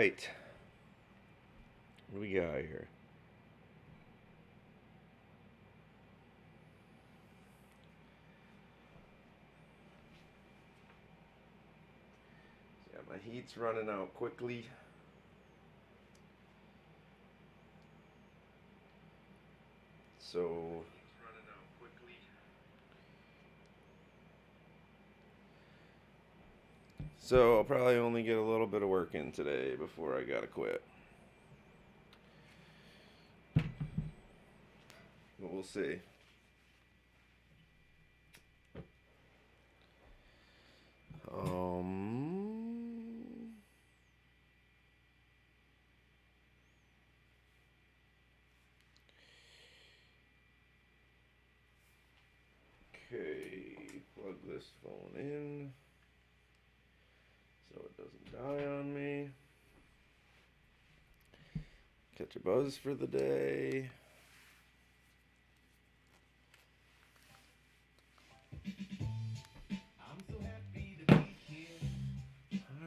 right. What do we got here? Yeah, my heat's running out quickly. So I'll probably only get a little bit of work in today before I gotta quit. But we'll see. Um. Okay, plug this phone in so it doesn't die on me. Catch a buzz for the day.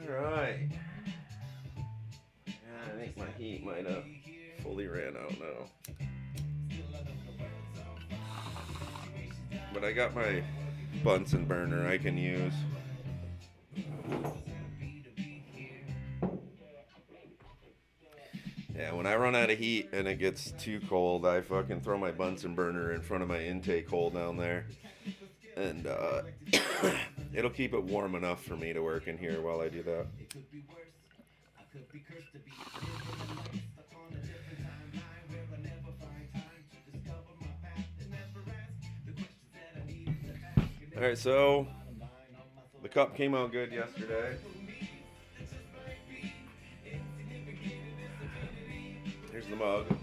Alright. Yeah, I think my heat might have fully ran out now. But I got my Bunsen burner I can use. Yeah, when I run out of heat and it gets too cold, I fucking throw my Bunsen burner in front of my intake hole down there. And it'll keep it warm enough for me to work in here while I do that. Alright, so the cup came out good yesterday. Here's the mug. What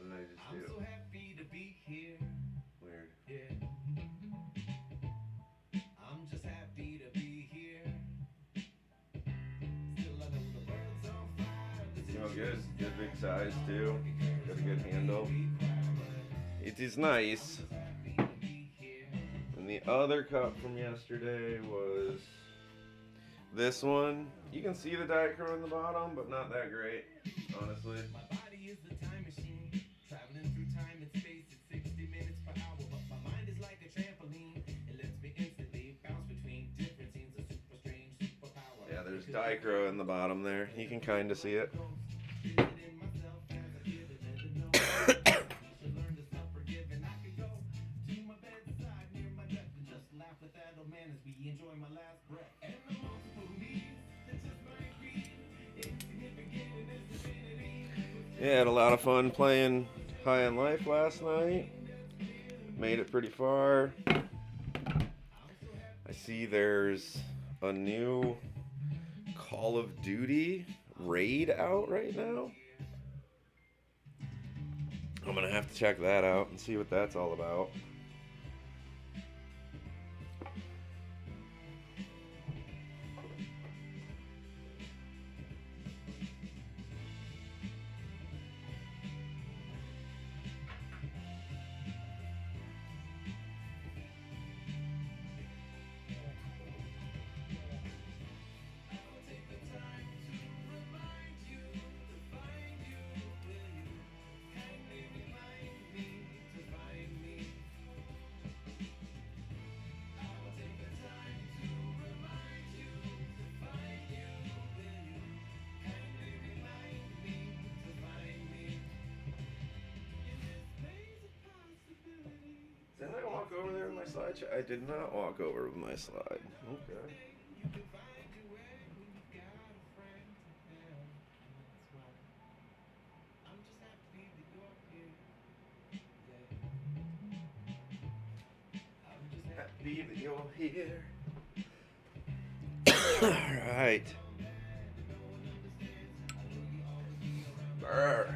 did I just do? Weird. Smell good. Good big size too. Got a good handle. It is nice. And the other cup from yesterday was this one. You can see the Diet Coke on the bottom, but not that great, honestly. Yeah, there's Dichro in the bottom there. You can kind of see it. Yeah, had a lot of fun playing High on Life last night. Made it pretty far. I see there's a new Call of Duty raid out right now. I'm gonna have to check that out and see what that's all about. Did I walk over there with my slide? I did not walk over with my slide. Okay. Happy that you're here. Alright. Brr.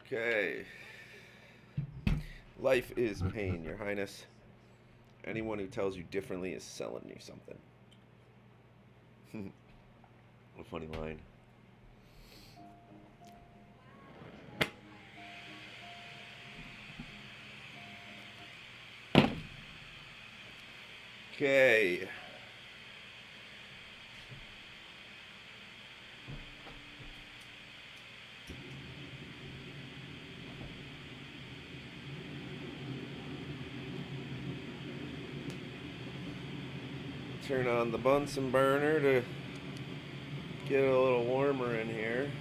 Okay. Life is pain, Your Highness. Anyone who tells you differently is selling you something. A funny line. Okay. Turn on the Bunsen burner to get it a little warmer in here.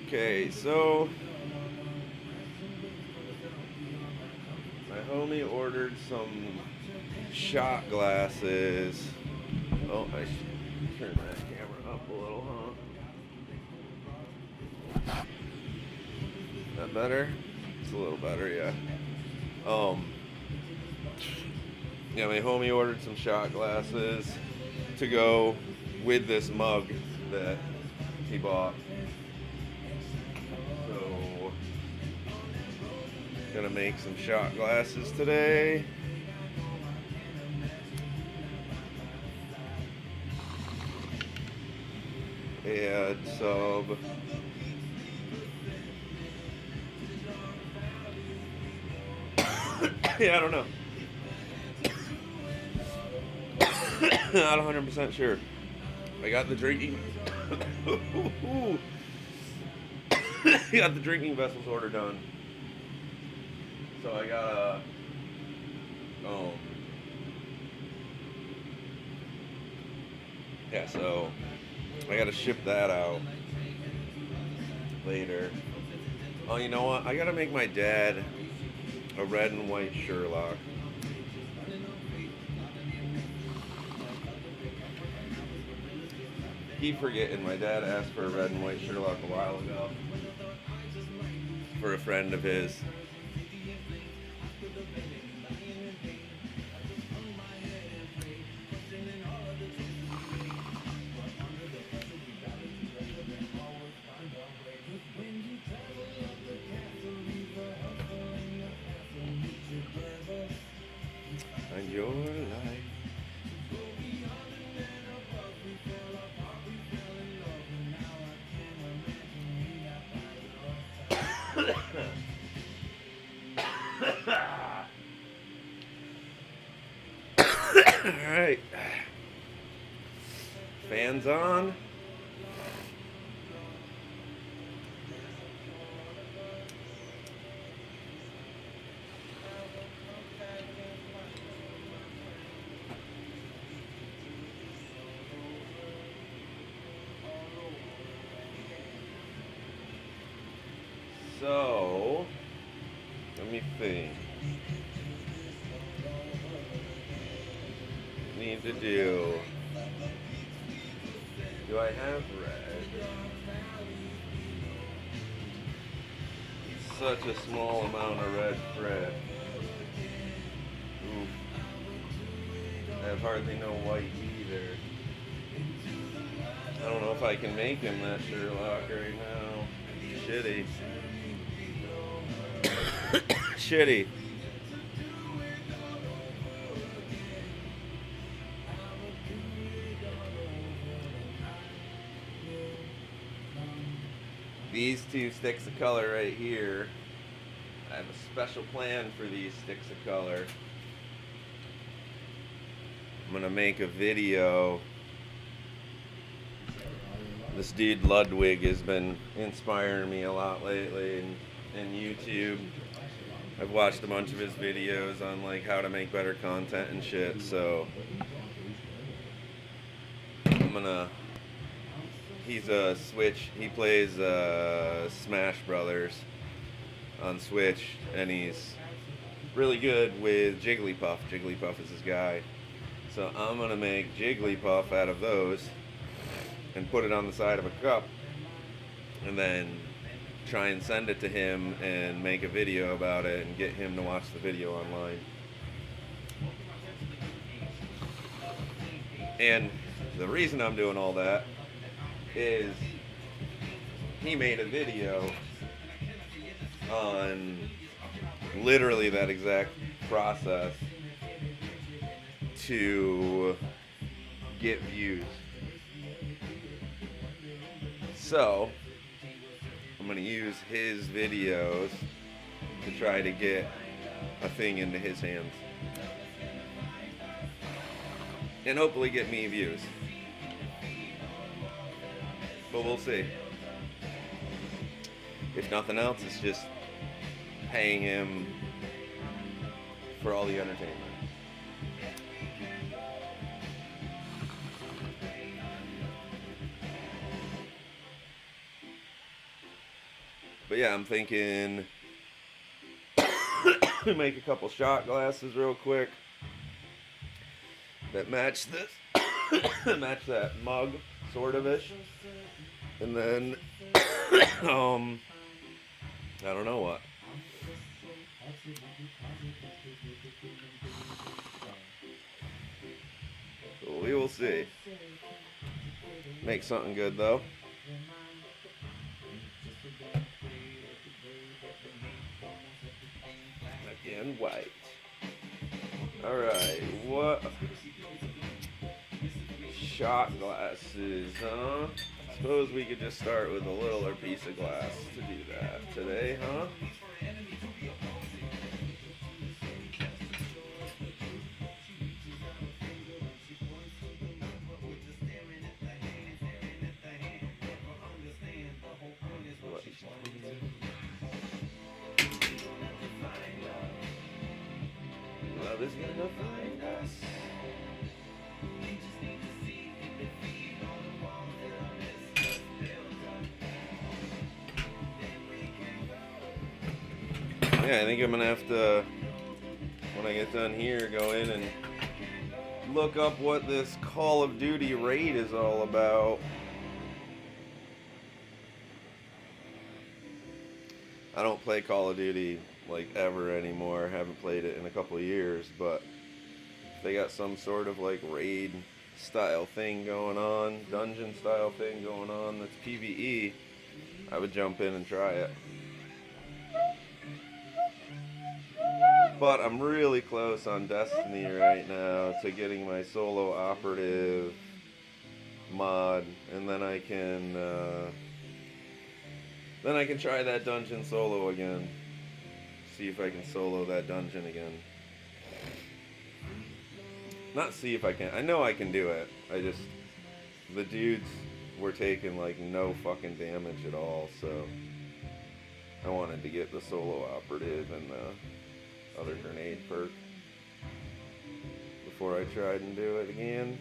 Okay, so my homie ordered some shot glasses. Oh, I should turn that camera up a little, huh? That better? It's a little better, yeah. Yeah, my homie ordered some shot glasses to go with this mug that he bought. So, gonna make some shot glasses today. Add some yeah, I don't know. Not 100% sure. I got the drinking got the drinking vessels order done. So I got yeah, so I gotta ship that out later. Oh, you know what? I gotta make my dad a red and white Sherlock. Keep forgetting, my dad asked for a red and white Sherlock a while ago for a friend of his. And your life. Alright. Fans on. So, let me think. Need to do I have red? Such a small amount of red thread. Oof. I have hardly no white either. I don't know if I can make him that Sherlock right now. Shitty. Shitty. These two sticks of color right here, I have a special plan for these sticks of color. I'm gonna make a video. This dude Ludwig has been inspiring me a lot lately in YouTube. I've watched a bunch of his videos on like how to make better content and shit, so I'm gonna, he's a Switch, he plays Smash Brothers on Switch, and he's really good with Jigglypuff. Jigglypuff is his guy. So I'm gonna make Jigglypuff out of those and put it on the side of a cup, and then try and send it to him and make a video about it and get him to watch the video online. And the reason I'm doing all that is he made a video on literally that exact process to get views. So I'm going to use his videos to try to get a thing into his hands. And hopefully get me views. But we'll see. If nothing else, it's just paying him for all the entertainment. But yeah, I'm thinking make a couple shot glasses real quick that match this, match that mug, sort of ish. And then, I don't know what. We will see. Make something good though. Again, white. Alright, what? Shot glasses, huh? Suppose we could just start with a littler piece of glass to do that today, huh? Love is gonna find us. Yeah, I think I'm gonna have to, when I get done here, go in and look up what this Call of Duty raid is all about. I don't play Call of Duty like ever anymore. Haven't played it in a couple of years, but if they got some sort of like raid style thing going on, dungeon style thing going on that's PvE, I would jump in and try it. But I'm really close on Destiny right now to getting my solo operative mod, and then I can try that dungeon solo again. See if I can solo that dungeon again. Not see if I can. I know I can do it. The dudes were taking like no fucking damage at all, so I wanted to get the solo operative and the other grenade perk before I tried and do it again.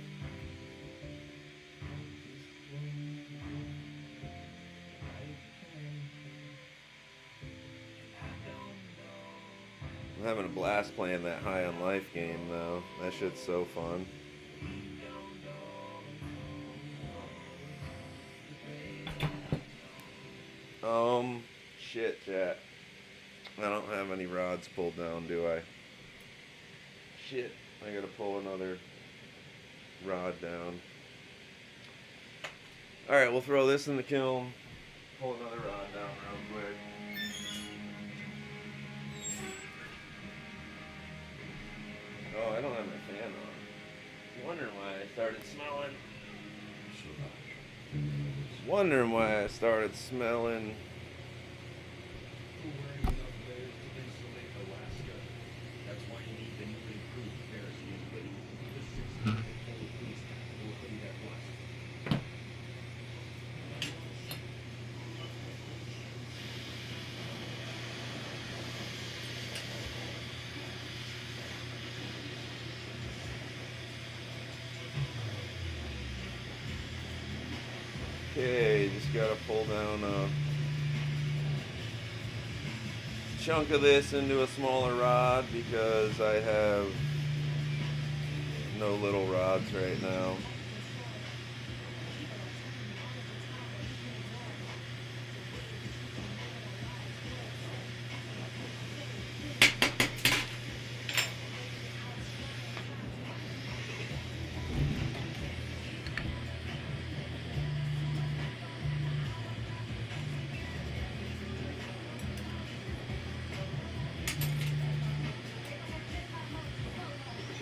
I'm having a blast playing that High on Life game though. That shit's so fun. Shit, chat. I don't have any rods pulled down, do I? Shit, I gotta pull another rod down. Alright, we'll throw this in the kiln. Pull another rod down real quick. Oh, I don't have my fan on. I was wondering why I started smelling. Wondering why I started smelling. Okay, just gotta pull down a chunk of this into a smaller rod because I have no little rods right now.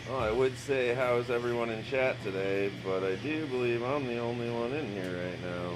Well, I would say how is everyone in chat today, but I do believe I'm the only one in here right now.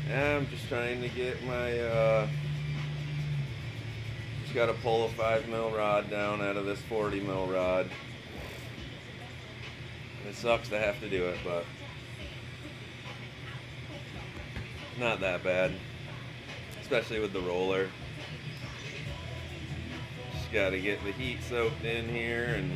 I'm just trying to get my, just got to pull a 5 mil rod down out of this 40 mil rod. It sucks to have to do it, but not that bad, especially with the roller. Just got to get the heat soaked in here and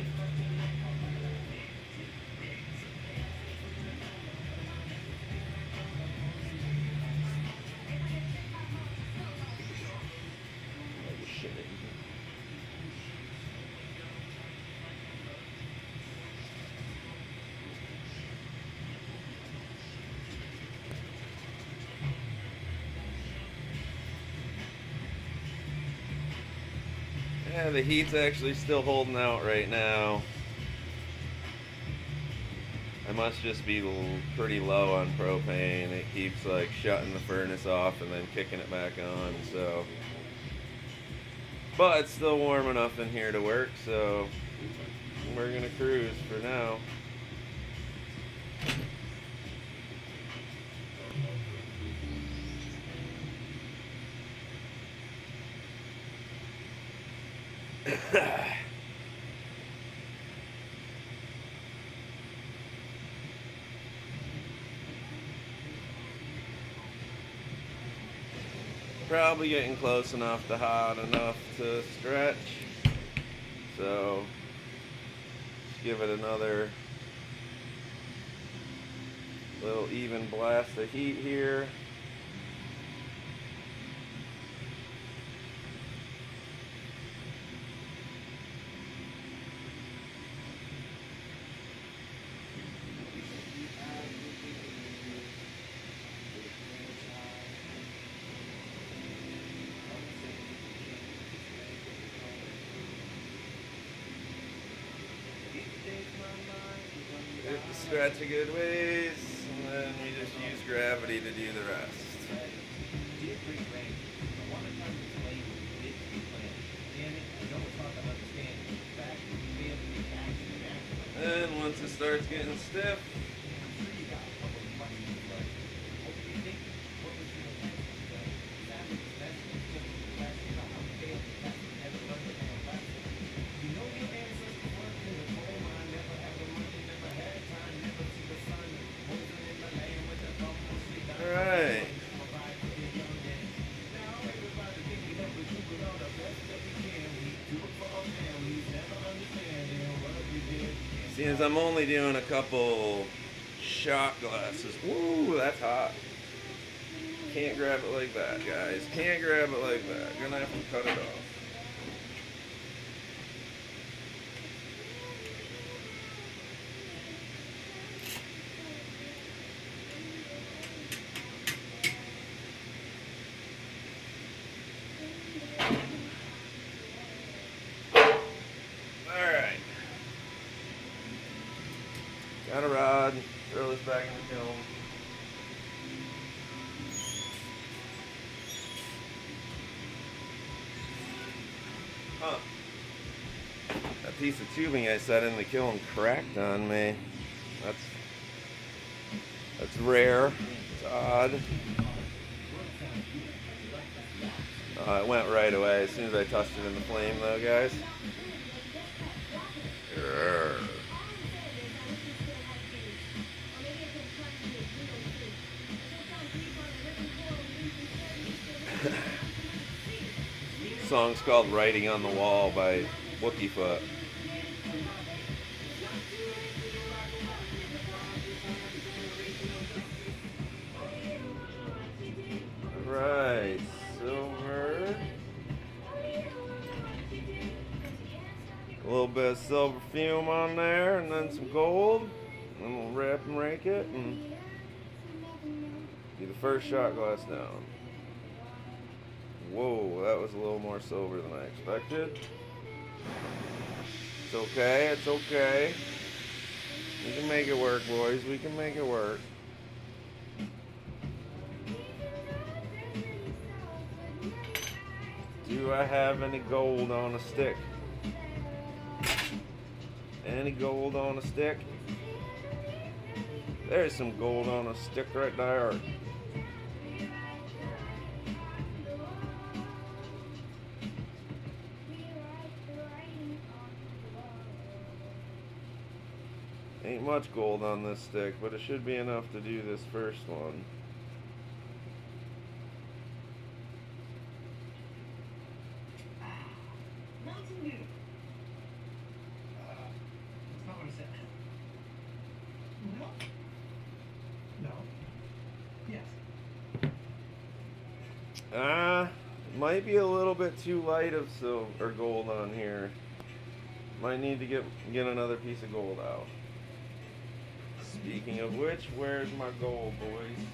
yeah, the heat's actually still holding out right now. I must just be pretty low on propane. It keeps like shutting the furnace off and then kicking it back on, so. But it's still warm enough in here to work, so we're gonna cruise for now. Probably getting close enough to hot enough to stretch. So just give it another little even blast of heat here. Stretch a good ways, and then we just use gravity to do the rest. And once it starts getting stiff, since I'm only doing a couple shot glasses. Woo, that's hot. Can't grab it like that, guys. Can't grab it like that. Gonna have to cut it off. Got a rod, throw this back in the kiln. Huh. That piece of tubing I set in the kiln cracked on me. That's rare. It's odd. It went right away as soon as I touched it in the flame though, guys. Song's called Writing on the Wall by Wookiefoot. Alright, silver. A little bit of silver fume on there, and then some gold. And we'll wrap and rake it and do the first shot glass down. Whoa, that was a little more silver than I expected. It's okay, it's okay. We can make it work, boys. We can make it work. Do I have any gold on a stick? Any gold on a stick? There's some gold on a stick right there. much gold on this stick, but it should be enough to do this first one. Mountain Dew. That's not what I said. No. No. Yes. Might be a little bit too light of silver or gold on here. Might need to get another piece of gold out. Speaking of which, where's my gold, boys?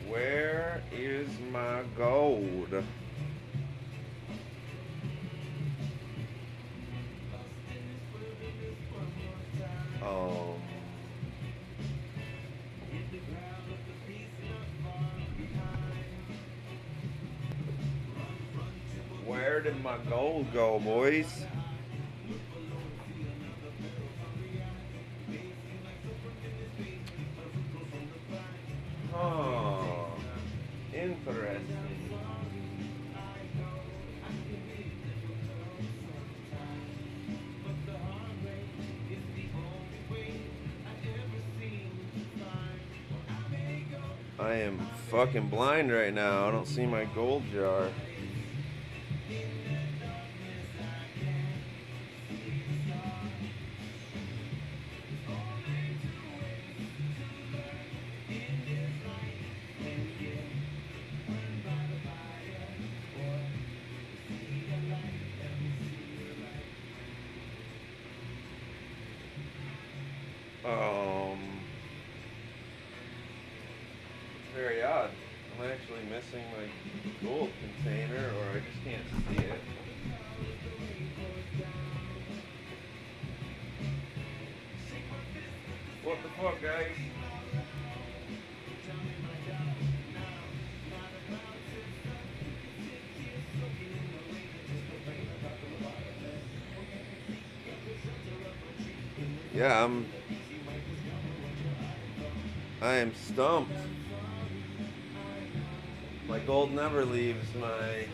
Where is my gold? Where did my gold go, boys? Oh, interesting. I am fucking blind right now. I don't see my gold jar. It's very odd. I'm actually missing my gold container, or I just can't see it. What the fuck, guys? Yeah, I am stumped. My gold never leaves my...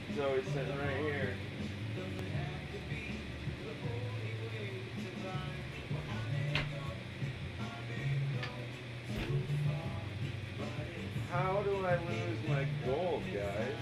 It's always sitting right here. How do I lose my gold, guys?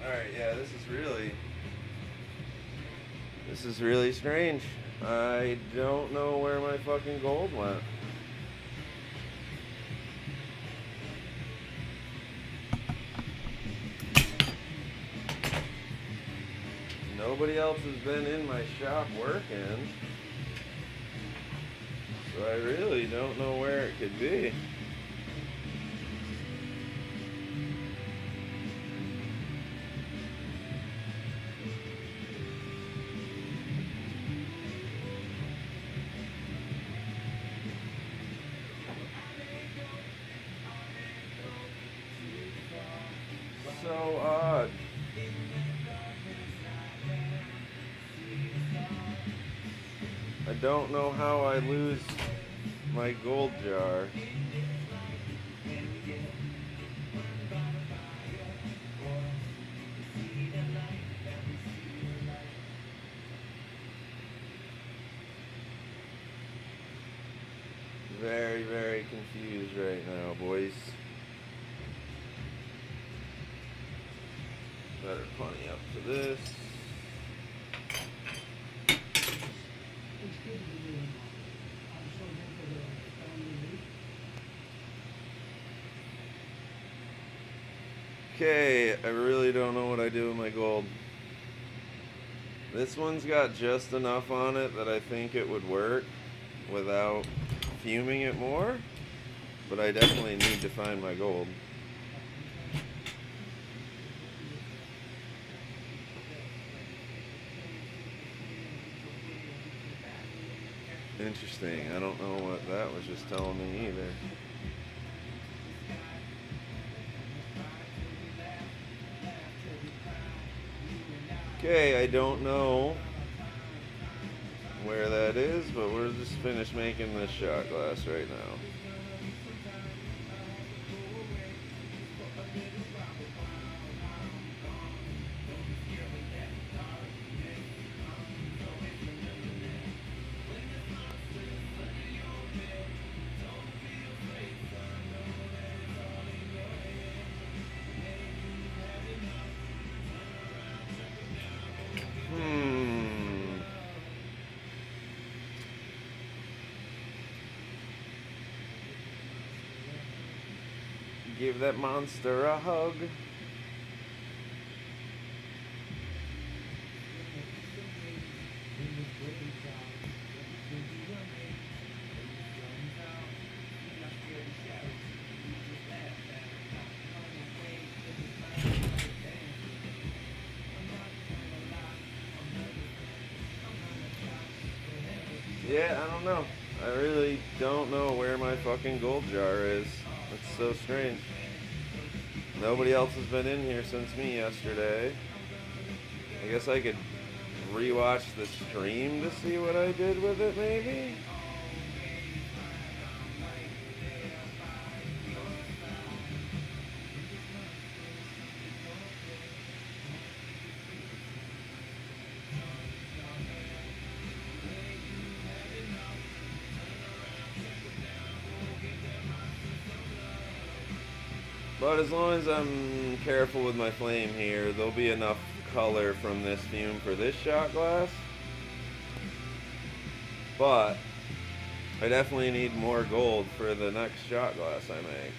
Alright, yeah, this is really strange. I don't know where my fucking gold went. Nobody else has been in my shop working, so I really don't know where it could be. So odd. I don't know how I lose my gold jar. Very, very confused right now, boys. Better pony up to this. Okay, I really don't know what I do with my gold. This one's got just enough on it that I think it would work without fuming it more, but I definitely need to find my gold. Interesting. I don't know what that was just telling me either. Okay, I don't know where that is, but we're just finished making this shot glass right now. Give that monster a hug. Yeah, I don't know. I really don't know where my fucking gold jar is. It's so strange. Nobody else has been in here since me yesterday. I guess I could rewatch the stream to see what I did with it, maybe? But as long as I'm careful with my flame here, there'll be enough color from this fume for this shot glass. But I definitely need more gold for the next shot glass I make.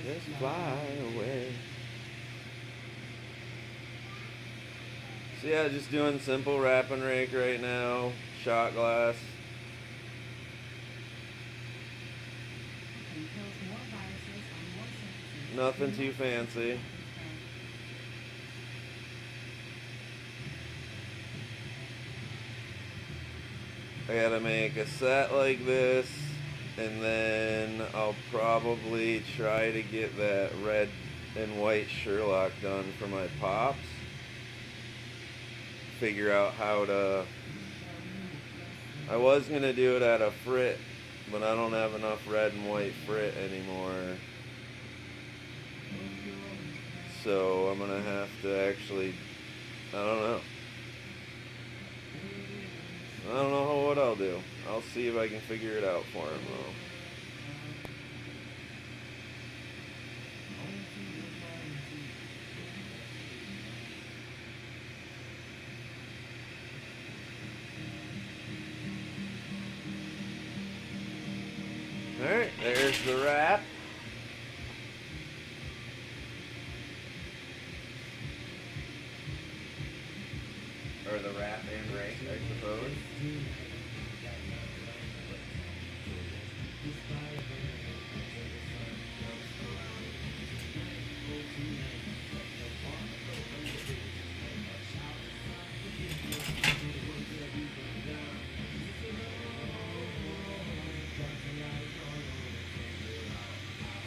Just fly away. So yeah, just doing simple wrap and rake right now. Shot glass. Nothing too fancy. I gotta make a set like this, and then I'll probably try to get that red and white Sherlock done for my pops. Figure out how to... I was gonna do it at a frit, but I don't have enough red and white frit anymore. So I'm gonna have to actually... I don't know. I don't know what I'll do. I'll see if I can figure it out for him, though. Alright, there's the wrap. Or the wrap and rake, I suppose.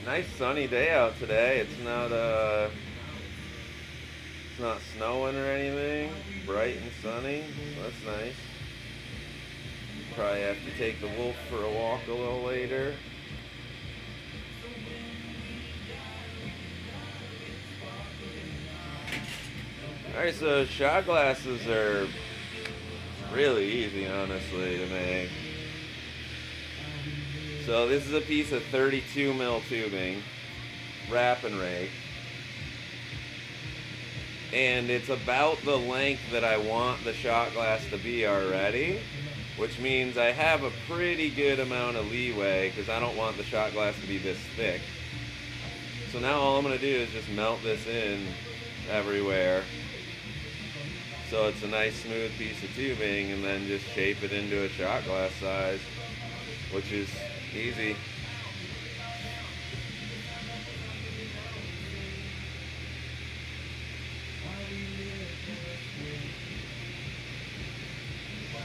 Nice sunny day out today. It's not snowing or anything. Bright and sunny. So that's nice. Probably have to take the wolf for a walk a little later. Alright, so shot glasses are really easy, honestly, to make. So this is a piece of 32 mil tubing, wrap and rake. And it's about the length that I want the shot glass to be already, which means I have a pretty good amount of leeway because I don't want the shot glass to be this thick. So now all I'm going to do is just melt this in everywhere. So it's a nice smooth piece of tubing, and then just shape it into a shot glass size, which is easy.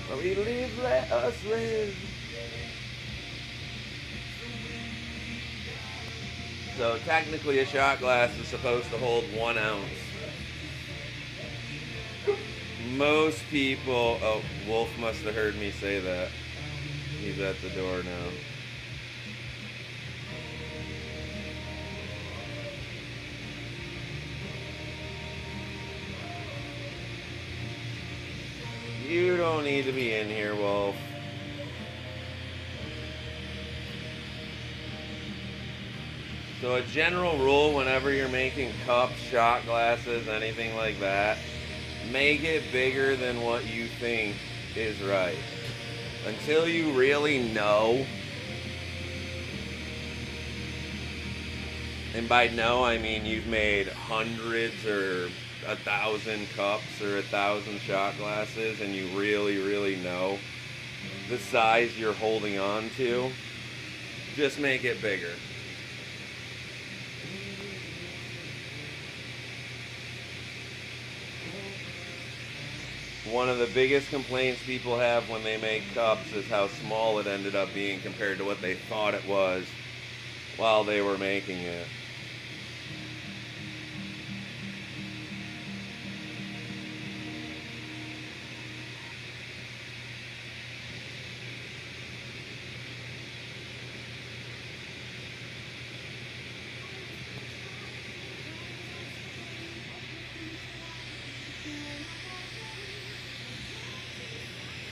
While we live, let us live. So technically a shot glass is supposed to hold 1 ounce. Most people, oh, Wolf must have heard me say that. He's at the door now. You don't need to be in here, Wolf. So a general rule whenever you're making cups, shot glasses, anything like that, make it bigger than what you think is right. Until you really know, and by know I mean you've made hundreds or 1,000 cups or 1,000 shot glasses, and you really know the size you're holding on to, just make it bigger. One of the biggest complaints people have when they make cups is how small it ended up being compared to what they thought it was while they were making it.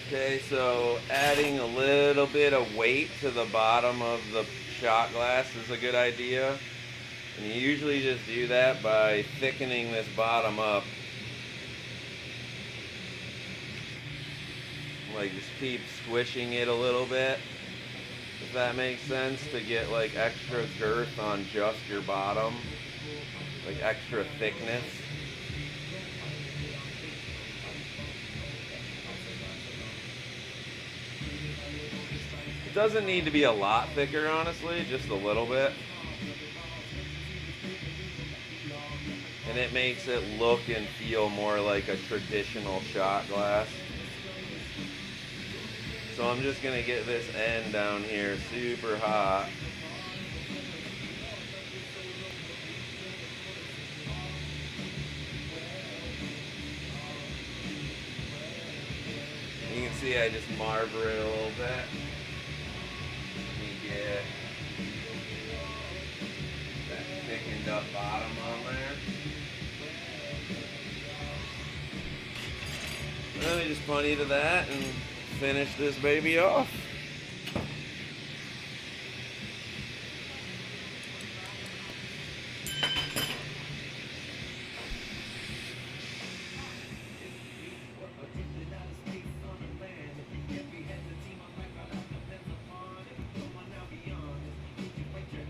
Okay, so adding a little bit of weight to the bottom of the shot glass is a good idea. And you usually just do that by thickening this bottom up. Like just keep squishing it a little bit, if that makes sense, to get like extra girth on just your bottom, like extra thickness. Doesn't need to be a lot thicker, honestly, just a little bit. And it makes it look and feel more like a traditional shot glass. So I'm just gonna get this end down here super hot. You can see I just marver it a little bit. Get that thickened up bottom on there. Then we just plenty to that and finish this baby off.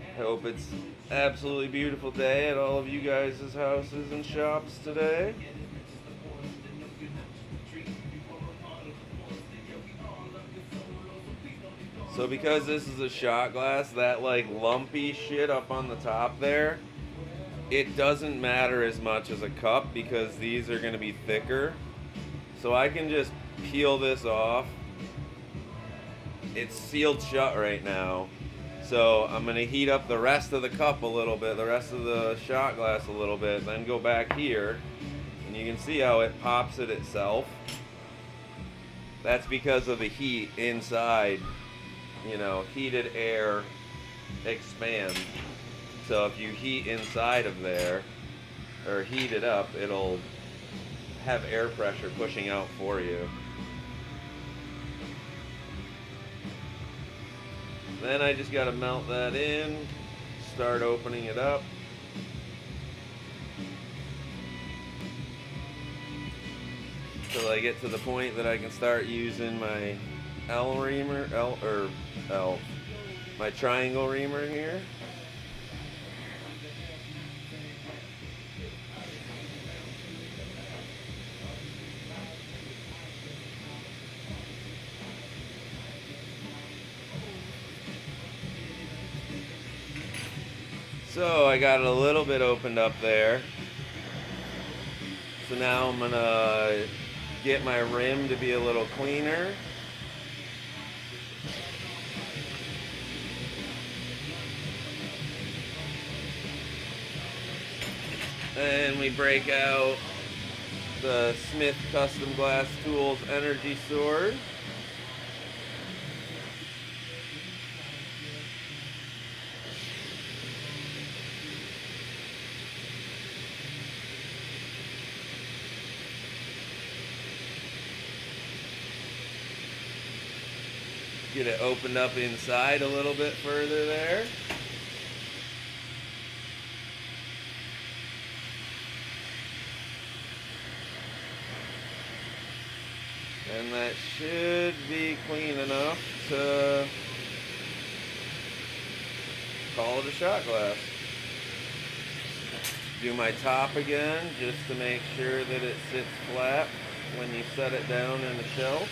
I hope it's absolutely beautiful day at all of you guys' houses and shops today. So because this is a shot glass, that like lumpy shit up on the top there, it doesn't matter as much as a cup because these are going to be thicker. So I can just peel this off. It's sealed shut right now. So I'm going to heat up the rest of the cup a little bit, the rest of the shot glass a little bit, then go back here, and you can see how it pops it itself. That's because of the heat inside. You know, heated air expands. So if you heat inside of there, or heat it up, it'll have air pressure pushing out for you. Then I just got to melt that in, start opening it up. Till I get to the point that I can start using my my triangle reamer here. So I got it a little bit opened up there. So now I'm gonna get my rim to be a little cleaner. And we break out the Smith Custom Glass Tools Energy Sword. Get it opened up inside a little bit further there. And that should be clean enough to call it a shot glass. Do my top again just to make sure that it sits flat when you set it down in the shelf.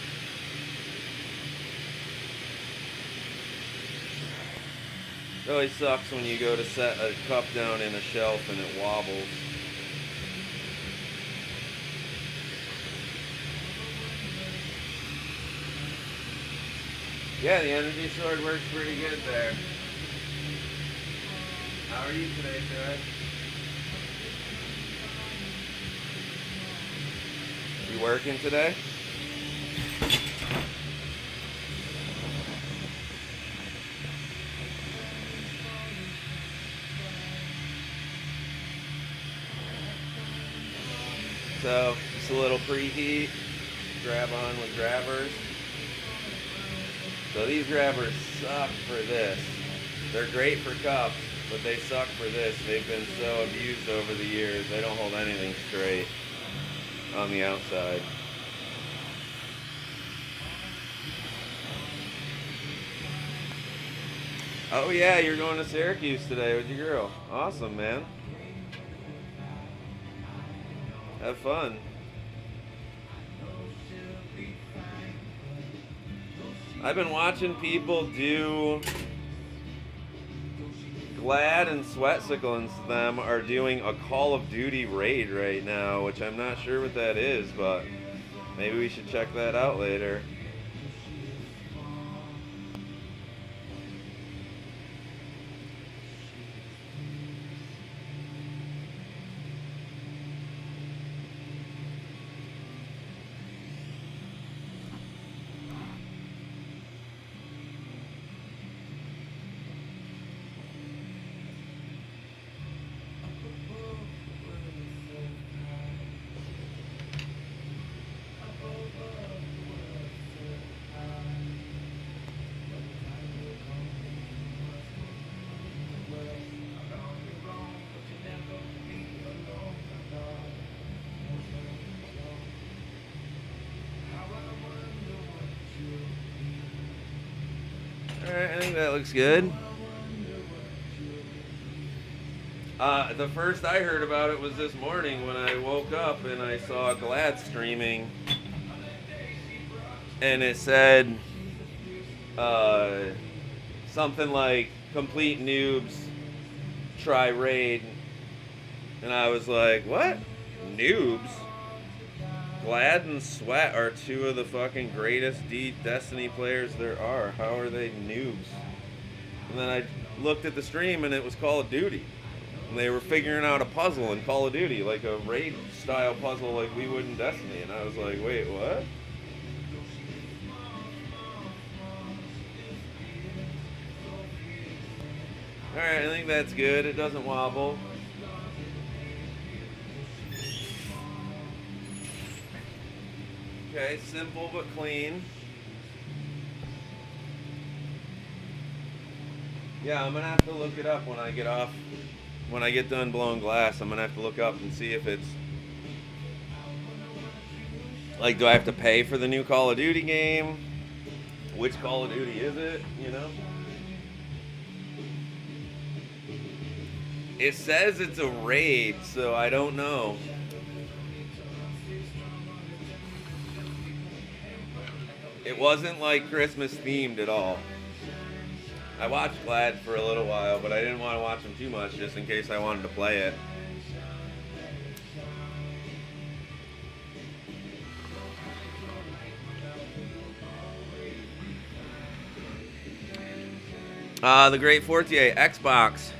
It really sucks when you go to set a cup down in a shelf and it wobbles. Yeah, the energy sword works pretty good there. How are you today, Chad? You working today? So, just a little preheat, grab on with grabbers. So these grabbers suck for this. They're great for cups, but they suck for this. They've been so abused over the years. They don't hold anything straight on the outside. Oh yeah, you're going to Syracuse today with your girl. Awesome, man. Have fun. I've been watching people do Glad and Sweatsicle and them are doing a Call of Duty raid right now, which I'm not sure what that is, but maybe we should check that out later. Alright, I think that looks good. The first I heard about it was this morning when I woke up and I saw Glad streaming. And it said something like, complete noobs, try raid. And I was like, what? Noobs? Glad and Sweat are two of the fucking greatest Destiny players there are. How are they noobs? And then I looked at the stream and it was Call of Duty. And they were figuring out a puzzle in Call of Duty, like a raid style puzzle like we would in Destiny. And I was like, wait, what? Alright, I think that's good. It doesn't wobble. Okay, simple but clean. Yeah, I'm gonna have to look it up when I get off. When I get done blowing glass, I'm gonna have to look up and see if it's like, do I have to pay for the new Call of Duty game? Which Call of Duty is it? You know? It says it's a raid, so I don't know. It wasn't like Christmas themed at all. I watched Glad for a little while, but I didn't want to watch him too much just in case I wanted to play it. The Great Fortier, Xbox.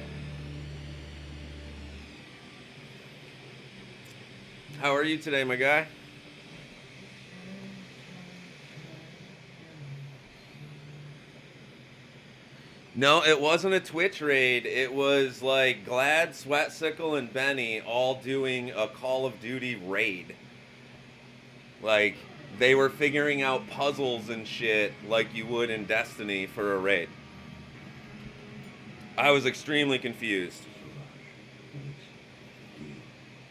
How are you today, my guy? No, it wasn't a Twitch raid. It was like Glad, Sweatsickle, and Benny all doing a Call of Duty raid. Like, they were figuring out puzzles and shit like you would in Destiny for a raid. I was extremely confused.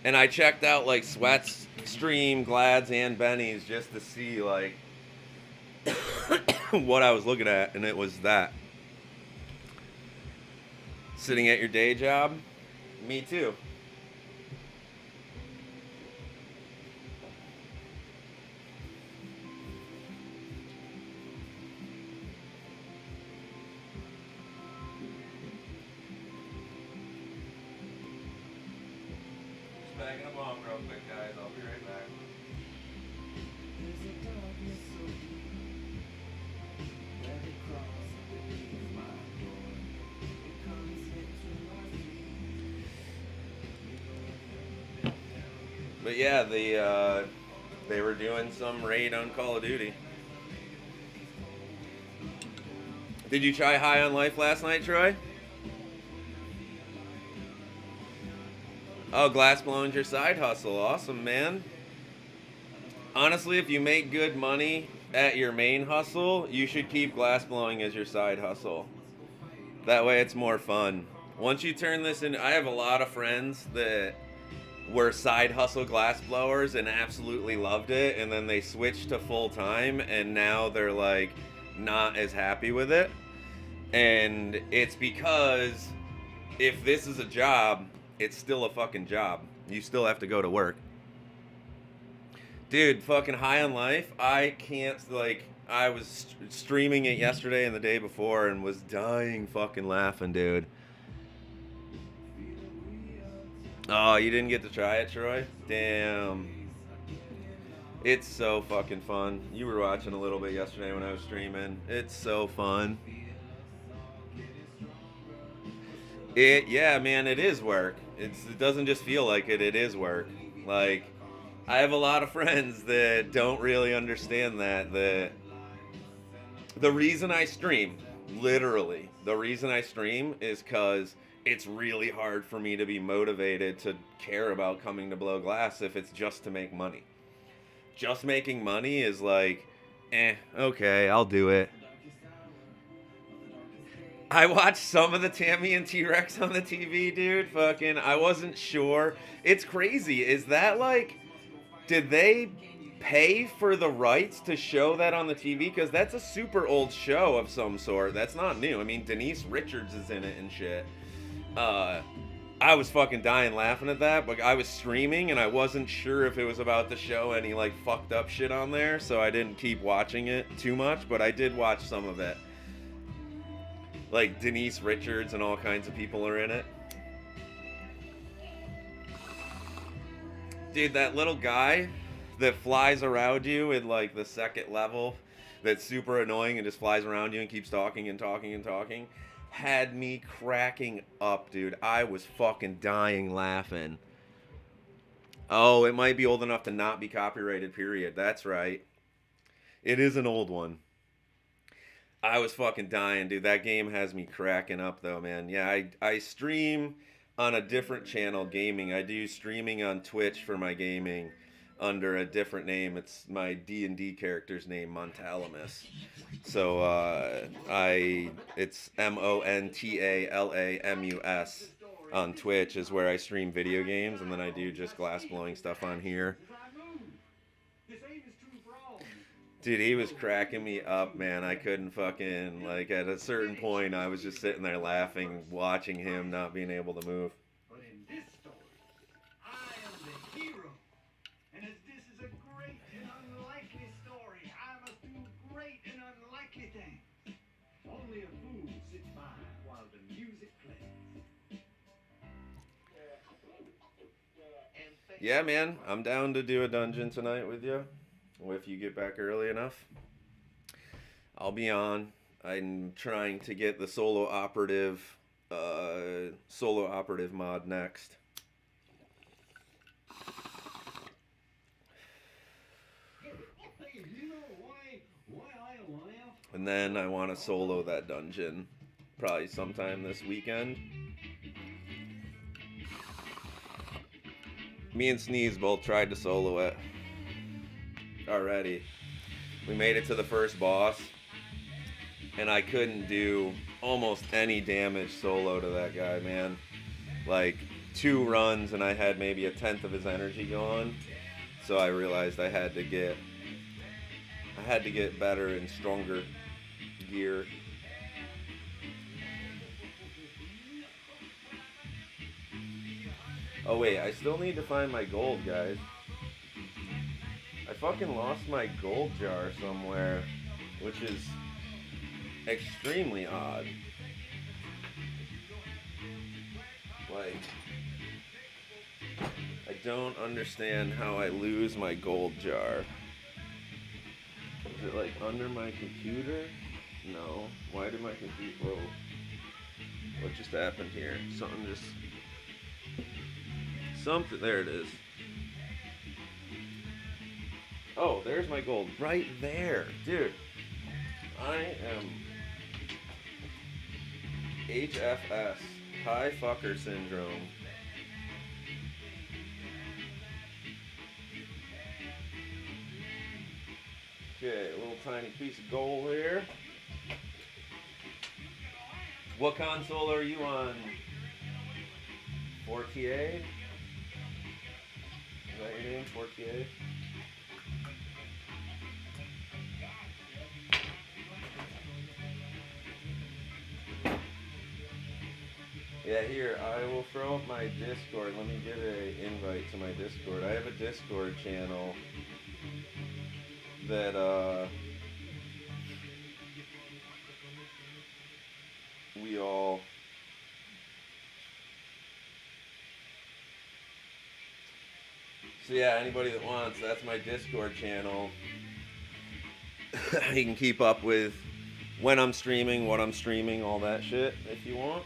And I checked out like Sweat's stream, Glad's, and Benny's just to see like what I was looking at, and it was that. Sitting at your day job? Me too. Just bagging them off real quick, guys. I'll be right back. But yeah, they were doing some raid on Call of Duty. Did you try High on Life last night, Troy? Oh, glass blowing's your side hustle. Awesome, man. Honestly, if you make good money at your main hustle, you should keep glass blowing as your side hustle. That way it's more fun. Once you turn this in, I have a lot of friends that were side hustle glass blowers and absolutely loved it, and then they switched to full time, and now they're like not as happy with it. And it's because if this is a job, it's still a fucking job. You still have to go to work. Dude, fucking High on Life, I can't, like, I was streaming it yesterday and the day before and was dying fucking laughing, dude. Oh, you didn't get to try it, Troy? Damn. It's so fucking fun. You were watching a little bit yesterday when I was streaming. It's so fun. Yeah, man, it is work. It doesn't just feel like it, it is work. Like, I have a lot of friends that don't really understand that the reason I stream, literally, the reason I stream is because it's really hard for me to be motivated to care about coming to blow glass if it's just to make money. Just making money is like, okay, I'll do it. I watched some of the Tammy and T-Rex on the TV, dude. Fucking, I wasn't sure. It's crazy. Is that like, did they pay for the rights to show that on the TV? Because that's a super old show of some sort. That's not new. I mean, Denise Richards is in it and shit. I was fucking dying laughing at that, but I was streaming and I wasn't sure if it was about to show any like fucked up shit on there, so I didn't keep watching it too much, but I did watch some of it. Like Denise Richards and all kinds of people are in it. Dude, that little guy that flies around you in like the second level that's super annoying and just flies around you and keeps talking and talking and talking had me cracking up, dude. I was fucking dying laughing. Oh, it might be old enough to not be copyrighted, period. That's right. It is an old one. I was fucking dying, dude. That game has me cracking up, though, man. Yeah, I stream on a different channel, gaming. I do streaming on Twitch for my gaming under a different name. It's my D&D character's name, Montalamus. So, it's Montalamus on Twitch is where I stream video games, and then I do just glass blowing stuff on here. Dude, he was cracking me up, man. I couldn't fucking, like, at a certain point, I was just sitting there laughing, watching him not being able to move. But in this story, I am the hero. And as this is a great and unlikely story, I must do great and unlikely things. Only a fool sits by yeah, man, I'm down to do a dungeon tonight with you. If you get back early enough, I'll be on. I'm trying to get the solo operative mod next. Hey, you know why I laugh? And then I want to solo that dungeon probably sometime this weekend. Me and Sneeze both tried to solo it already. We made it to the first boss, and I couldn't do almost any damage solo to that guy, man. Like 2 runs, and I had maybe 1/10 of his energy gone. So I realized I had to get better and stronger gear. Oh wait, I still need to find my gold, guys. I fucking lost my gold jar somewhere, which is extremely odd. Like, I don't understand how I lose my gold jar. Is it like under my computer? No. Why did my computer... Whoa. What just happened here? Something... There it is. Oh, there's my gold. Right there. Dude. I am... HFS. High fucker syndrome. Okay, a little tiny piece of gold here. What console are you on? 4TA? Is that your name? 4TA? Yeah, here, I will throw up my Discord. Let me get an invite to my Discord. I have a Discord channel that, we all... So yeah, anybody that wants, that's my Discord channel. You can keep up with when I'm streaming, what I'm streaming, all that shit, if you want.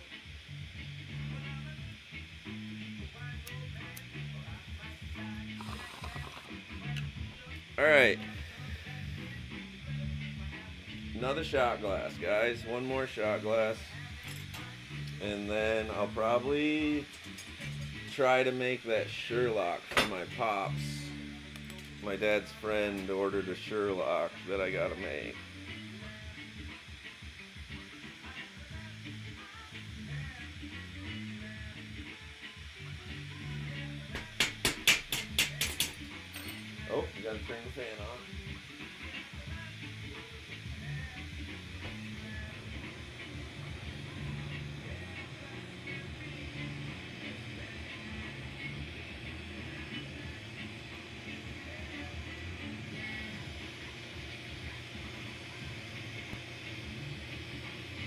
Alright. Another shot glass, guys. One more shot glass. And then I'll probably try to make that Sherlock for my pops. My dad's friend ordered a Sherlock that I gotta make. Oh, you gotta turn the fan on.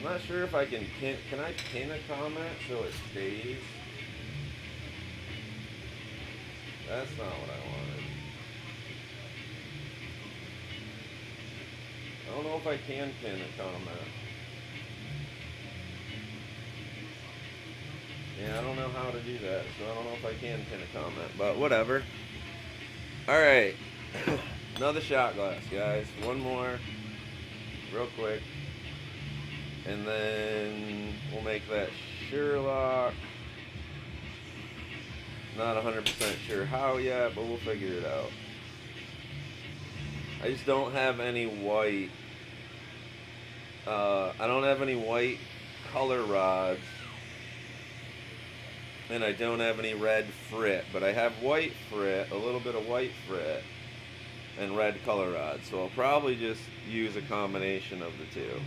I'm not sure if I can I pin a comment so it stays? That's not what I wanted. I don't know if I can pin a comment. Yeah, I don't know how to do that, so I don't know if I can pin a comment, but whatever. Alright. Another shot glass, guys. One more. Real quick. And then we'll make that Sherlock. Not 100% sure how yet, but we'll figure it out. I just don't have any white. I don't have any white color rods. And I don't have any red frit, but I have white frit, a little bit of white frit, and red color rods. So I'll probably just use a combination of the two.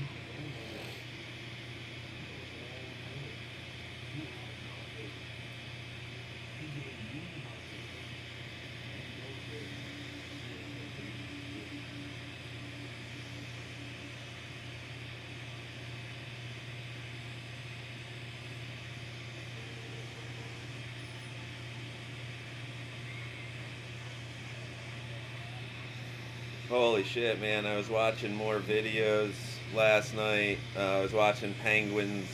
Holy shit, man. I was watching more videos last night. I was watching Penguin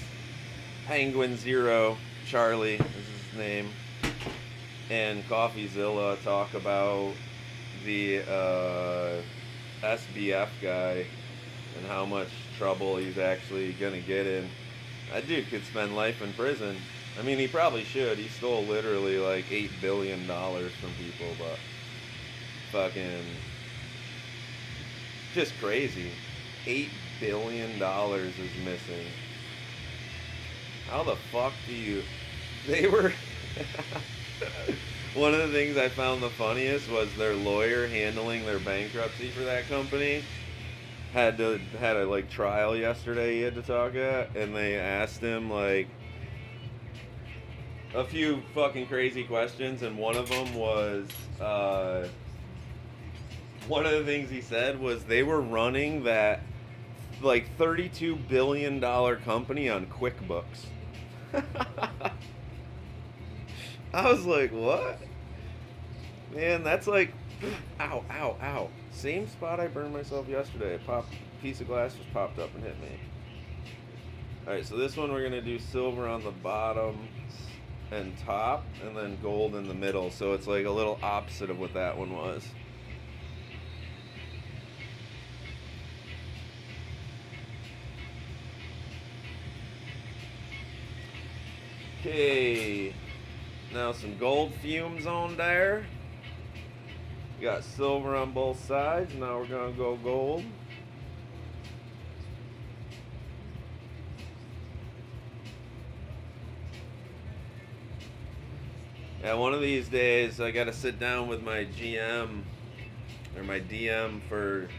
Zero, Charlie is his name, and CoffeeZilla talk about the SBF guy and how much trouble he's actually gonna get in. That dude could spend life in prison. I mean, he probably should. He stole literally like $8 billion from people, but fucking just crazy. $8 billion is missing. How the fuck do you... They were... One of the things I found the funniest was their lawyer handling their bankruptcy for that company had a like trial yesterday he had to talk at, and they asked him like a few fucking crazy questions, and one of them was one of the things he said was they were running that like $32 billion company on QuickBooks. I was like, what? Man, that's like, ow, ow, ow. Same spot I burned myself yesterday. A piece of glass just popped up and hit me. Alright, so this one we're going to do silver on the bottom and top, and then gold in the middle. So it's like a little opposite of what that one was. Okay, now some gold fumes on there. Got silver on both sides. Now we're gonna go gold. Yeah, one of these days I gotta sit down with my GM or my DM for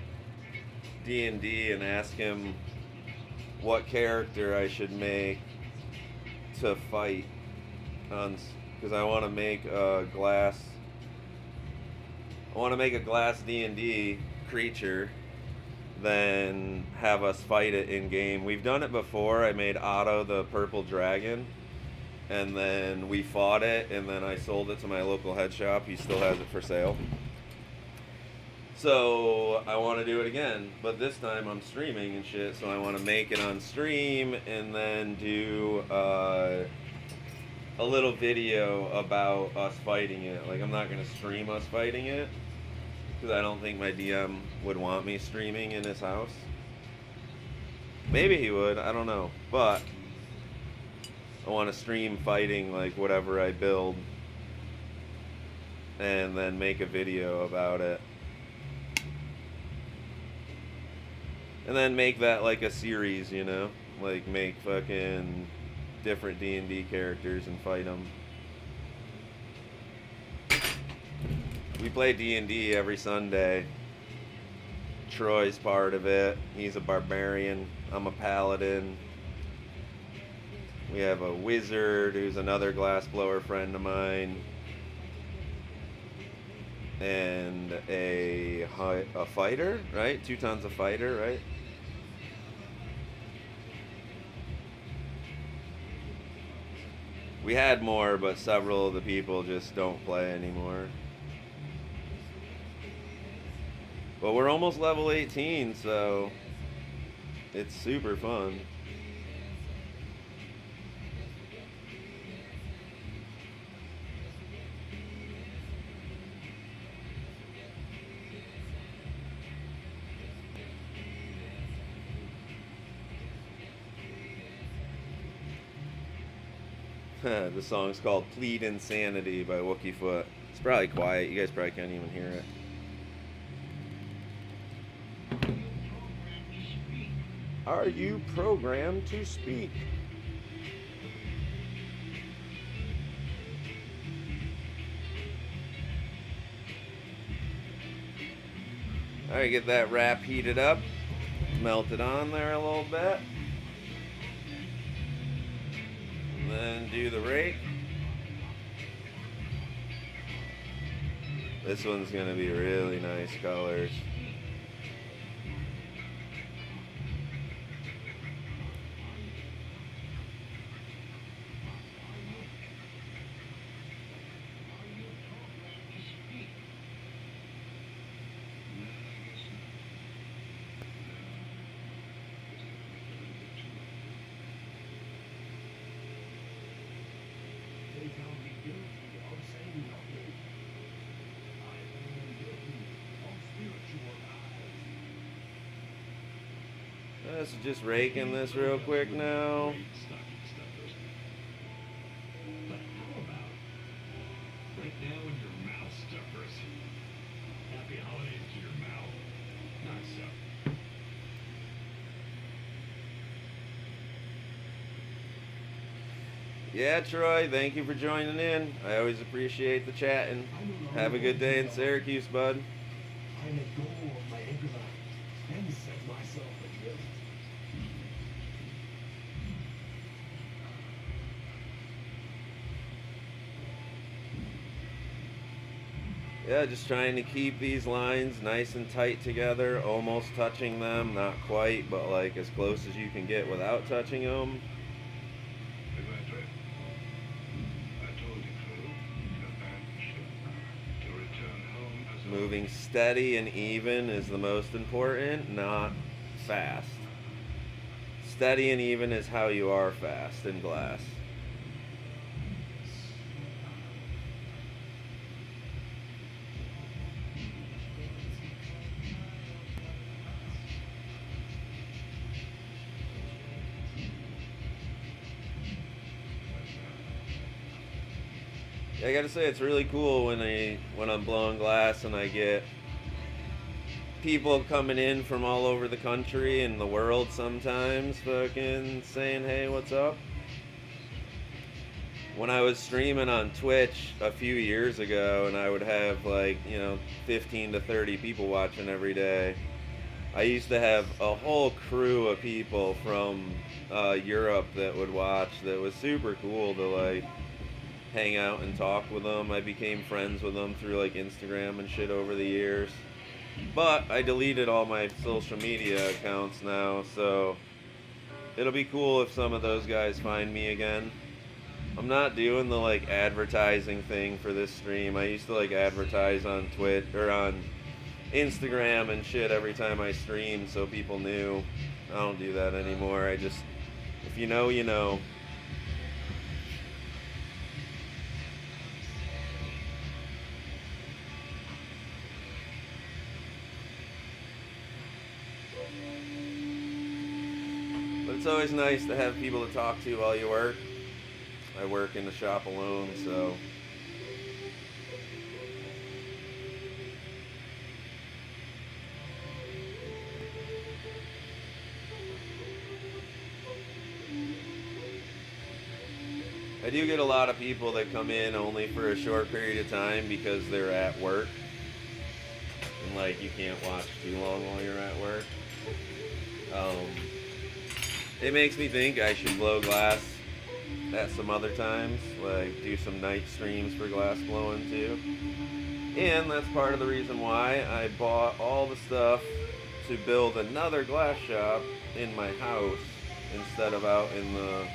D&D and ask him what character I should make to fight on, because I want to make a glass D&D creature, then have us fight it in game. We've done it before. I made Otto the purple dragon, and then we fought it, and then I sold it to my local head shop. He still has it for sale. So I want to do it again, but this time I'm streaming and shit, so I want to make it on stream and then do a little video about us fighting it. Like, I'm not going to stream us fighting it, because I don't think my DM would want me streaming in his house. Maybe he would, I don't know. But I want to stream fighting, like, whatever I build, and then make a video about it. And then make that like a series, you know? Like, make fucking different D&D characters and fight them. We play D&D every Sunday. Troy's part of it. He's a barbarian. I'm a paladin. We have a wizard who's another glassblower friend of mine. And a fighter, right? Teuton's a fighter, right? We had more, but several of the people just don't play anymore. But we're almost level 18, so it's super fun. The song's called Plead Insanity by Wookiefoot. It's probably quiet. You guys probably can't even hear it. Are you programmed to speak? Alright, get that wrap heated up. Melt it on there a little bit. Then do the rake. This one's gonna be really nice colors. Just raking this real quick now. But how about right now in your mouth, stuffers? Happy holidays to your mouth. Not so. Yeah, Troy, thank you for joining in. I always appreciate the chatting. Have a good day in Syracuse, bud. I let go of my anchor line and set myself adrift. Yeah, just trying to keep these lines nice and tight together, almost touching them, not quite, but like as close as you can get without touching them. Moving steady and even is the most important, not fast. Steady and even is how you are fast in glass. I gotta say, it's really cool when I'm blowing glass and I get people coming in from all over the country and the world sometimes fucking saying, hey, what's up? When I was streaming on Twitch a few years ago and I would have 15 to 30 people watching every day, I used to have a whole crew of people from Europe that would watch. That was super cool to hang out and talk with them. I became friends with them through Instagram and shit over the years. But I deleted all my social media accounts now, so it'll be cool if some of those guys find me again. I'm not doing the advertising thing for this stream. I used to advertise on Twitch or on Instagram and shit every time I stream so people knew. I don't do that anymore. If you know, you know. It's always nice to have people to talk to while you work. I work in the shop alone, so I do get a lot of people that come in only for a short period of time because they're at work. And you can't watch too long while you're at work. It makes me think I should blow glass at some other times, do some night streams for glass blowing too. And that's part of the reason why I bought all the stuff to build another glass shop in my house instead of out in the...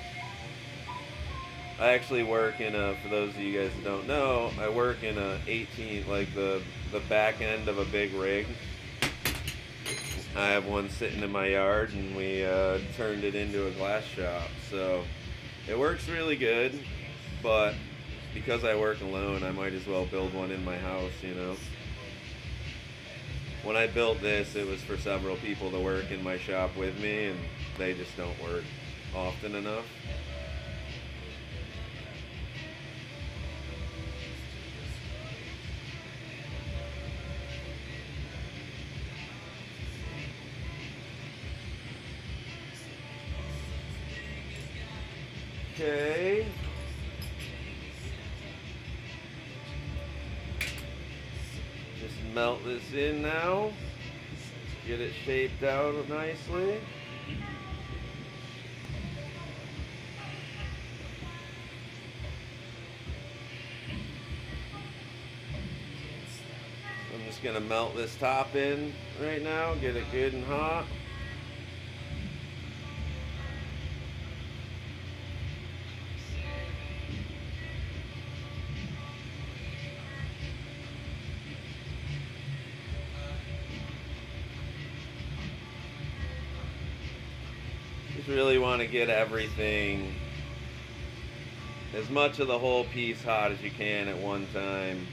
I actually work in for those of you guys that don't know, I work in a 18, the back end of a big rig. I have one sitting in my yard, and we turned it into a glass shop. So it works really good, but because I work alone, I might as well build one in my house, When I built this, it was for several people to work in my shop with me, and they just don't work often enough. Okay. Just melt this in now. Get it shaped out nicely. I'm just gonna melt this top in right now, get it good and hot. Really want to get everything, as much of the whole piece hot as you can at one time,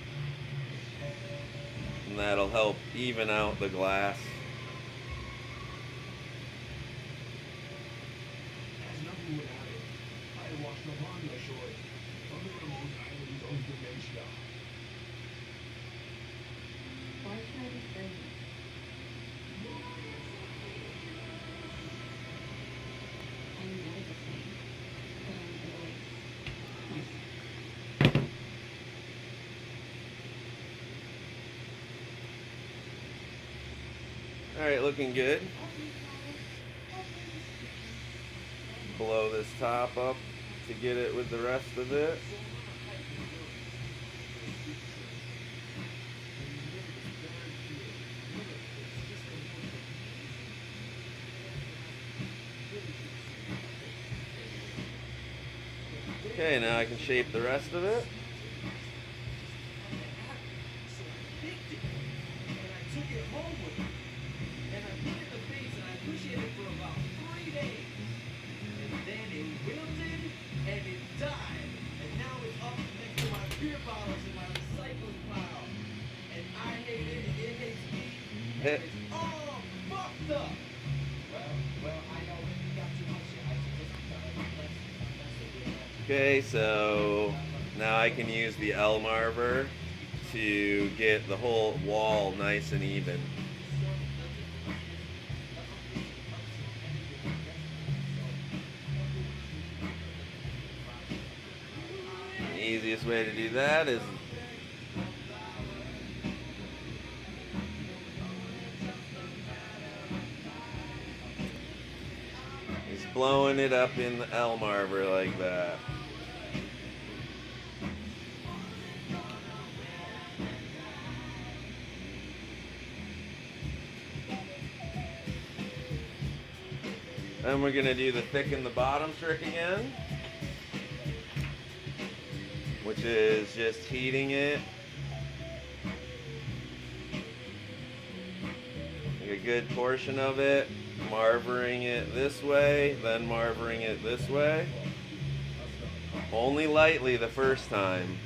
and that'll help even out the glass. Alright, looking good. Blow this top up to get it with the rest of it. Okay, now I can shape the rest of it. And I took it home with me. And I put it in the freezer and I pushed it for about 3 days. And then it wilted and it died. And now it's up next to my beer bottles in my recycling pile. And I hate it and it hates me. And it's all fucked up. Well, I know you got too much shit. I should just Okay, so now I can use the Elmarver to get the whole wall nice and even. The easiest way to do that is blowing it up in the Elmarver like that. Then we're going to do the thicken the bottom trick again, which is just heating it like a good portion of it, marvering it this way, then marvering it this way. Only lightly the first time.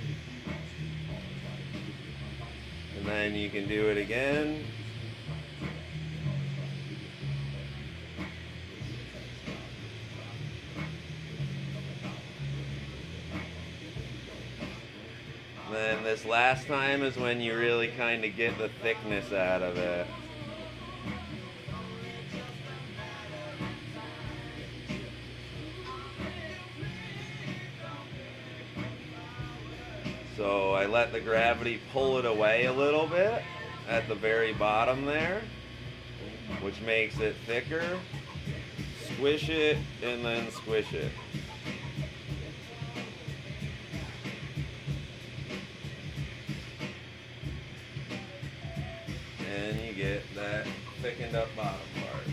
And then you can do it again. Then this last time is when you really kind of get the thickness out of it. So I let the gravity pull it away a little bit at the very bottom there, which makes it thicker. Squish it and then squish it. And you get that thickened up bottom part.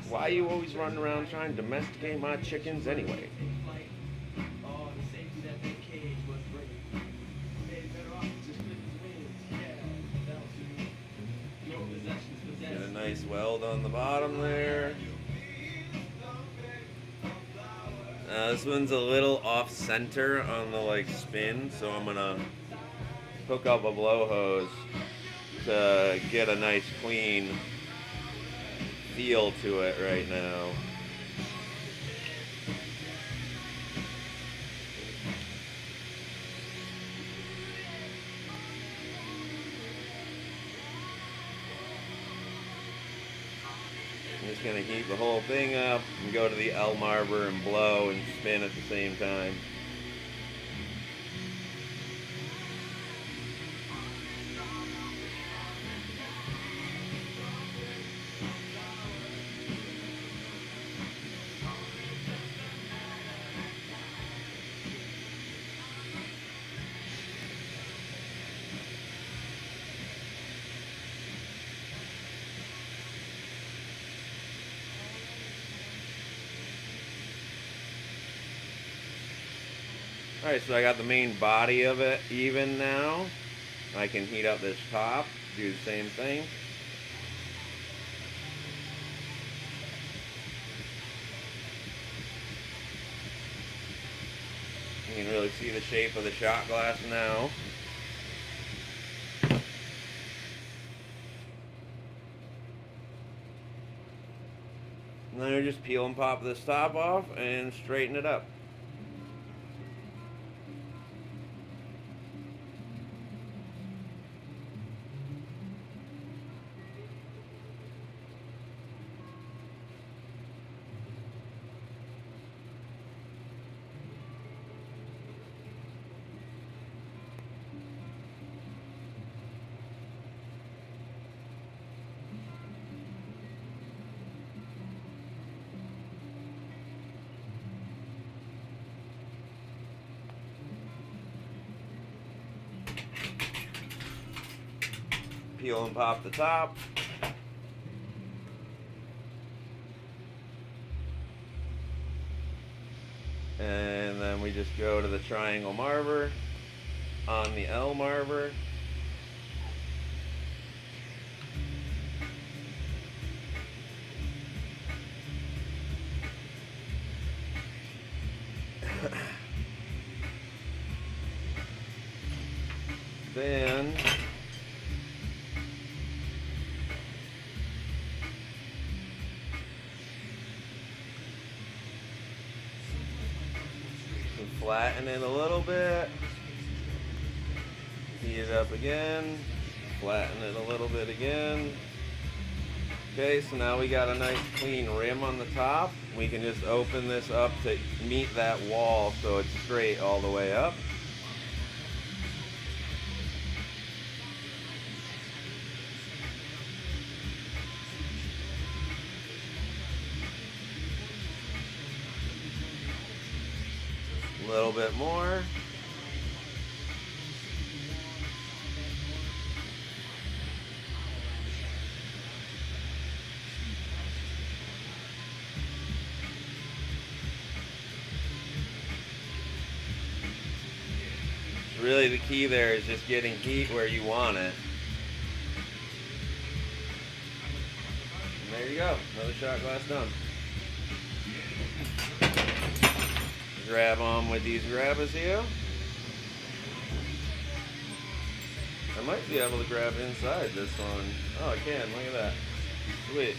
Why you always running around trying to domesticate my chickens anyway? Oh, the safety that that cage was bringing. Made better off just clip his wings. Yeah, that'll do. No possessions Get a possessed. nice weld on the bottom there. This one's a little off center on the like spin, so I'm gonna hook up a blow hose to get a nice clean feel to it right now. I'm just gonna heat the whole thing up and go to the Elmarver and blow and spin at the same time. Alright, so I got the main body of it even now. I can heat up this top, do the same thing. You can really see the shape of the shot glass now. And then I just peel and pop this top off and straighten it up. Peel and pop the top. And then we just go to the triangle marver on the L marver. Then flatten it a little bit, heat it up again, flatten it a little bit again. Okay, so now we got a nice clean rim on the top. We can just open this up to meet that wall so it's straight all the way up. A little bit more. Really the key there is just getting heat where you want it. And there you go, another shot glass done. Grab on with these grabbers here. I might be able to grab inside this one. Oh, I can, look at that. Sweet.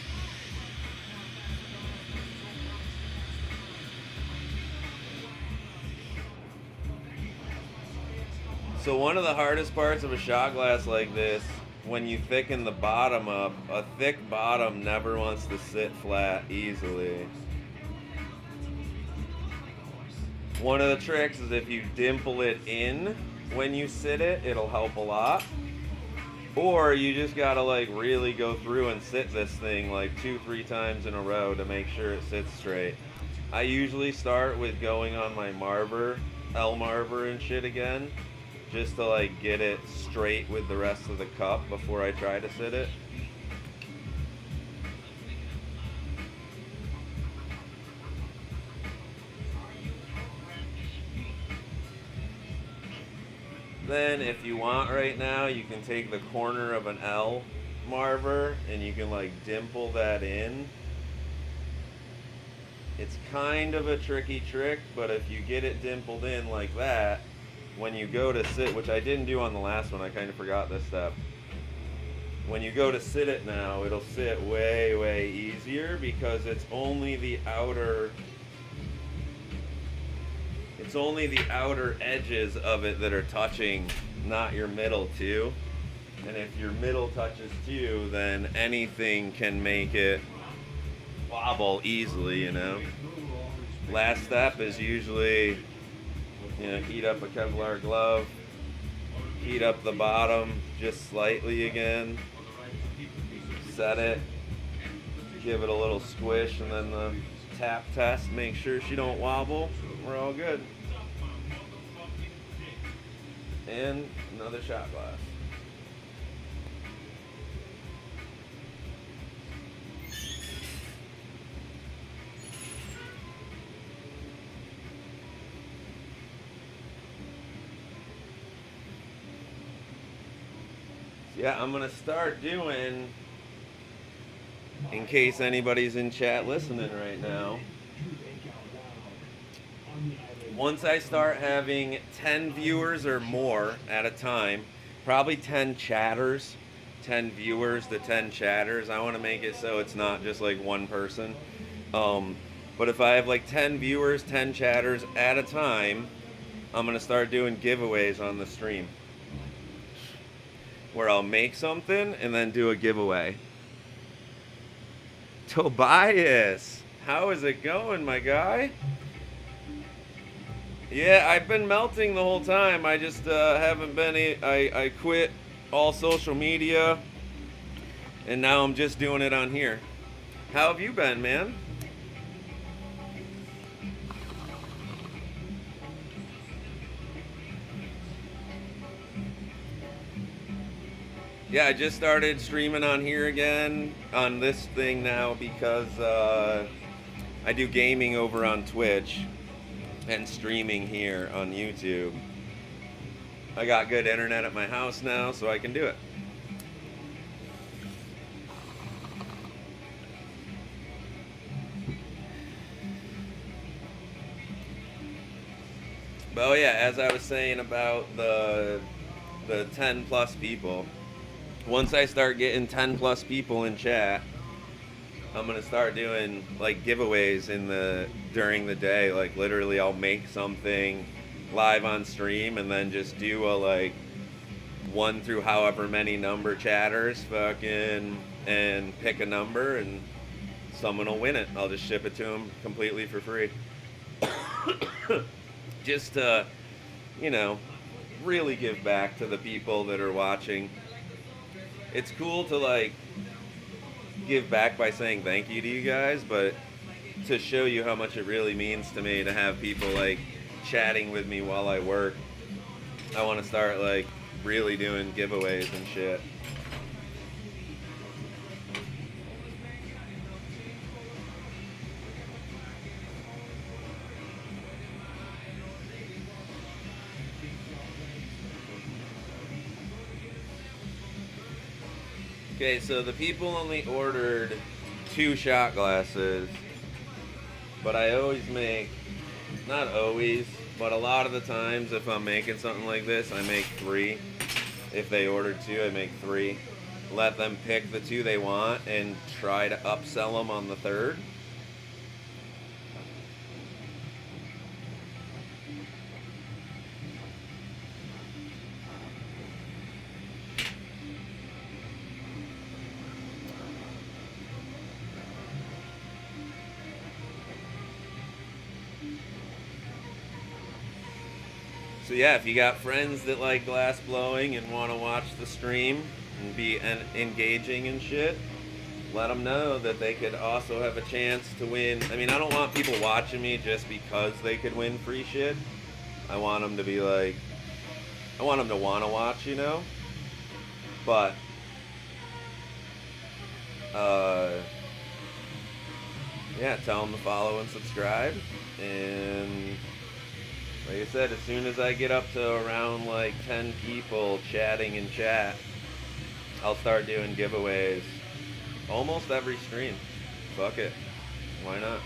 So one of the hardest parts of a shot glass like this, when you thicken the bottom up, a thick bottom never wants to sit flat easily. One of the tricks is if you dimple it in when you sit it, it'll help a lot. Or you just gotta like really go through and sit this thing like 2-3 times in a row to make sure it sits straight. I usually start with going on my marver, L marver and shit again, just to like get it straight with the rest of the cup before I try to sit it. Then if you want right now, you can take the corner of an L marver and you can like dimple that in. It's kind of a tricky trick, but if you get it dimpled in like that, when you go to sit, which I didn't do on the last one, I kind of forgot this step. When you go to sit it now, it'll sit way, way easier because it's only the outer edges of it that are touching, not your middle too. And if your middle touches too, then anything can make it wobble easily, you know. Last step is usually, you know, heat up a Kevlar glove, heat up the bottom just slightly again, set it, give it a little squish, and then the tap test, make sure she don't wobble. We're all good. And another shot glass. Yeah, I'm gonna start doing, in case anybody's in chat listening right now, once I start having 10 viewers or more at a time, probably 10 chatters, 10 viewers to 10 chatters. I want to make it so it's not just like one person. But if I have like 10 viewers, 10 chatters at a time, I'm going to start doing giveaways on the stream, where I'll make something and then do a giveaway. Tobias, how is it going, my guy? Yeah, I've been melting the whole time. I just haven't been. I quit all social media, and now I'm just doing it on here. How have you been, man? Yeah, I just started streaming on here again on this thing now because I do gaming over on Twitch and streaming here on YouTube. I got good internet at my house now, so I can do it. But oh yeah, as I was saying about the 10 plus people, once I start getting 10 plus people in chat, I'm gonna start doing like giveaways during the day. Like literally, I'll make something live on stream and then just do a like 1 through however many number chatters fucking and pick a number and someone will win it. I'll just ship it to them completely for free. Just to, you know, really give back to the people that are watching. It's cool to like give back by saying thank you to you guys, but to show you how much it really means to me to have people like chatting with me while I work, I want to start like really doing giveaways and shit. Okay, so the people only ordered 2 shot glasses, but I always make, not always, but a lot of the times if I'm making something like this, I make 3. If they ordered 2, I make 3. Let them pick the 2 they want and try to upsell them on the 3rd. So yeah, if you got friends that like glass blowing and want to watch the stream and be engaging and shit, let them know that they could also have a chance to win. I mean, I don't want people watching me just because they could win free shit. I want them to be like, I want them to want to watch, you know? But, yeah, tell them to follow and subscribe. And like I said, as soon as I get up to around like 10 people chatting in chat, I'll start doing giveaways almost every stream. Fuck it. Why not?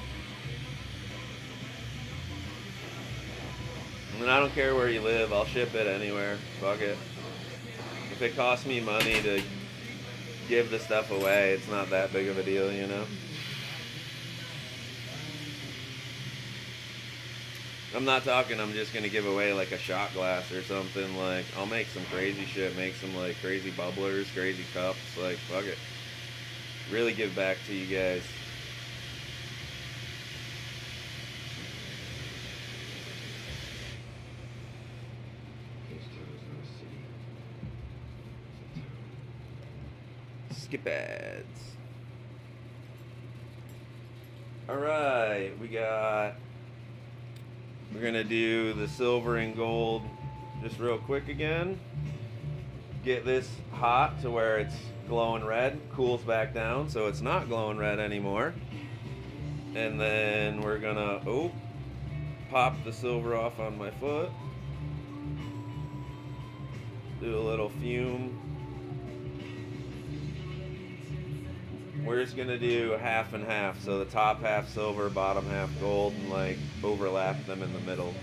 And I don't care where you live, I'll ship it anywhere. Fuck it. If it costs me money to give the stuff away, it's not that big of a deal, you know? I'm not talking I'm just going to give away like a shot glass or something. Like, I'll make some crazy shit, make some like crazy bubblers, crazy cups, like, fuck it. Really give back to you guys. Skip ads. Alright, we're gonna do the silver and gold just real quick again. Get this hot to where it's glowing red, cools back down so it's not glowing red anymore. And then we're gonna, pop the silver off on my foot. Do a little fume. We're just gonna do half and half, so the top half silver, bottom half gold, and like overlap them in the middle.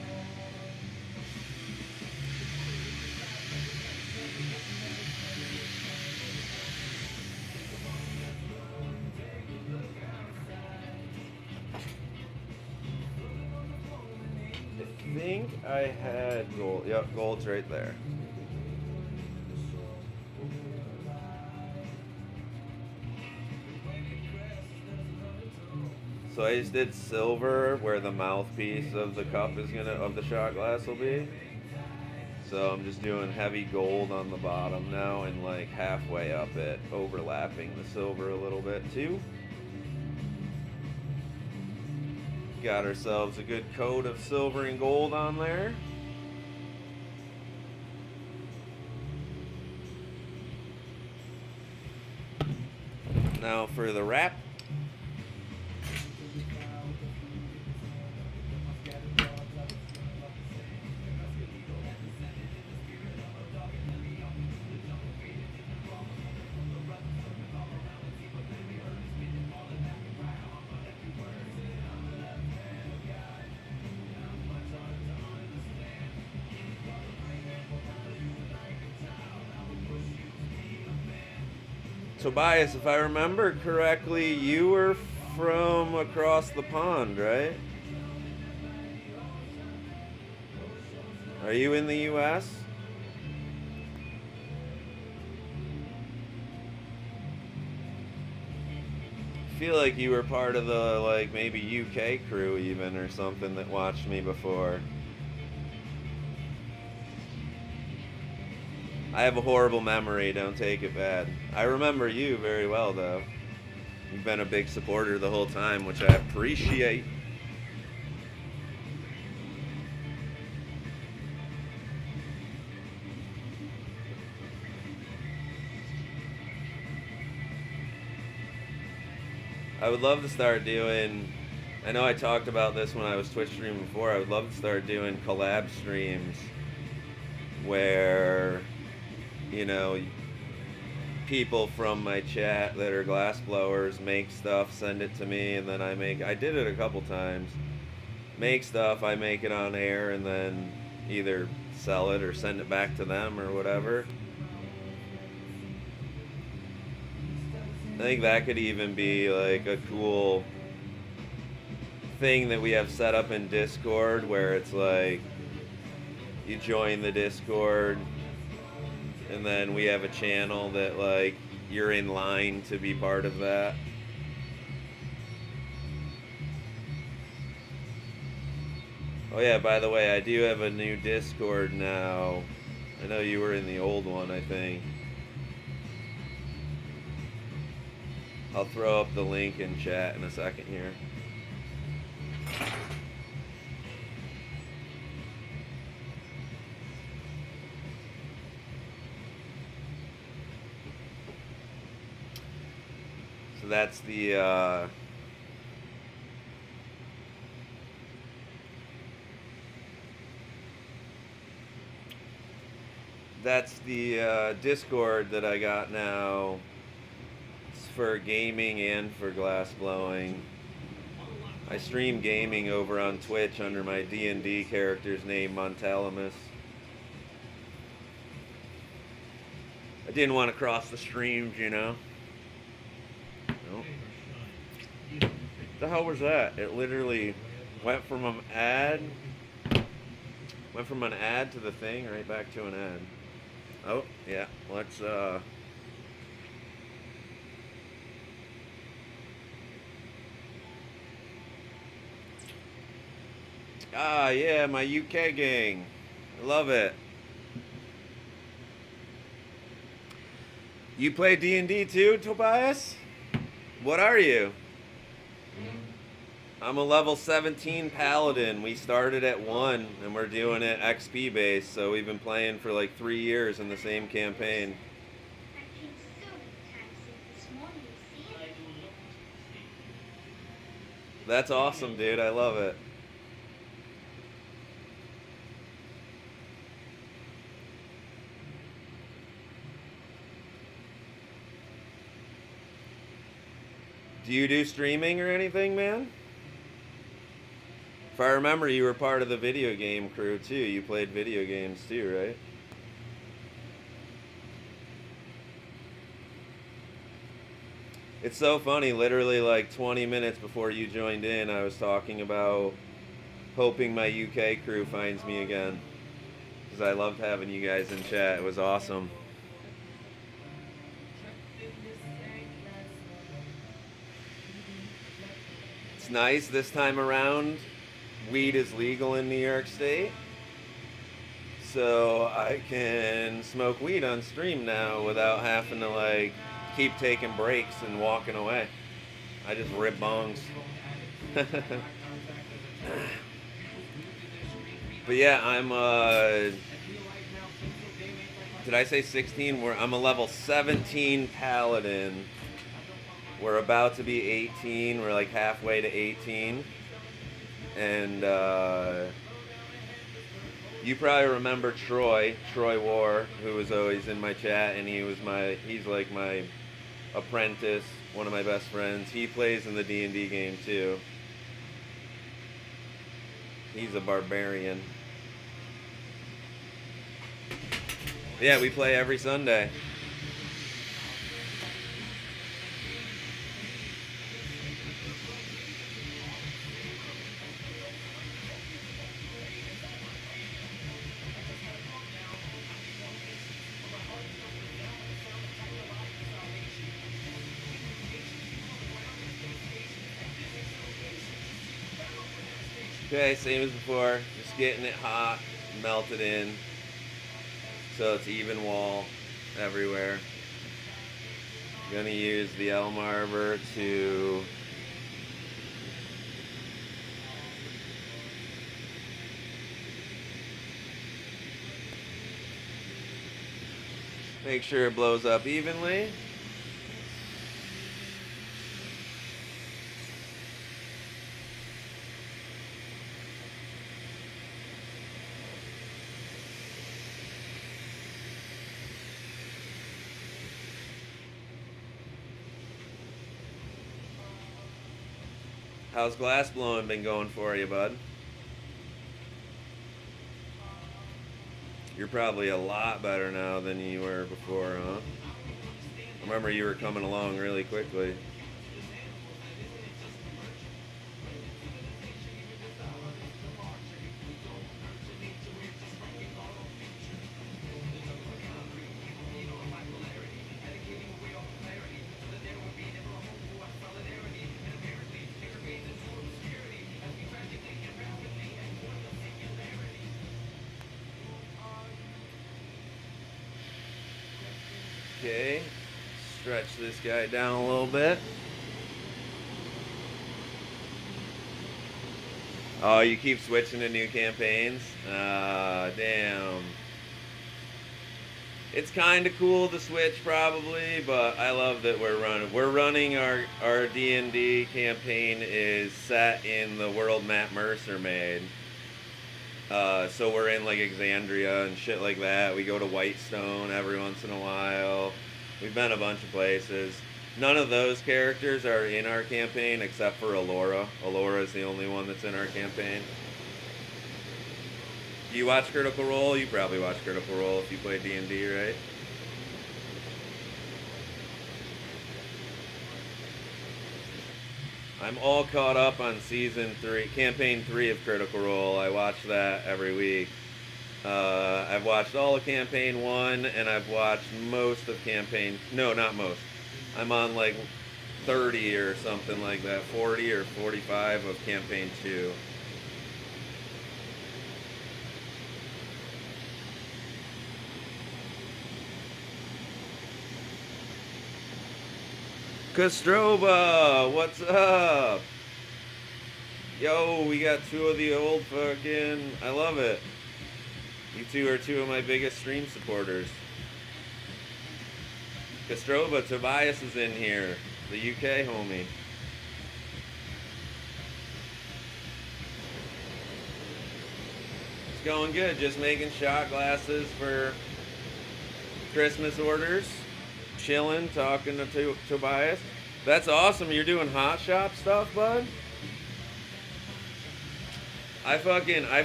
I think I had gold. Yep, gold's right there. So I just did silver where the mouthpiece of the cup is of the shot glass will be. So I'm just doing heavy gold on the bottom now and like halfway up it, overlapping the silver a little bit too. Got ourselves a good coat of silver and gold on there. Now for the rap. Tobias, if I remember correctly, you were from across the pond, right? Are you in the US? I feel like you were part of the, like, maybe UK crew even or something that watched me before. I have a horrible memory, don't take it bad. I remember you very well, though. You've been a big supporter the whole time, which I appreciate. I would love to start doing, I know I talked about this when I was Twitch streaming before, I would love to start doing collab streams where, you know, people from my chat that are glassblowers make stuff, send it to me, and then I did it a couple times, make stuff, I make it on air, and then either sell it or send it back to them or whatever. I think that could even be like a cool thing that we have set up in Discord where it's like you join the Discord and then we have a channel that like you're in line to be part of that. Oh yeah, by the way, I do have a new Discord now. I know you were in the old one, I think. I'll throw up the link in chat in a second here. So that's the Discord that I got now. For gaming and for glass blowing. I stream gaming over on Twitch under my D&D character's name, Montalamus. I didn't want to cross the streams, you know. Nope. What the hell was that? It literally went from an ad to the thing, right back to an ad. Oh, yeah. Let's Ah, yeah, my UK gang. I love it. You play D&D too, Tobias? What are you? I'm a level 17 paladin. We started at 1 and we're doing it XP based, so we've been playing for like 3 years in the same campaign. That's awesome, dude. I love it. Do you do streaming or anything, man? If I remember, you were part of the video game crew too. You played video games too, right? It's so funny, literally like 20 minutes before you joined in, I was talking about hoping my UK crew finds me again. Because I loved having you guys in chat. It was awesome. It's nice this time around. Weed is legal in New York State. So I can smoke weed on stream now without having to like keep taking breaks and walking away. I just rip bongs. But yeah, I'm did I say 16? I'm a level 17 paladin We're about to be 18. We're like halfway to 18. And you probably remember Troy War, who was always in my chat, and he's like my apprentice, one of my best friends. He plays in the D&D game too. He's a barbarian. Yeah, we play every Sunday. Okay, same as before, just getting it hot, melt it in, so it's even wall everywhere. Gonna use the Elmarver to make sure it blows up evenly. How's glass blowing been going for you, bud? You're probably a lot better now than you were before, huh? I remember you were coming along really quickly. Okay, stretch this guy down a little bit. Oh, you keep switching to new campaigns? Damn. It's kind of cool to switch probably, but I love that we're running our D&D campaign is set in the world Matt Mercer made. So we're in like Exandria and shit like that. We go to Whitestone every once in a while. We've been a bunch of places. None of those characters are in our campaign except for Alora. Alora is the only one that's in our campaign. Do you watch Critical Role? You probably watch Critical Role if you play D&D, right? I'm all caught up on campaign 3 of Critical Role. I watch that every week. I've watched all of campaign 1, and I've watched most of not most. I'm on like 30 or something like that, 40 or 45 of campaign 2. Castroba, what's up? Yo, we got two of the old fucking... I love it. You two are two of my biggest stream supporters. Castroba, Tobias is in here. The UK homie. It's going good. Just making shot glasses for Christmas orders. Chilling, talking to Tobias. That's awesome. You're doing hot shop stuff, bud? I've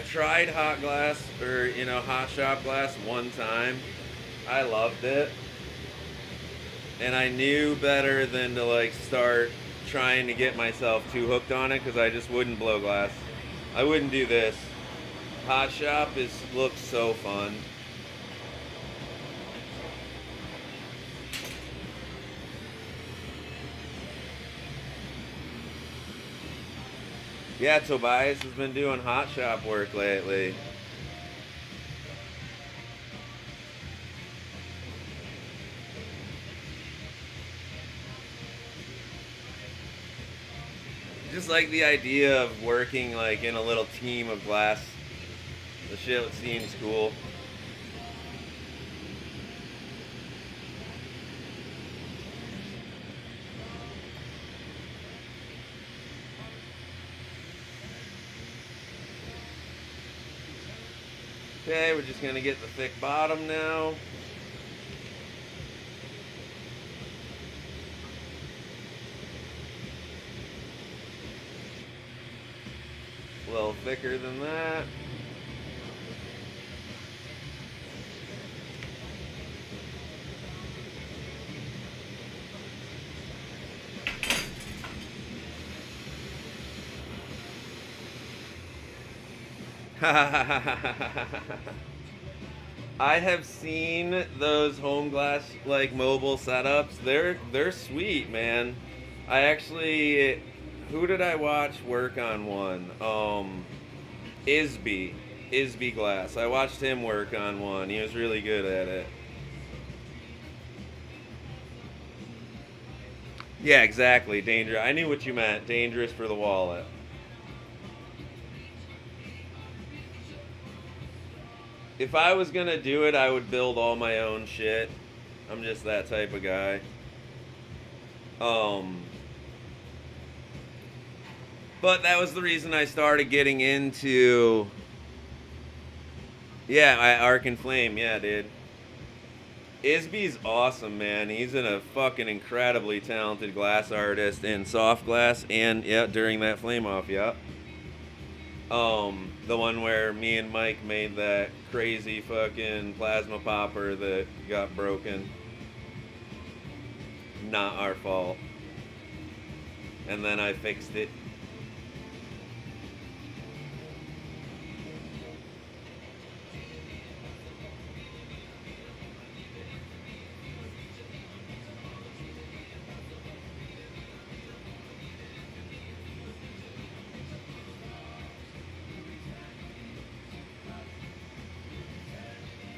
tried hot shop glass one time. I loved it. And I knew better than to like start trying to get myself too hooked on it because I just wouldn't blow glass. I wouldn't do this. Hot shop looks so fun. Yeah, Tobias has been doing hot shop work lately. Just like the idea of working like in a little team of glass. The shit seems cool. Okay, we're just gonna get the thick bottom now. A little thicker than that. I have seen those home glass like mobile setups. They're sweet, man. I actually, who did I watch work on one? Isby Glass. I watched him work on one. He was really good at it. Yeah, exactly. Dangerous. I knew what you meant. Dangerous for the wallet. If I was gonna do it, I would build all my own shit. I'm just that type of guy. But that was the reason I started getting into. Yeah, Arc and Flame. Yeah, dude. Isby's awesome, man. He's a fucking incredibly talented glass artist in soft glass and yeah, during that flame off, yeah. The one where me and Mike made that crazy fucking plasma popper that got broken. Not our fault. And then I fixed it.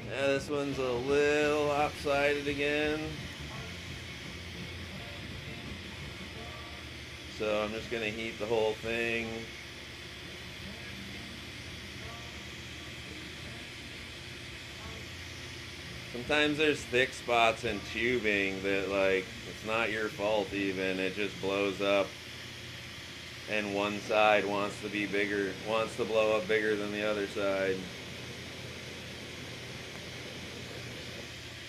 Yeah, this one's a little lopsided again. So I'm just gonna heat the whole thing. Sometimes there's thick spots in tubing that like, it's not your fault even, it just blows up. And one side wants to be bigger, wants to blow up bigger than the other side.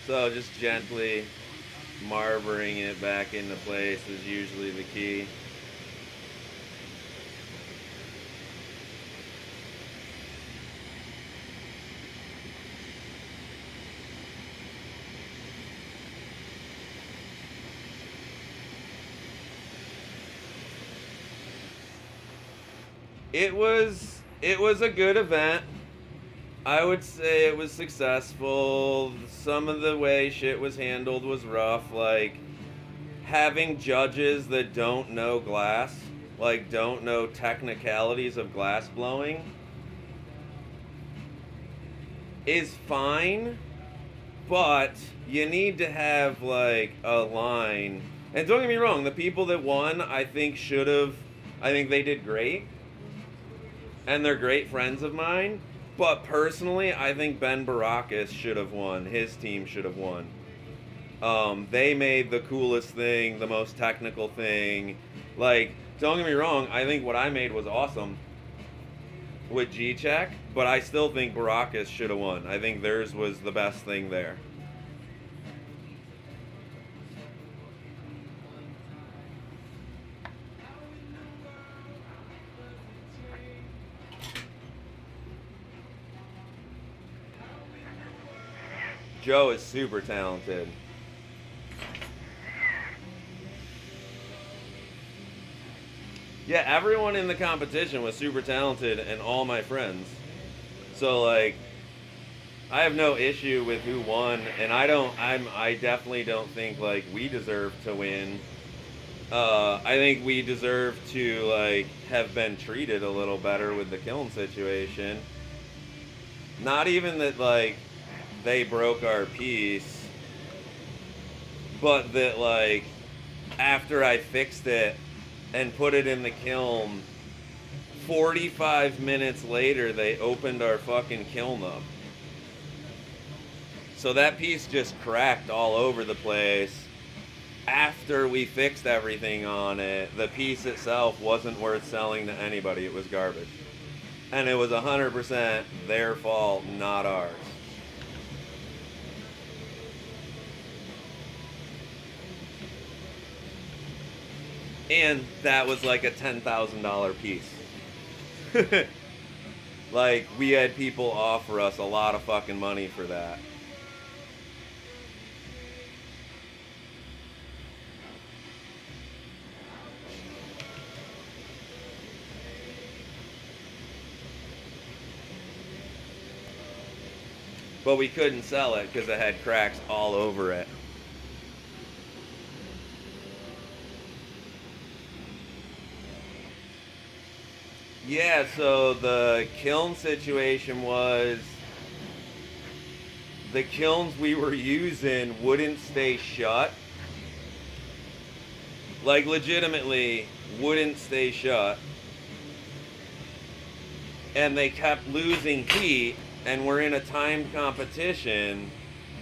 So just gently marbling it back into place is usually the key. It was a good event. I would say it was successful. Some of the way shit was handled was rough, like having judges that don't know glass, like don't know technicalities of glass blowing is fine, but you need to have like a line. And don't get me wrong, the people that won, I think I think they did great. And they're great friends of mine. But personally, I think Ben Baracus should have won. His team should have won. They made the coolest thing, the most technical thing. Like, don't get me wrong, I think what I made was awesome with G-Check, but I still think Baracus should have won. I think theirs was the best thing there. Joe is super talented. Yeah, everyone in the competition was super talented and all my friends. So like I have no issue with who won and I definitely don't think like we deserve to win. I think we deserve to like have been treated a little better with the kiln situation. Not even that like they broke our piece, but that like after I fixed it and put it in the kiln, 45 minutes later they opened our fucking kiln up. So that piece just cracked all over the place. After we fixed everything on it, the piece itself wasn't worth selling to anybody. It was garbage. And it was 100% their fault, not ours. And that was like a $10,000 piece. Like, we had people offer us a lot of fucking money for that. But we couldn't sell it because it had cracks all over it. Yeah, so the kiln situation was the kilns we were using wouldn't stay shut. Like, legitimately wouldn't stay shut. And they kept losing heat, and we're in a timed competition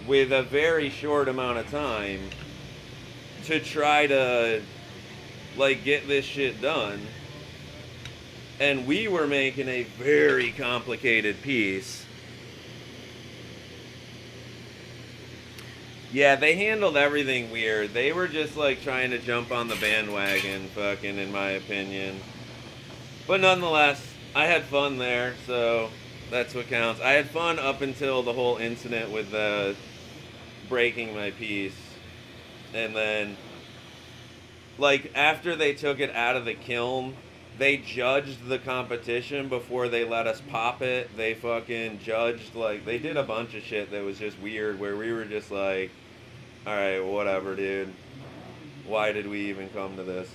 with a very short amount of time to try to, like, get this shit done. And we were making a very complicated piece. Yeah, they handled everything weird. They were just like trying to jump on the bandwagon, fucking, in my opinion. But nonetheless, I had fun there, so that's what counts. I had fun up until the whole incident with breaking my piece. And then, like, after they took it out of the kiln, they judged the competition before they let us pop it. They fucking judged, like, they did a bunch of shit that was just weird, where we were just like, alright, whatever, dude. Why did we even come to this?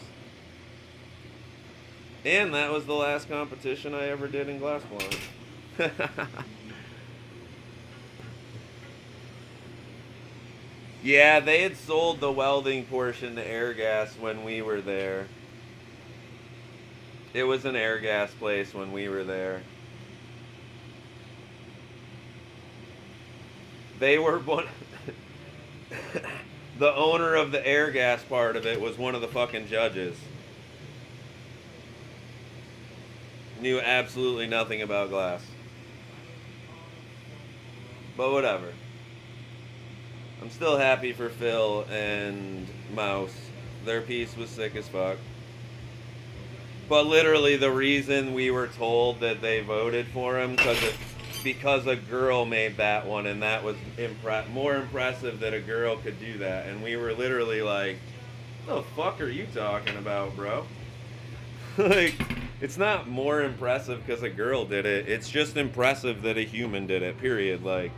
And that was the last competition I ever did in glass blowing. Yeah, they had sold the welding portion to Airgas when we were there. It was an Airgas place when we were there. They were one... The owner of the Airgas part of it was one of the fucking judges. Knew absolutely nothing about glass. But whatever. I'm still happy for Phil and Mouse. Their piece was sick as fuck. But literally the reason we were told that they voted for him because a girl made that one, and that was more impressive that a girl could do that. And we were literally like, what the fuck are you talking about, bro? Like, it's not more impressive because a girl did it. It's just impressive that a human did it, period. Like,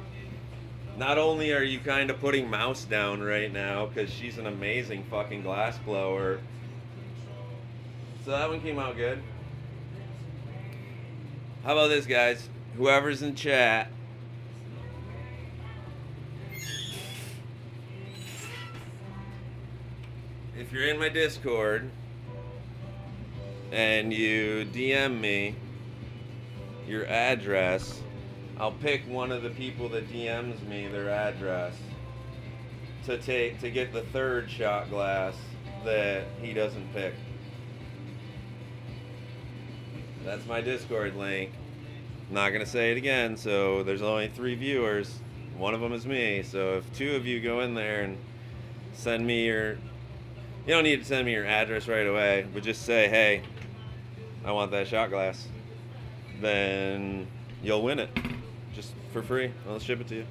not only are you kind of putting Mouse down right now because she's an amazing fucking glass blower. So that one came out good. How about this, guys? Whoever's in chat, if you're in my Discord and you DM me your address, I'll pick one of the people that DMs me their address to get the third shot glass that he doesn't pick. That's my Discord link. I'm not gonna say it again, so there's only 3 viewers. One of them is me, so if 2 of you go in there and send me you don't need to send me your address right away, but just say, hey, I want that shot glass, then you'll win it. Just for free. I'll ship it to you.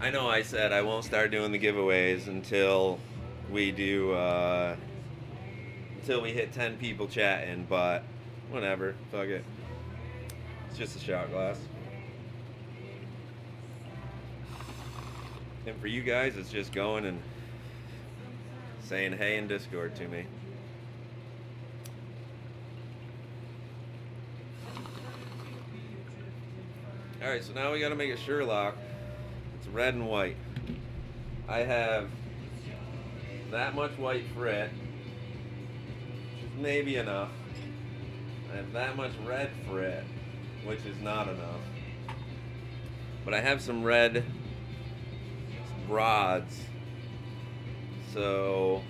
I know I said I won't start doing the giveaways until we hit 10 people chatting, but whatever, fuck it. It's just a shot glass. And for you guys, it's just going and saying hey in Discord to me. Alright, so now we gotta make a Sherlock. It's red and white. I have that much white frit, which is maybe enough. I have that much red frit, which is not enough. But I have some red rods. So,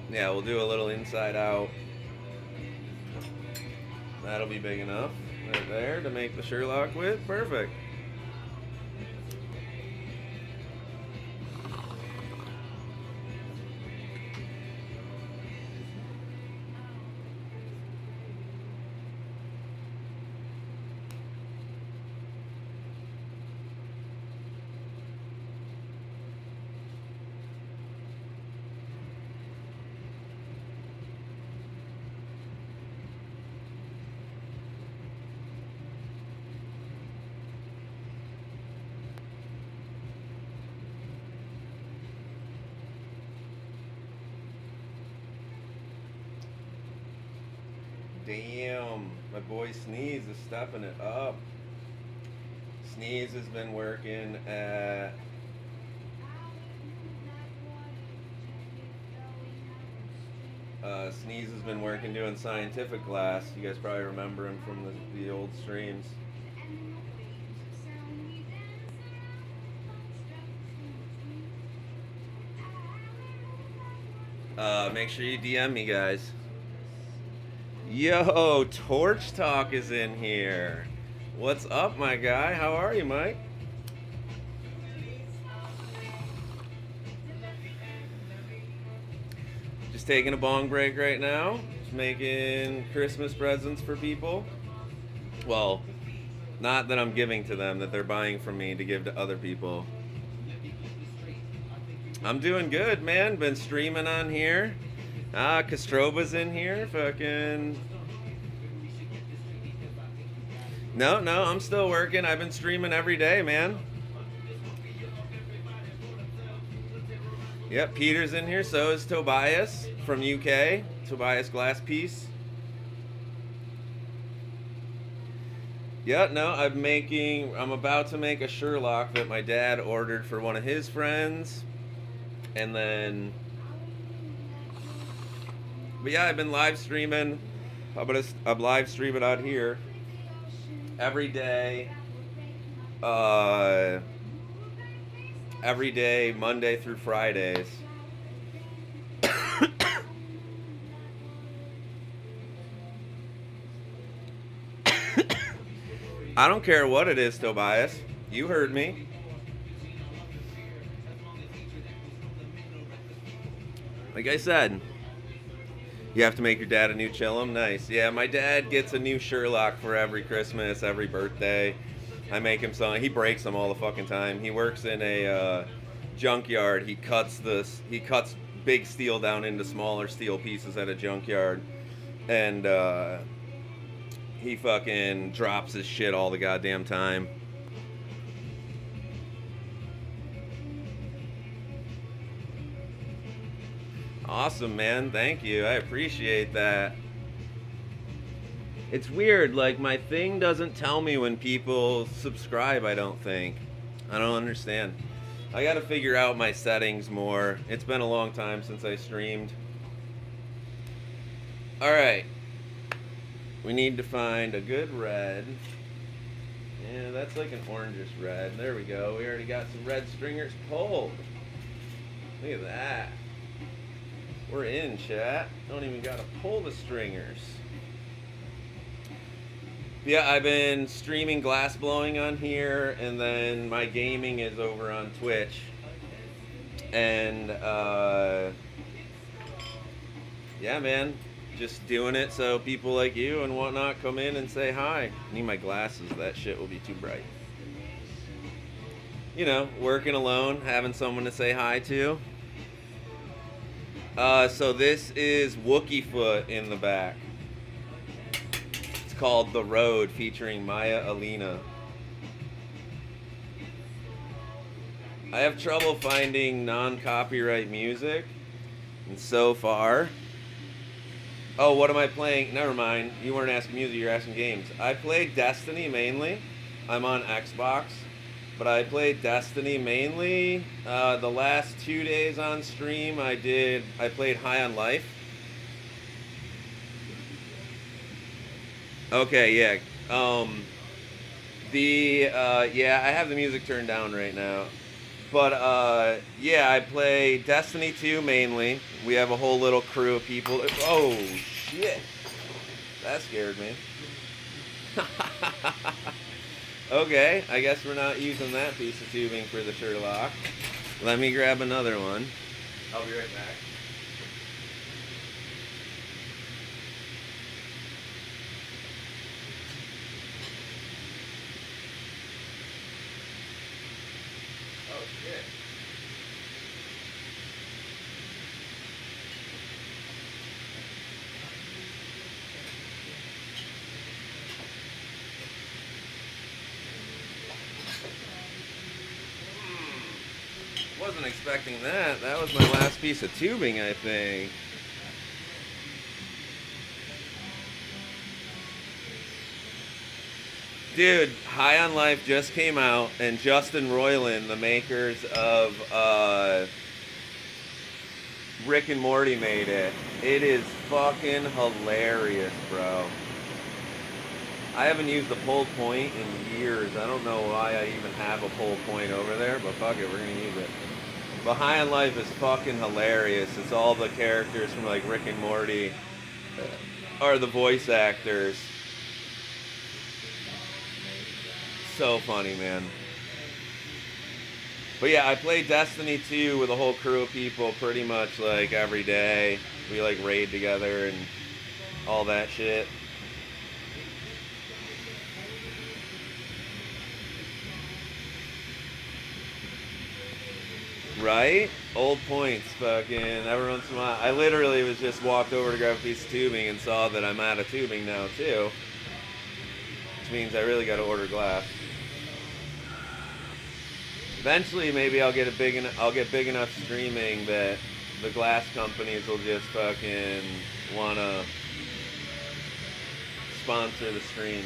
yeah, we'll do a little inside out. That'll be big enough right there to make the Sherlock with. Perfect. Damn, my boy Sneeze is stepping it up. Sneeze has been working at Sneeze has been working doing scientific class. You guys probably remember him from the old streams. Make sure you DM me, guys. Yo, Torch Talk is in here. What's up, my guy? How are you, Mike? Just taking a bong break right now. Just making Christmas presents for people. Well, not that I'm giving to them, that they're buying from me to give to other people. I'm doing good, man. Been streaming on here. Castroba's in here. Fucking. No, I'm still working. I've been streaming every day, man. Yep, Peter's in here. So is Tobias from UK. Tobias Glasspiece. Yeah, no, I'm about to make a Sherlock that my dad ordered for one of his friends. And then, but yeah, I've been live streaming. I'm live streaming out here every day. Every day, Monday through Fridays. I don't care what it is, Tobias. You heard me. Like I said, you have to make your dad a new Chillum. Nice. Yeah, my dad gets a new Sherlock for every Christmas, every birthday. I make him some. He breaks them all the fucking time. He works in a junkyard. He cuts big steel down into smaller steel pieces at a junkyard, and he fucking drops his shit all the goddamn time. Awesome, man. Thank you. I appreciate that. It's weird. Like, my thing doesn't tell me when people subscribe, I don't think. I don't understand. I gotta figure out my settings more. It's been a long time since I streamed. Alright. We need to find a good red. Yeah, that's like an orangish red. There we go. We already got some red stringers pulled. Look at that. We're in, chat. Don't even gotta pull the stringers. Yeah, I've been streaming glass blowing on here, and then my gaming is over on Twitch. And, yeah, man. Just doing it so people like you and whatnot come in and say hi. I need my glasses. That shit will be too bright. You know, working alone, having someone to say hi to. So this is Wookie Foot in the back. It's called The Road, featuring Maya Alina. I have trouble finding non-copyright music, and so far, Oh, what am I playing? Never mind. You weren't asking music, you're asking games. I played Destiny mainly. I'm on Xbox. But I played Destiny mainly. The last 2 days on stream, I played High on Life. Okay, yeah. Yeah, I have the music turned down right now. But yeah, I play Destiny 2 mainly. We have a whole little crew of people. Oh shit, that scared me. Okay, I guess we're not using that piece of tubing for the Sherlock. Let me grab another one. I'll be right back. Oh shit. Wasn't expecting that. That was my last piece of tubing, I think. Dude, High on Life just came out, and Justin Roiland, the makers of Rick and Morty, made it. It is fucking hilarious, bro. I haven't used a pulled point in years. I don't know why I even have a pulled point over there, but fuck it, we're gonna use it. But High on Life is fucking hilarious. It's all the characters from like Rick and Morty are the voice actors. So funny, man. But yeah, I play Destiny 2 with a whole crew of people pretty much like every day. We like raid together and all that shit. Right? Old points, fucking every once in a while. I literally was just walked over to grab a piece of tubing and saw that I'm out of tubing now too. Which means I really gotta order glass. Eventually, maybe I'll get big enough streaming that the glass companies will just fucking wanna sponsor the stream.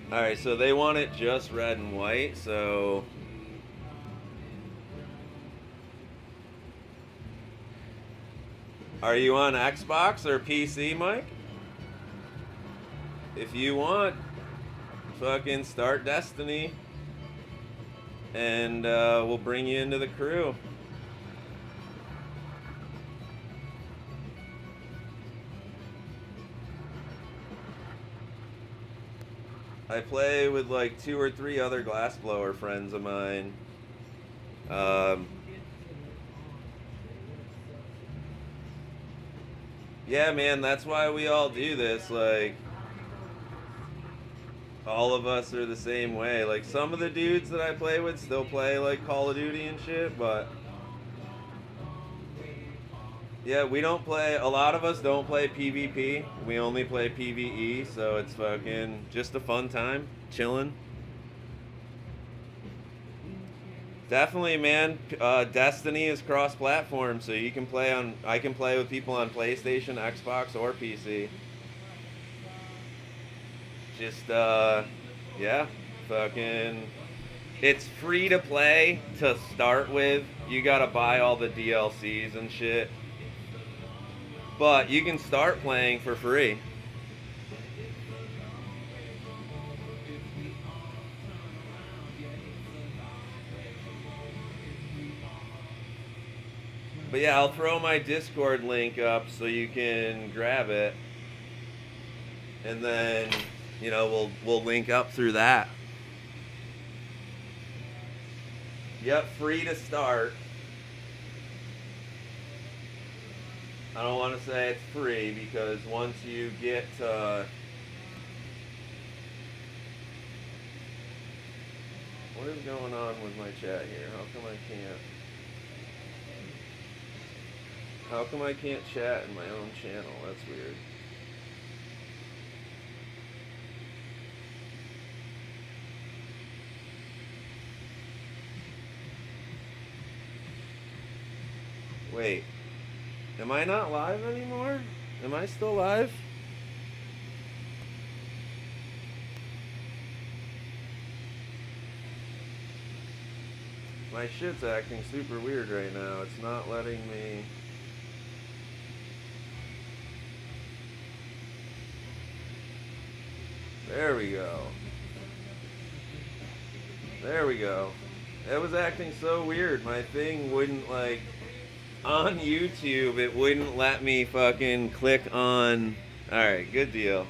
All right, so they want it just red and white. So are you on Xbox or PC, Mike? If you want, fucking start Destiny, and we'll bring you into the crew. I play with like 2 or 3 other glassblower friends of mine. Yeah, man, that's why we all do this. Like, all of us are the same way. Like, some of the dudes that I play with still play like Call of Duty and shit, but yeah, we don't play. A lot of us don't play PvP. We only play PvE, so it's fucking just a fun time, chilling. Definitely, man. Destiny is cross-platform, so you can play on. I can play with people on PlayStation, Xbox, or PC. Just yeah, fucking. It's free to play to start with. You gotta buy all the DLCs and shit, but you can start playing for free. But yeah, I'll throw my Discord link up so you can grab it, and then we'll link up through that. Yep, free to start. I don't want to say it's free because once you get what is going on with my chat here? How come I can't chat in my own channel? That's weird. Wait. Am I not live anymore? Am I still live? My shit's acting super weird right now. It's not letting me... There we go. There we go. It was acting so weird. My thing wouldn't, like... On YouTube, it wouldn't let me fucking click on... Alright, good deal.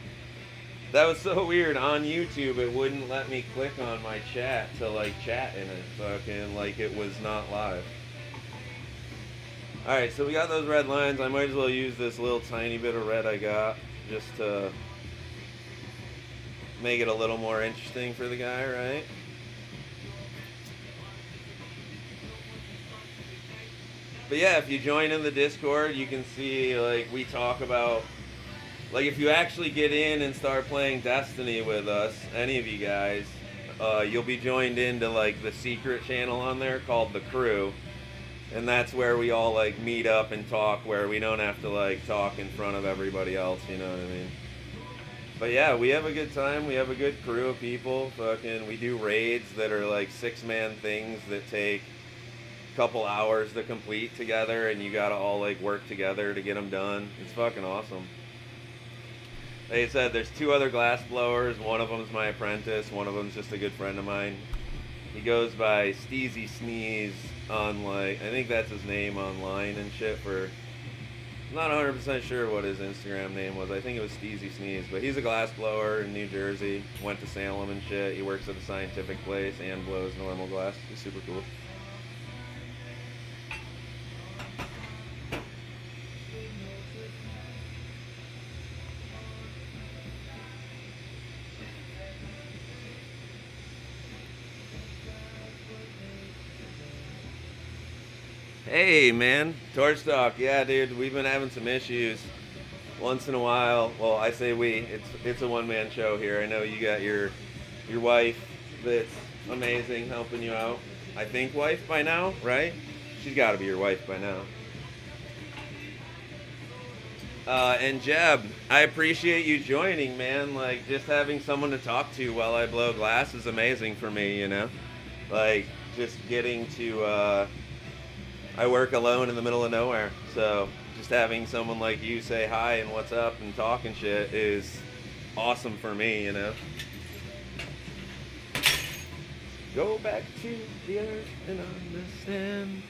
That was so weird. On YouTube, it wouldn't let me click on my chat to, like, chat in it. Fucking, like, it was not live. Alright, so we got those red lines. I might as well use this little tiny bit of red I got just to make it a little more interesting for the guy, right? But yeah, if you join in the Discord, you can see, like, we talk about, like, if you actually get in and start playing Destiny with us, any of you guys, you'll be joined into, like, the secret channel on there called The Crew. And that's where we all, like, meet up and talk, where we don't have to, like, talk in front of everybody else, you know what I mean? But yeah, we have a good time. We have a good crew of people. Fucking, we do raids that are, like, 6-man things that take couple hours to complete together, and you gotta all, like, work together to get them done. It's fucking awesome. Like I said, there's 2 other glass blowers. One of them's my apprentice. One of them's just a good friend of mine. He goes by Steezy Sneeze on, like, I think that's his name online and shit for... I'm not 100% sure what his Instagram name was. I think it was Steezy Sneeze, but he's a glass blower in New Jersey. Went to Salem and shit. He works at a scientific place and blows normal glass. He's super cool. Hey man, Torch Talk. Yeah, dude, we've been having some issues once in a while. Well, I say we. It's a one-man show here. I know you got your wife that's amazing helping you out. I think wife by now, right? She's got to be your wife by now. And Jeb, I appreciate you joining, man. Like, just having someone to talk to while I blow glass is amazing for me, you know? Like, just getting to, I work alone in the middle of nowhere, so just having someone like you say hi and what's up and talk and shit is awesome for me, you know? Go back to the earth and understand.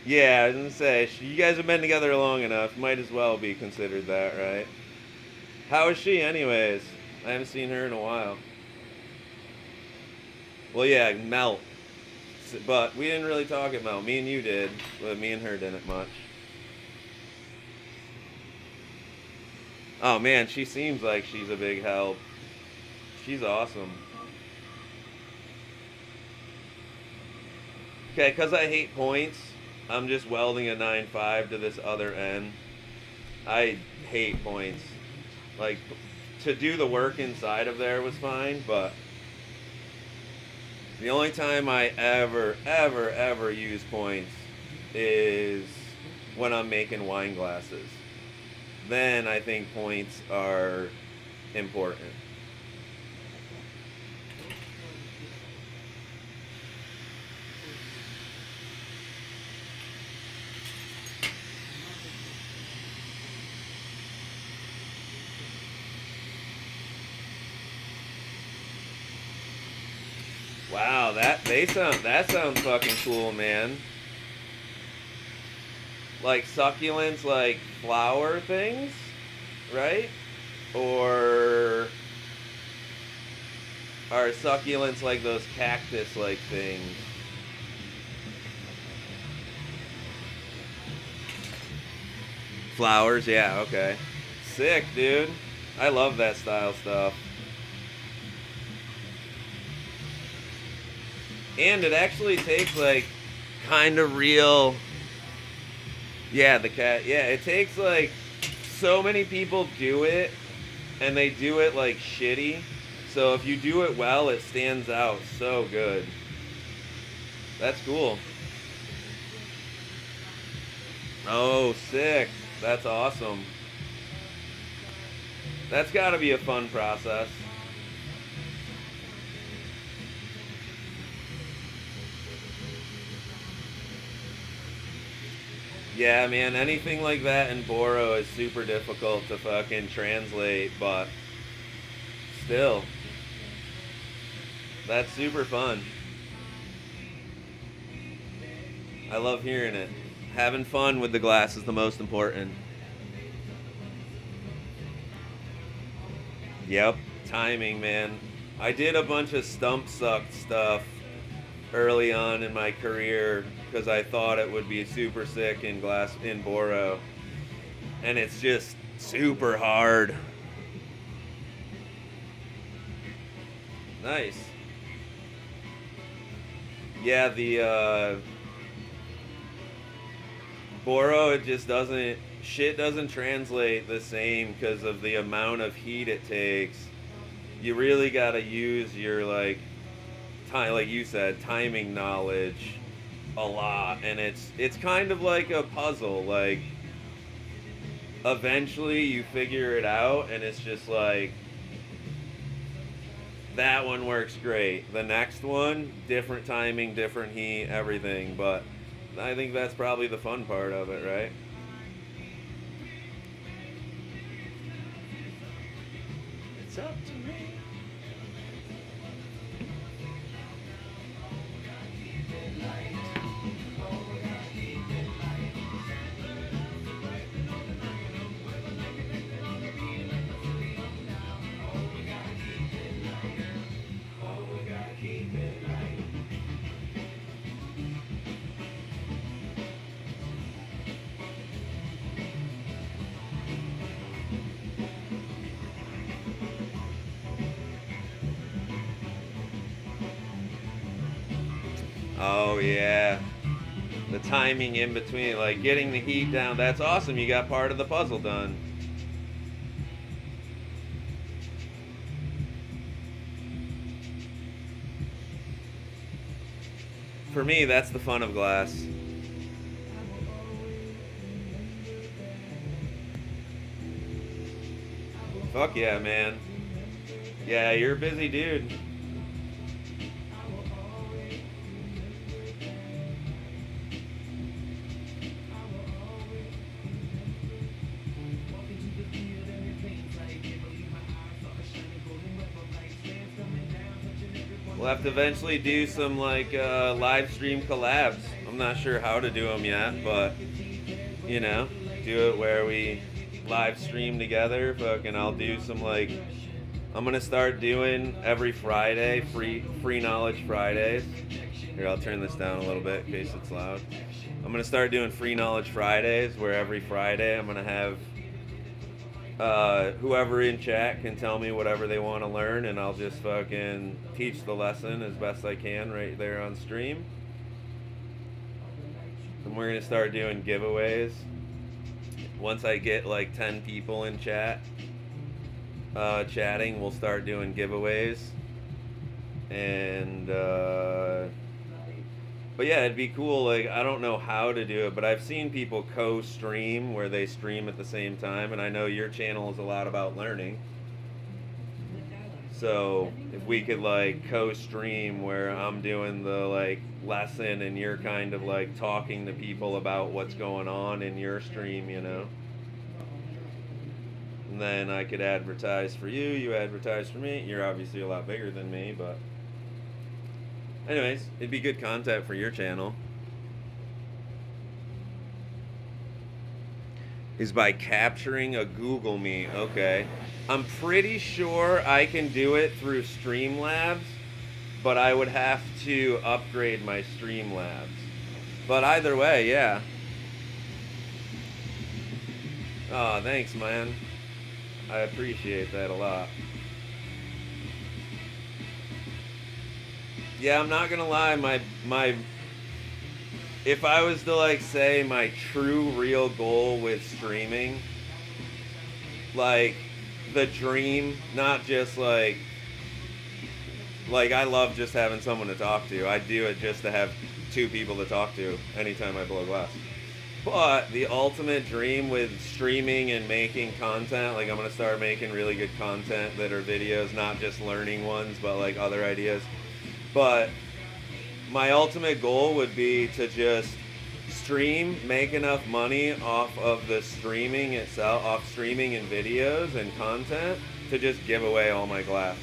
Yeah, I was gonna say, you guys have been together long enough, might as well be considered that, right? How is she anyways? I haven't seen her in a while. Well, yeah, Melt. But we didn't really talk at Melt. Me and you did, but me and her didn't much. Oh man, she seems like she's a big help. She's awesome. Okay, because I hate points, I'm just welding a 9.5 to this other end. I hate points. Like, to do the work inside of there was fine, but the only time I ever use points is when I'm making wine glasses. Then I think points are important. Wow, that sounds fucking cool, man. Like succulents, like flower things, right? Or are succulents like those cactus-like things? Flowers, yeah, okay. Sick, dude. I love that style stuff. And it actually takes, like, kind of real... Yeah, the cat... Yeah, it takes, like... So many people do it, and they do it, like, shitty. So if you do it well, it stands out so good. That's cool. Oh, sick. That's awesome. That's got to be a fun process. Yeah, man, anything like that in Boro is super difficult to fucking translate, but still, that's super fun. I love hearing it. Having fun with the glass is the most important. Yep, timing, man. I did a bunch of stump suck stuff early on in my career because I thought it would be super sick in glass in Boro, and it's just super hard. Nice. Yeah, the Boro, it just doesn't, shit doesn't translate the same because of the amount of heat it takes. You really gotta use your like time, like you said, timing knowledge a lot, and it's kind of like a puzzle. Like eventually you figure it out, and it's just like that one works great. The next one, different timing, different heat, everything. But I think that's probably the fun part of it, right? It's up to me. Oh yeah. The timing in between, like getting the heat down, that's awesome. You got part of the puzzle done. For me, that's the fun of glass. Fuck yeah, man. Yeah, you're a busy dude. We'll have to eventually do some like live stream collabs. I'm not sure how to do them yet, but you know, do it where we live stream together. Fucking, I'll do some like, I'm gonna start doing every Friday free knowledge Fridays. Here, I'll turn this down a little bit in case it's loud. I'm gonna start doing free knowledge Fridays, where every Friday I'm gonna have whoever in chat can tell me whatever they want to learn, and I'll just fucking teach the lesson as best I can right there on stream. And we're gonna start doing giveaways. Once I get like 10 people in chat chatting, we'll start doing giveaways. And but yeah, it'd be cool. Like, I don't know how to do it, but I've seen people co-stream where they stream at the same time, and I know your channel is a lot about learning. So if we could like co-stream where I'm doing the like lesson and you're kind of like talking to people about what's going on in your stream, you know. And then I could advertise for you, you advertise for me. You're obviously a lot bigger than me, but anyways, it'd be good content for your channel. Is by capturing a Google Meet. Okay. I'm pretty sure I can do it through Streamlabs, but I would have to upgrade my Streamlabs. But either way, yeah. Oh, thanks, man. I appreciate that a lot. Yeah, I'm not gonna lie, my if I was to like say my true real goal with streaming, like the dream, not just like I love just having someone to talk to. I do it just to have two people to talk to anytime I blow glass. But the ultimate dream with streaming and making content, like I'm gonna start making really good content that are videos, not just learning ones, but like other ideas. But my ultimate goal would be to just stream, make enough money off of the streaming itself, off streaming and videos and content, to just give away all my glass.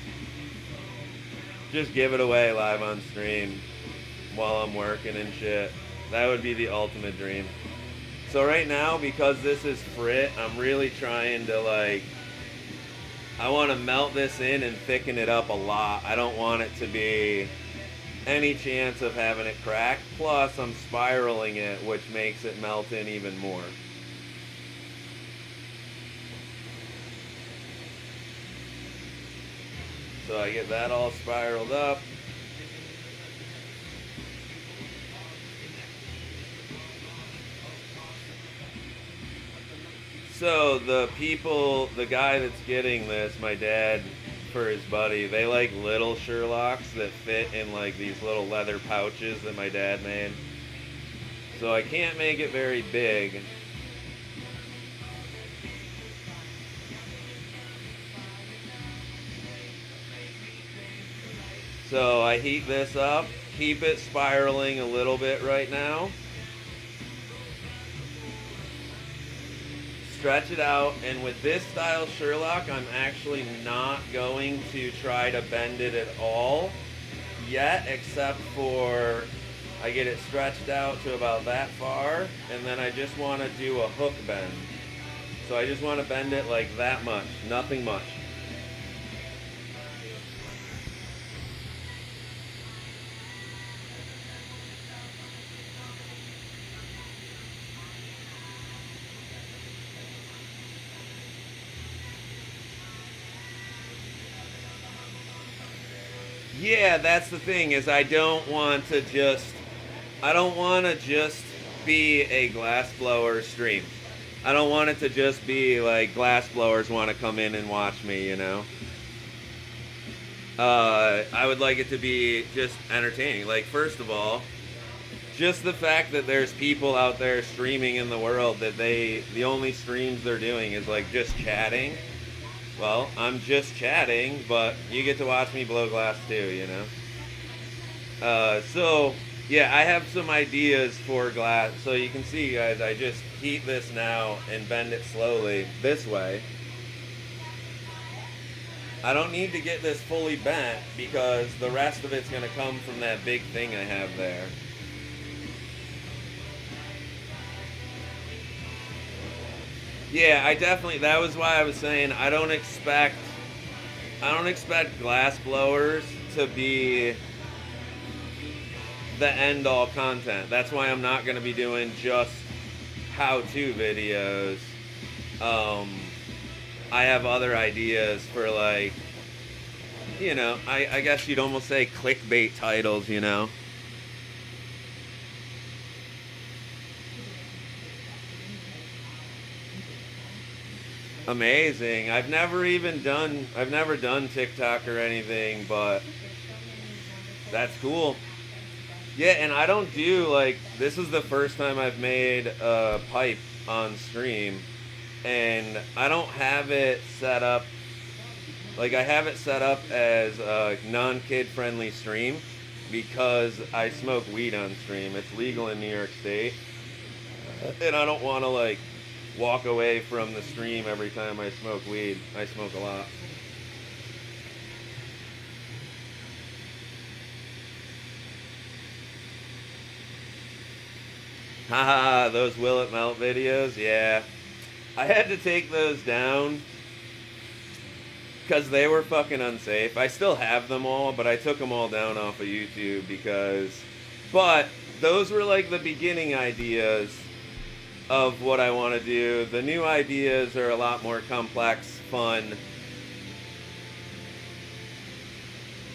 Just give it away live on stream while I'm working and shit. That would be the ultimate dream. So right now, because this is frit, I'm really trying to like, I want to melt this in and thicken it up a lot. I don't want it to be any chance of having it crack. Plus, I'm spiraling it, which makes it melt in even more. So I get that all spiraled up. So the guy that's getting this, my dad, for his buddy, they like little Sherlocks that fit in like these little leather pouches that my dad made. So I can't make it very big. So I heat this up, keep it spiraling a little bit right now. Stretch it out, and with this style Sherlock, I'm actually not going to try to bend it at all yet, except for I get it stretched out to about that far, and then I just want to do a hook bend. So I just want to bend it like that much, nothing much. Yeah, that's the thing, is I don't want to just be a glass blower stream. I don't want it to just be like glass blowers want to come in and watch me, you know. I would like it to be just entertaining. Like, first of all, just the fact that there's people out there streaming in the world that the only streams they're doing is like just chatting. Well, I'm just chatting, but you get to watch me blow glass too, you know? So, yeah, I have some ideas for glass. So you can see, guys, I just heat this now and bend it slowly this way. I don't need to get this fully bent because the rest of it's going to come from that big thing I have there. Yeah, that was why I was saying I don't expect glass blowers to be the end all content. That's why I'm not going to be doing just how-to videos. I have other ideas for, like, you know, I guess you'd almost say clickbait titles, you know. Amazing. I've never done TikTok or anything, but that's cool. Yeah, and I don't do, like, this is the first time I've made a pipe on stream, and I don't have it set up, like, I have it set up as a non-kid friendly stream because I smoke weed on stream. It's legal in New York State, and I don't want to, like, walk away from the stream every time I smoke weed. I smoke a lot. Haha, those Will It Melt videos? Yeah. I had to take those down because they were fucking unsafe. I still have them all, but I took them all down off of YouTube but those were like the beginning ideas of what I want to do. The new ideas are a lot more complex, fun.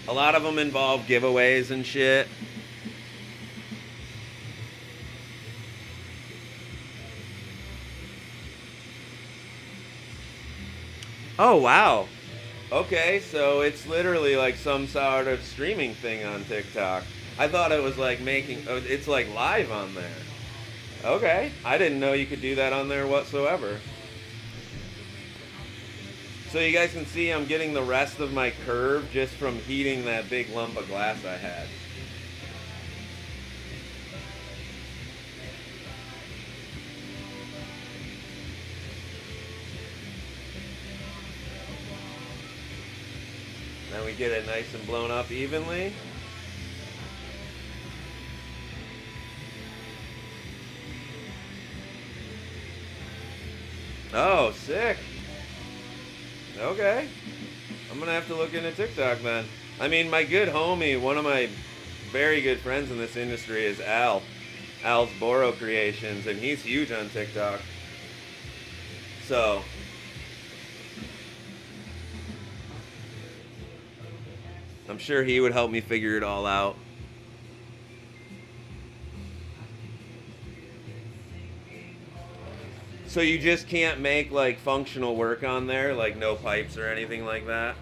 A lot of them involve giveaways and shit. Oh, wow. Okay, so it's literally like some sort of streaming thing on TikTok. I thought it was like it's like live on there. Okay. I didn't know you could do that on there whatsoever. So you guys can see I'm getting the rest of my curve just from heating that big lump of glass I had. Then we get it nice and blown up evenly. Oh, sick. Okay. I'm going to have to look into TikTok then. I mean, my good homie, one of my very good friends in this industry is Al. Al's Boro Creations, and he's huge on TikTok. So, I'm sure he would help me figure it all out. So you just can't make like functional work on there, like no pipes or anything like that?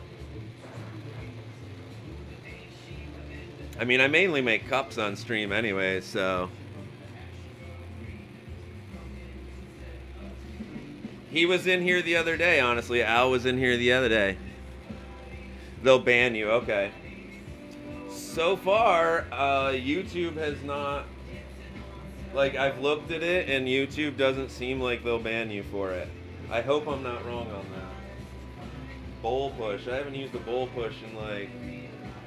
I mean, I mainly make cups on stream anyway, so. He was in here the other day, honestly. Al was in here the other day. They'll ban you, okay. So far, YouTube has not, like, I've looked at it and YouTube doesn't seem like they'll ban you for it. I hope I'm not wrong on that. Bowl push. I haven't used a bowl push in like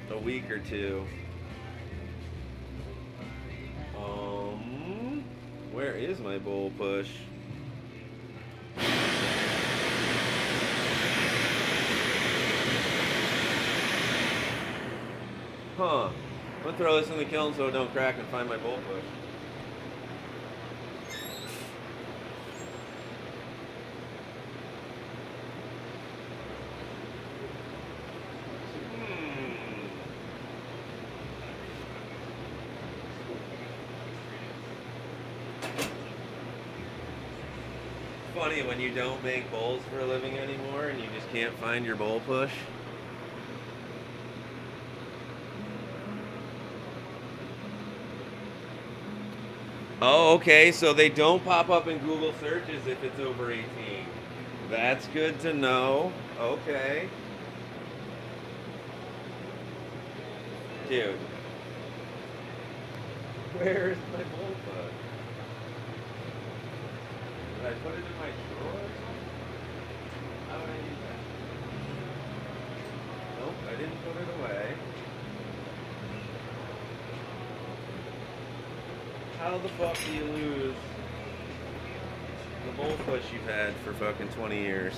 a week or two. Where is my bowl push? Huh. I'm gonna throw this in the kiln so it don't crack and find my bowl push. Funny when you don't make bowls for a living anymore and you just can't find your bowl push. Oh, okay, so they don't pop up in Google searches if it's over 18. That's good to know. Okay. Dude. Where's my bowl push? Did I put it in my drawer or something? How would I use that? Nope, I didn't put it away. How the fuck do you lose the bowl push you've had for fucking 20 years?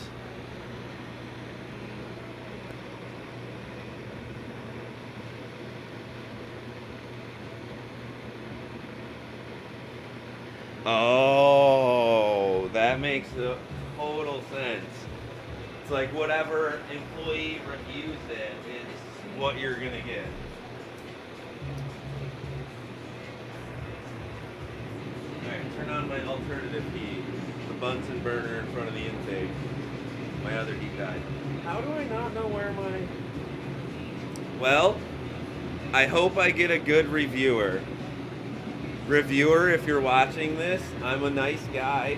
Oh, that makes a total sense. It's like whatever employee reviews it is what you're gonna get. Alright, turn on my alternative heat. The Bunsen burner in front of the intake. My other heat died. How do I not know where my... Well, I hope I get a good reviewer. Reviewer, if you're watching this, I'm a nice guy.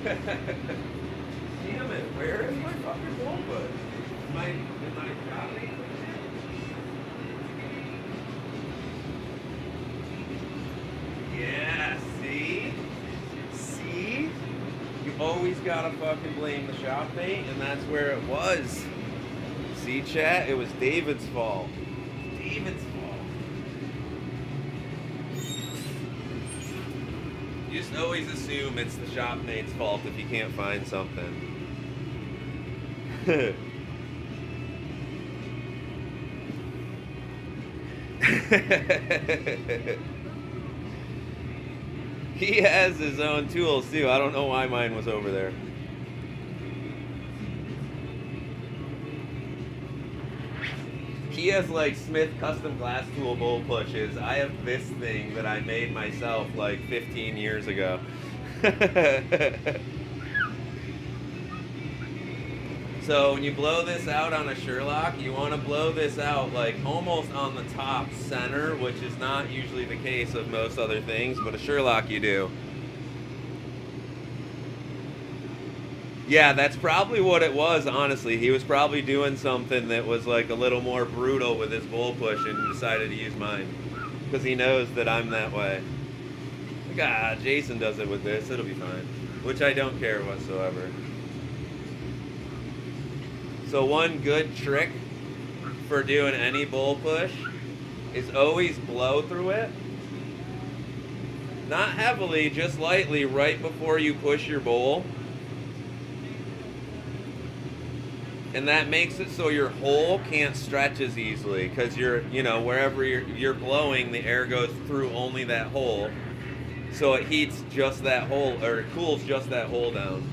Damn it, where is my fucking bowl push? Am I dropping? Yeah, see? See? You always gotta fucking blame the shop mate, and that's where it was. See, chat? It was David's fault. David's fault. You just always assume it's the shop mate's fault if you can't find something. He has his own tools too. I don't know why mine was over there. He has like Smith custom glass tool bowl pushes. I have this thing that I made myself like 15 years ago. So when you blow this out on a Sherlock, you want to blow this out like almost on the top center, which is not usually the case of most other things, but a Sherlock you do. Yeah, that's probably what it was, honestly. He was probably doing something that was like a little more brutal with his bull push and decided to use mine. Because he knows that I'm that way. Like, Jason does it with this, it'll be fine. Which I don't care whatsoever. So one good trick for doing any bull push is always blow through it. Not heavily, just lightly right before you push your bull. And that makes it so your hole can't stretch as easily because wherever you're blowing, the air goes through only that hole. So it heats just that hole, or it cools just that hole down.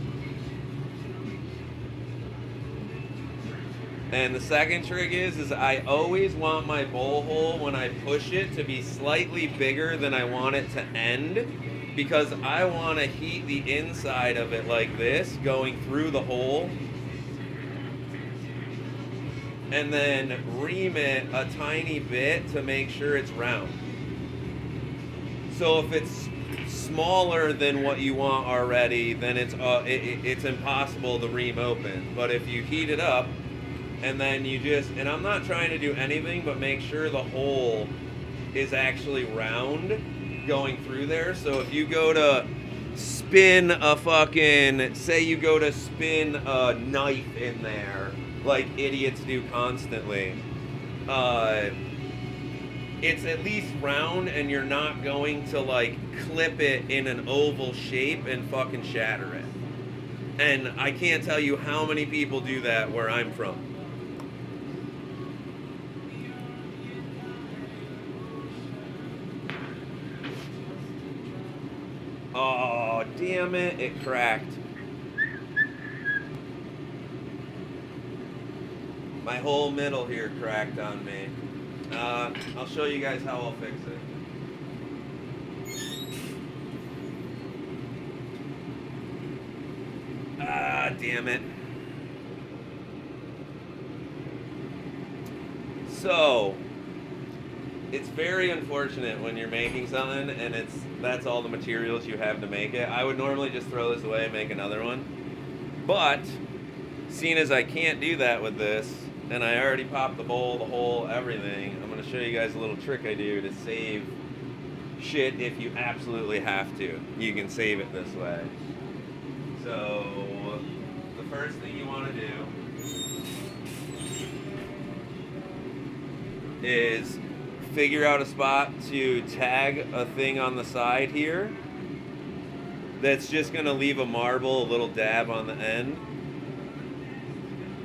And the second trick is I always want my bowl hole when I push it to be slightly bigger than I want it to end, because I want to heat the inside of it like this, going through the hole, and then ream it a tiny bit to make sure it's round. So if it's smaller than what you want already, then it's impossible to ream open. But if you heat it up, and then and I'm not trying to do anything but make sure the hole is actually round going through there. So if you go to spin say you go to spin a knife in there, like idiots do constantly, it's at least round and you're not going to like clip it in an oval shape and fucking shatter it. And I can't tell you how many people do that where I'm from. Oh, damn it, it cracked. My whole middle here cracked on me. I'll show you guys how I'll fix it. Damn it. So, it's very unfortunate when you're making something and that's all the materials you have to make it. I would normally just throw this away and make another one. But, seeing as I can't do that with this, and I already popped the bowl, the hole, everything, I'm going to show you guys a little trick I do to save shit if you absolutely have to. You can save it this way. So, the first thing you want to do is figure out a spot to tag a thing on the side here that's just going to leave a marble, a little dab on the end.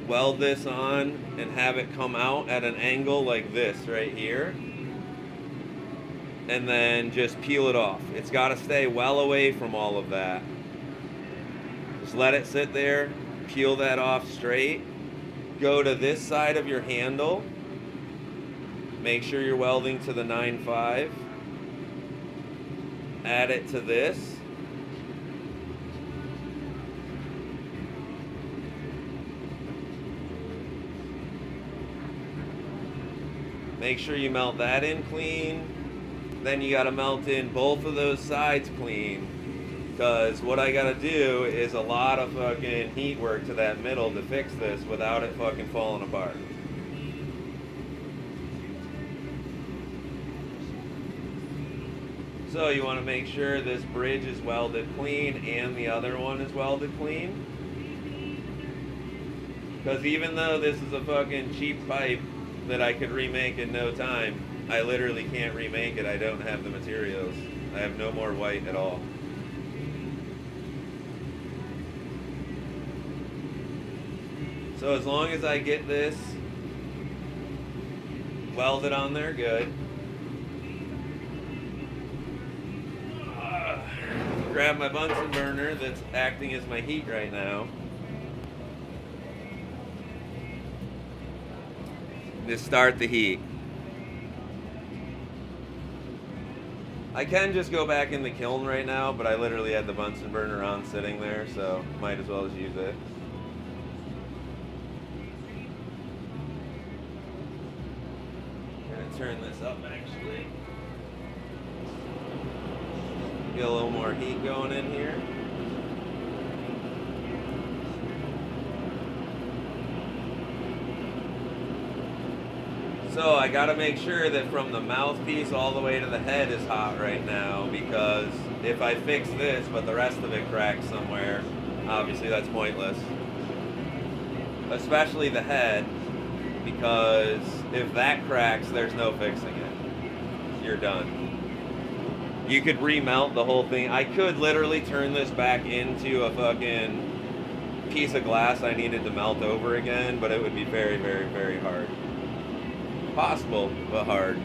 Weld this on and have it come out at an angle like this right here. And then just peel it off. It's got to stay well away from all of that. Just let it sit there, peel that off straight. Go to this side of your handle. Make sure you're welding to the 9.5. Add it to this. Make sure you melt that in clean. Then you gotta melt in both of those sides clean. Because what I gotta do is a lot of fucking heat work to that middle to fix this without it fucking falling apart. So you want to make sure this bridge is welded clean and the other one is welded clean. Because even though this is a fucking cheap pipe that I could remake in no time, I literally can't remake it. I don't have the materials. I have no more white at all. So as long as I get this welded on there good, grab my Bunsen burner that's acting as my heat right now. Just start the heat. I can just go back in the kiln right now, but I literally had the Bunsen burner on sitting there, so might as well just use it. turn this up actually. Get a little more heat going in here. So I gotta make sure that from the mouthpiece all the way to the head is hot right now, because if I fix this but the rest of it cracks somewhere, obviously that's pointless. Especially the head, because if that cracks, there's no fixing it. You're done. You could remelt the whole thing. I could literally turn this back into a fucking piece of glass I needed to melt over again, but it would be very, very, very hard. Possible, but hard.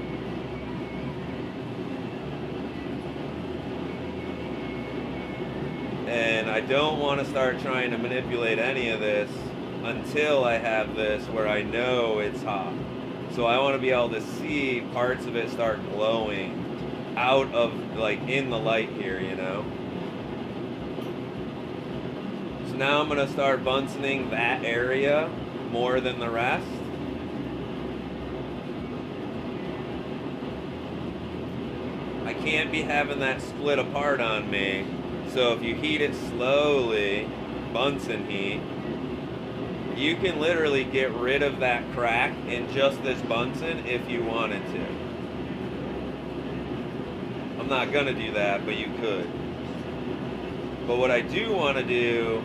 And I don't want to start trying to manipulate any of this until I have this where I know it's hot. So I want to be able to see parts of it start glowing out of, like, in the light here, you know? So now I'm going to start Bunsoning that area more than the rest. I can't be having that split apart on me. So if you heat it slowly, Bunsen heat, you can literally get rid of that crack in just this Bunsen if you wanted to. I'm not gonna do that, but you could. But what I do want to do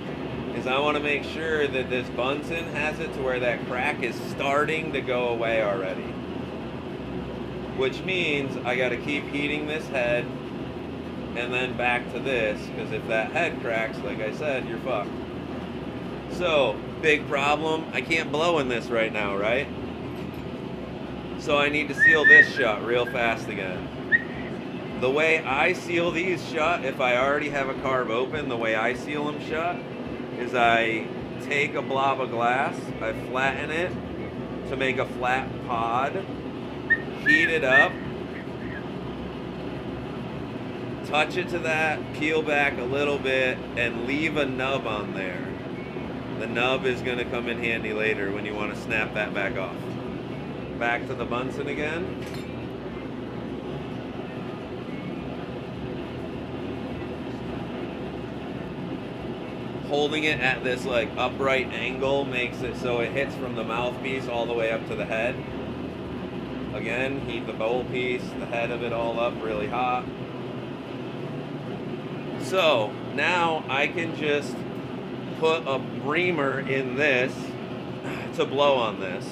is I want to make sure that this Bunsen has it to where that crack is starting to go away already. Which means I got to keep heating this head and then back to this, because if that head cracks, like I said, you're fucked. So, big problem, I can't blow in this right now, right? So I need to seal this shut real fast again. The way I seal these shut, if I already have a carb open, the way I seal them shut is I take a blob of glass, I flatten it to make a flat pod, heat it up, touch it to that, peel back a little bit, and leave a nub on there. The nub is going to come in handy later when you want to snap that back off. Back to the Bunsen again. Holding it at this like upright angle makes it so it hits from the mouthpiece all the way up to the head. Again, heat the bowl piece, the head of it all up really hot. So now I can just put a breamer in this to blow on this,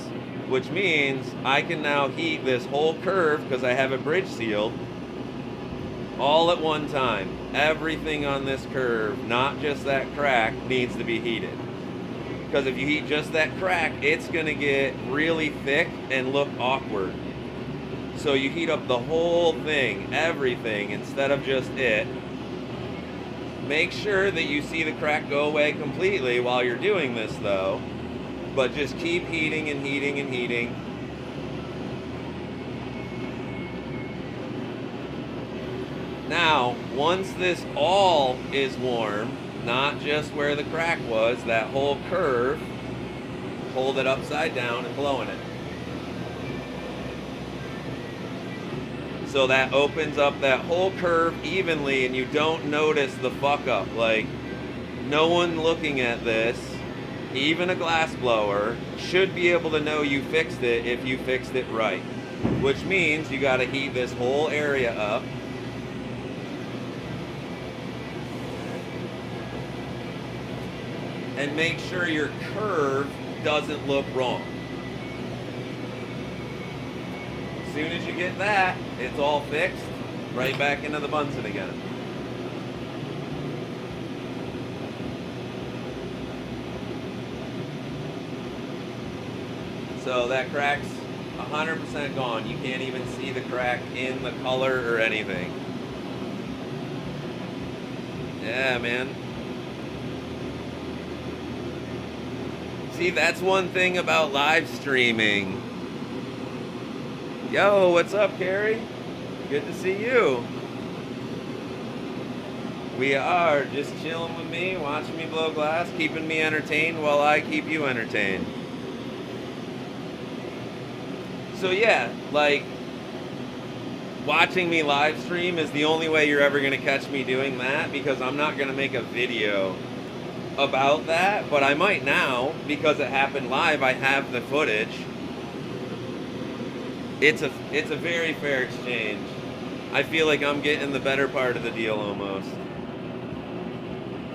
which means I can now heat this whole curve, because I have it bridge sealed, all at one time. Everything on this curve, not just that crack, needs to be heated. Because if you heat just that crack, it's going to get really thick and look awkward. So you heat up the whole thing, everything, instead of just it. Make sure that you see the crack go away completely while you're doing this, though. But just keep heating and heating and heating. Now, once this all is warm, not just where the crack was, that whole curve, hold it upside down and blow in it. So that opens up that whole curve evenly and you don't notice the fuck up. Like, no one looking at this, even a glass blower, should be able to know you fixed it if you fixed it right. Which means you gotta heat this whole area up. And make sure your curve doesn't look wrong. As soon as you get that, it's all fixed, right back into the Bunsen again. So that crack's 100% gone. You can't even see the crack in the color or anything. Yeah, man. See, that's one thing about live streaming. Yo, what's up, Carrie? Good to see you. We are just chilling with me, watching me blow glass, keeping me entertained while I keep you entertained. So yeah, like, watching me live stream is the only way you're ever going to catch me doing that, because I'm not going to make a video about that, but I might now because it happened live. I have the footage. It's a very fair exchange. I feel like I'm getting the better part of the deal almost.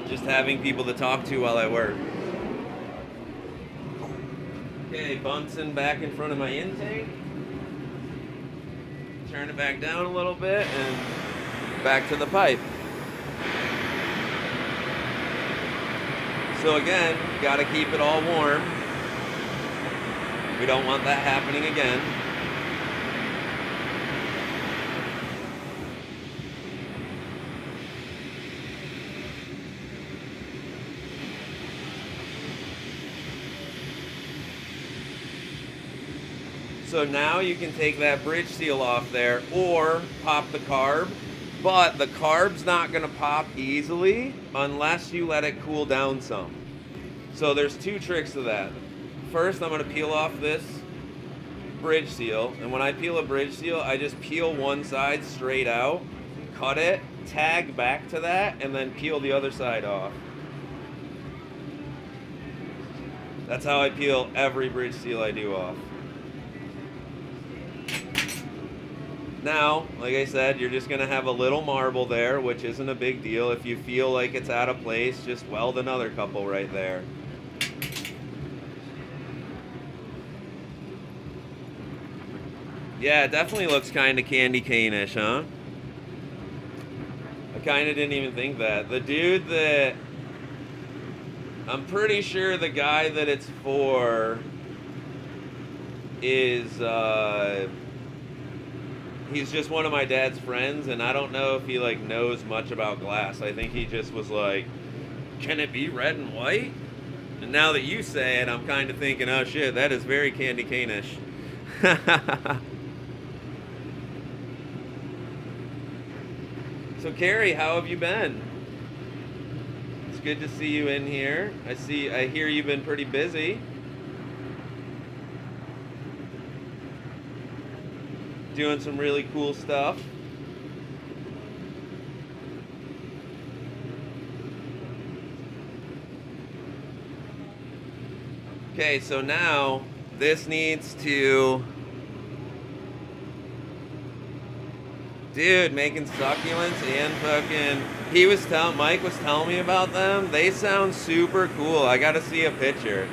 Just having people to talk to while I work. Okay, Bunsen back in front of my intake. Turn it back down a little bit and back to the pipe. So again, gotta keep it all warm. We don't want that happening again. So now you can take that bridge seal off there or pop the carb, but the carb's not gonna pop easily unless you let it cool down some. So there's two tricks to that. First, I'm gonna peel off this bridge seal, and when I peel a bridge seal, I just peel one side straight out, cut it, tag back to that, and then peel the other side off. That's how I peel every bridge seal I do off. Now, like I said, you're just going to have a little marble there, which isn't a big deal. If you feel like it's out of place, just weld another couple right there. Yeah, it definitely looks kind of candy cane-ish, huh? I kind of didn't even think that. The dude that... I'm pretty sure the guy that it's for is... he's just one of my dad's friends, and I don't know if he like knows much about glass. I think he just was like, can it be red and white? And now that you say it, I'm kind of thinking, oh shit, that is very candy cane-ish. So Carrie, how have you been? It's good to see you in here. I hear you've been pretty busy. Doing some really cool stuff. Okay, so now this needs to... Dude, making succulents and fucking... Mike was telling me about them. They sound super cool. I gotta see a picture.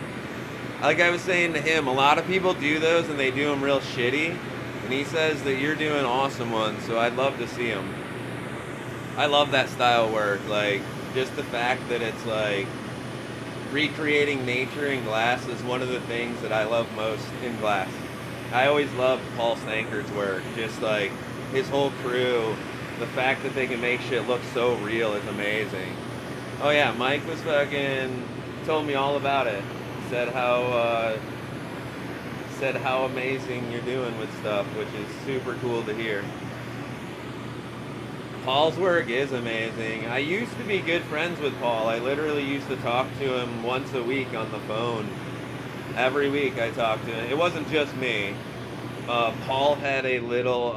Like I was saying to him, a lot of people do those and they do them real shitty. And he says that you're doing awesome ones, so I'd love to see them. I love that style work, like, just the fact that it's like, recreating nature in glass is one of the things that I love most in glass. I always loved Paul Stanker's work, just like, his whole crew, the fact that they can make shit look so real is amazing. Oh yeah, Mike was fucking, told me all about it. Said how amazing you're doing with stuff, which is super cool to hear. Paul's work is amazing. I used to be good friends with Paul. I literally used to talk to him once a week on the phone. Every week I talked to him. It wasn't just me. Paul had a little,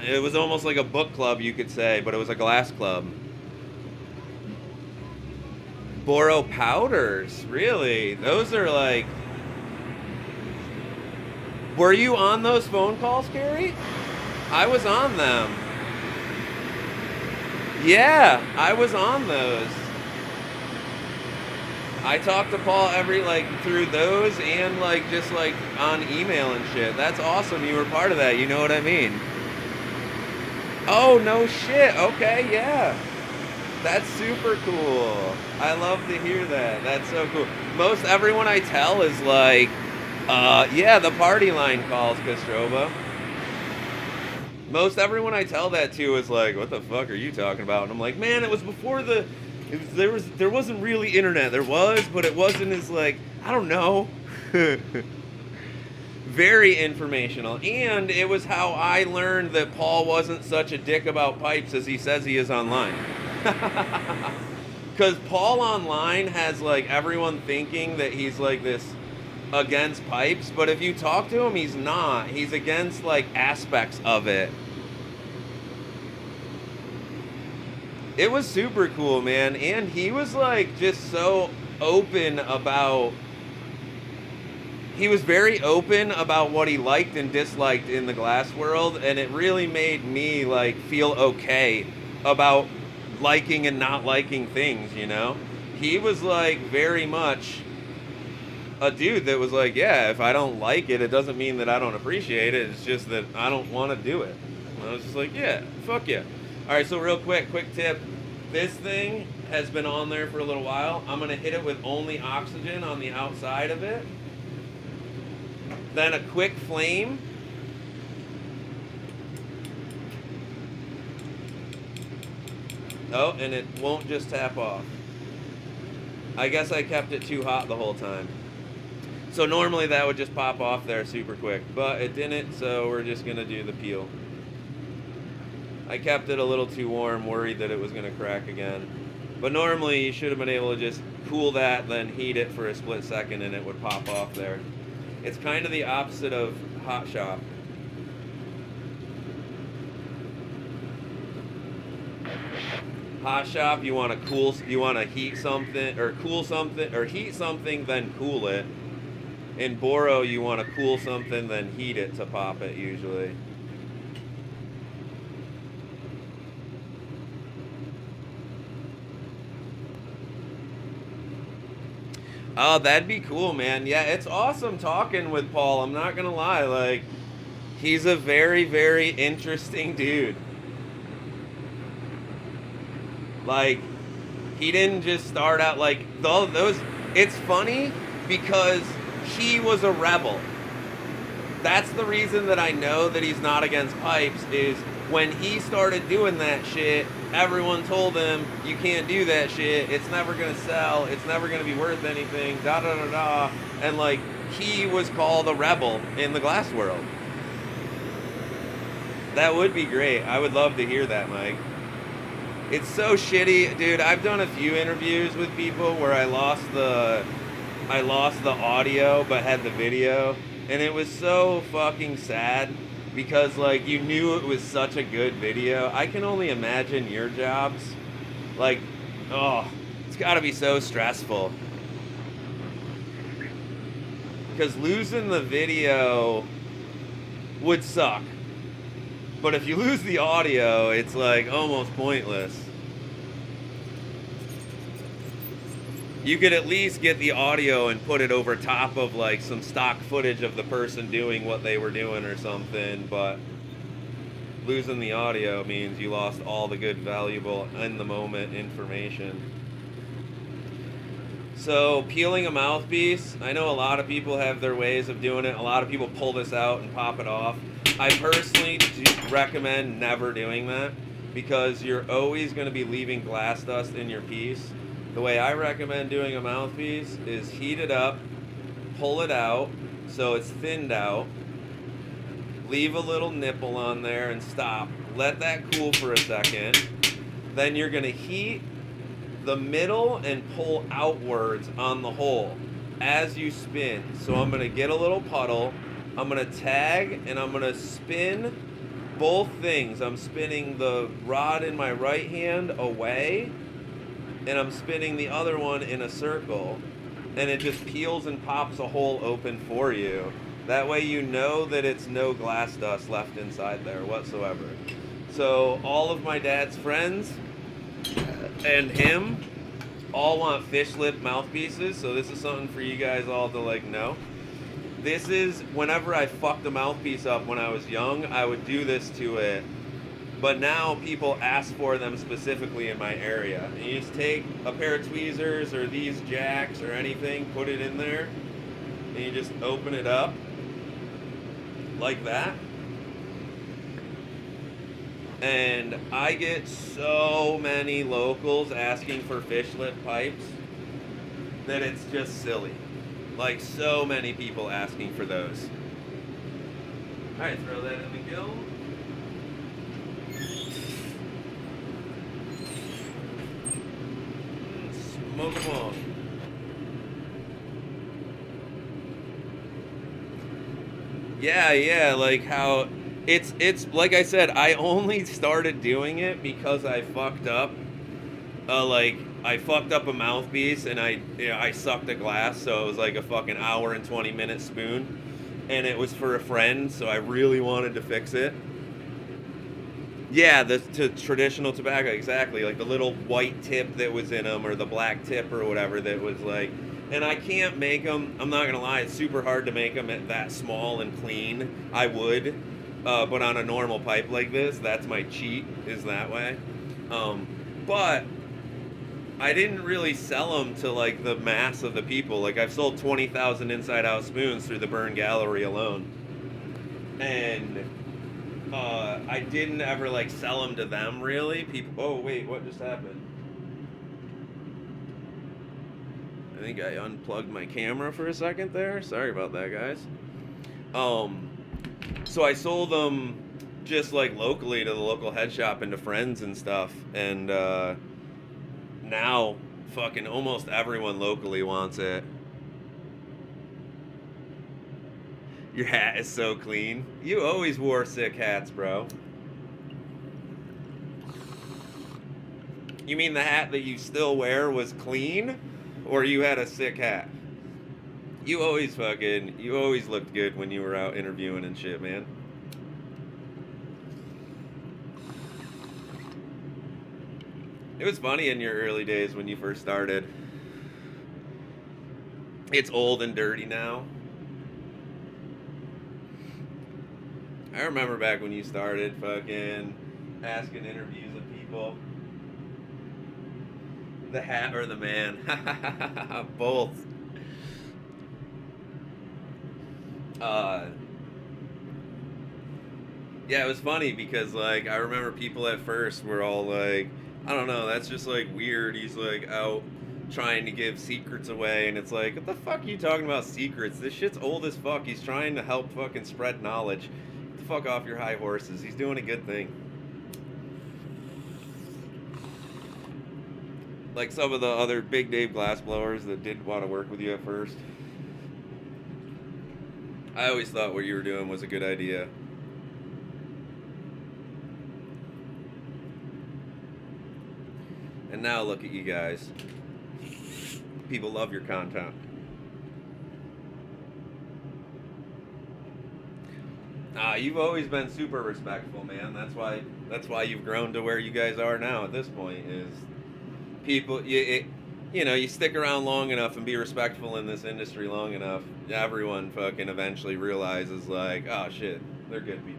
it was almost like a book club, you could say, but it was a glass club. Boro powders, really? Those are like... Were you on those phone calls, Carrie? I was on them. Yeah, I was on those. I talked to Paul through those and just on email and shit. That's awesome. You were part of that. You know what I mean? Oh, no shit. Okay, yeah. That's super cool. I love to hear that. That's so cool. Most everyone I tell is like, yeah, the party line calls, Castroba. Most everyone I tell that to is like, what the fuck are you talking about? And I'm like, man, it was before there wasn't really internet. There was, but it wasn't as I don't know. Very informational. And it was how I learned that Paul wasn't such a dick about pipes as he says he is online. Because Paul online has everyone thinking that he's this against pipes, but if you talk to him, he's not. He's against like aspects of it. It was super cool, man, and he was like just so open about. He was very open about what he liked and disliked in the glass world, and it really made me like feel okay about liking and not liking things, you know? He was like very much a dude that was like, yeah, if I don't like it, it doesn't mean that I don't appreciate it. It's just that I don't want to do it. And I was just like, yeah, fuck yeah. All right, so real quick tip. This thing has been on there for a little while. I'm going to hit it with only oxygen on the outside of it. Then a quick flame. Oh, and it won't just tap off. I guess I kept it too hot the whole time. So normally that would just pop off there super quick, but it didn't, so we're just gonna do the peel. I kept it a little too warm, worried that it was gonna crack again. But normally you should have been able to just cool that, then heat it for a split second and it would pop off there. It's kind of the opposite of Hot Shop. Hot Shop, you want to heat something or cool something or heat something, then cool it. In Boro, you want to cool something, then heat it to pop it usually. Oh, that'd be cool, man. Yeah, it's awesome talking with Paul. I'm not gonna lie, like, he's a very, very interesting dude. Like, he didn't just start out like those. It's funny because he was a rebel. That's the reason that I know that he's not against pipes, is when he started doing that shit, everyone told him, you can't do that shit, it's never gonna sell, it's never gonna be worth anything, da da da da. And like, he was called a rebel in the glass world. That would be great. I would love to hear that, Mike. It's so shitty, dude. I've done a few interviews with people where I lost the audio but had the video, and it was so fucking sad because like you knew it was such a good video. I can only imagine your jobs. Like, oh, it's got to be so stressful. Because losing the video would suck. But if you lose the audio, it's like almost pointless. You could at least get the audio and put it over top of like some stock footage of the person doing what they were doing or something, but losing the audio means you lost all the good, valuable, in the moment information. So peeling a mouthpiece, I know a lot of people have their ways of doing it. A lot of people pull this out and pop it off. I personally recommend never doing that because you're always going to be leaving glass dust in your piece. The way I recommend doing a mouthpiece is heat it up, pull it out so it's thinned out, leave a little nipple on there and stop. Let that cool for a second. Then you're going to heat the middle and pull outwards on the hole as you spin. So I'm going to get a little puddle, I'm going to tag, and I'm going to spin both things. I'm spinning the rod in my right hand away, and I'm spinning the other one in a circle, and it just peels and pops a hole open for you. That way you know that it's no glass dust left inside there whatsoever. So all of my dad's friends and him all want fish lip mouthpieces, so this is something for you guys all to like know. This is, whenever I fucked the mouthpiece up when I was young, I would do this to it. But now people ask for them specifically in my area. And you just take a pair of tweezers or these jacks or anything, put it in there, and you just open it up like that. And I get so many locals asking for fish lip pipes that it's just silly. Like, so many people asking for those. Alright, throw that in the kiln. Smoke them on. Yeah, like how it's like I said, I only started doing it because I fucked up. Like I fucked up a mouthpiece and I sucked a glass, so it was like a fucking hour and 20-minute spoon, and it was for a friend, so I really wanted to fix it. Yeah, the traditional tobacco, exactly. Like the little white tip that was in them, or the black tip, or whatever that was like. And I can't make them. I'm not gonna lie, it's super hard to make them that small and clean. I would, but on a normal pipe like this, that's my cheat. Is that way. But I didn't really sell them to like the mass of the people. Like I've sold 20,000 inside out spoons through the Burn Gallery alone, and I didn't ever like sell them to them really. People, oh wait, what just happened? I think I unplugged my camera for a second there. Sorry about that, guys. So I sold them just like locally to the local head shop and to friends and stuff, and now fucking almost everyone locally wants it. Your hat is so clean. You always wore sick hats, bro. You mean the hat that you still wear was clean? Or you had a sick hat? You always looked good when you were out interviewing and shit, man. It was funny in your early days when you first started. It's old and dirty now. I remember back when you started fucking asking interviews of people. The hat or the man? Both. Yeah, it was funny because like I remember people at first were all like, I don't know, that's just like weird. He's like out trying to give secrets away, and it's like, what the fuck are you talking about secrets? This shit's old as fuck. He's trying to help fucking spread knowledge. Get the fuck off your high horses. He's doing a good thing. Like some of the other Big Dave glassblowers that didn't want to work with you at first. I always thought what you were doing was a good idea. And now look at you guys. People love your content. You've always been super respectful, man. That's why you've grown to where you guys are now at this point. Is people, you know, you stick around long enough and be respectful in this industry long enough, everyone fucking eventually realizes like, oh shit, they're good people.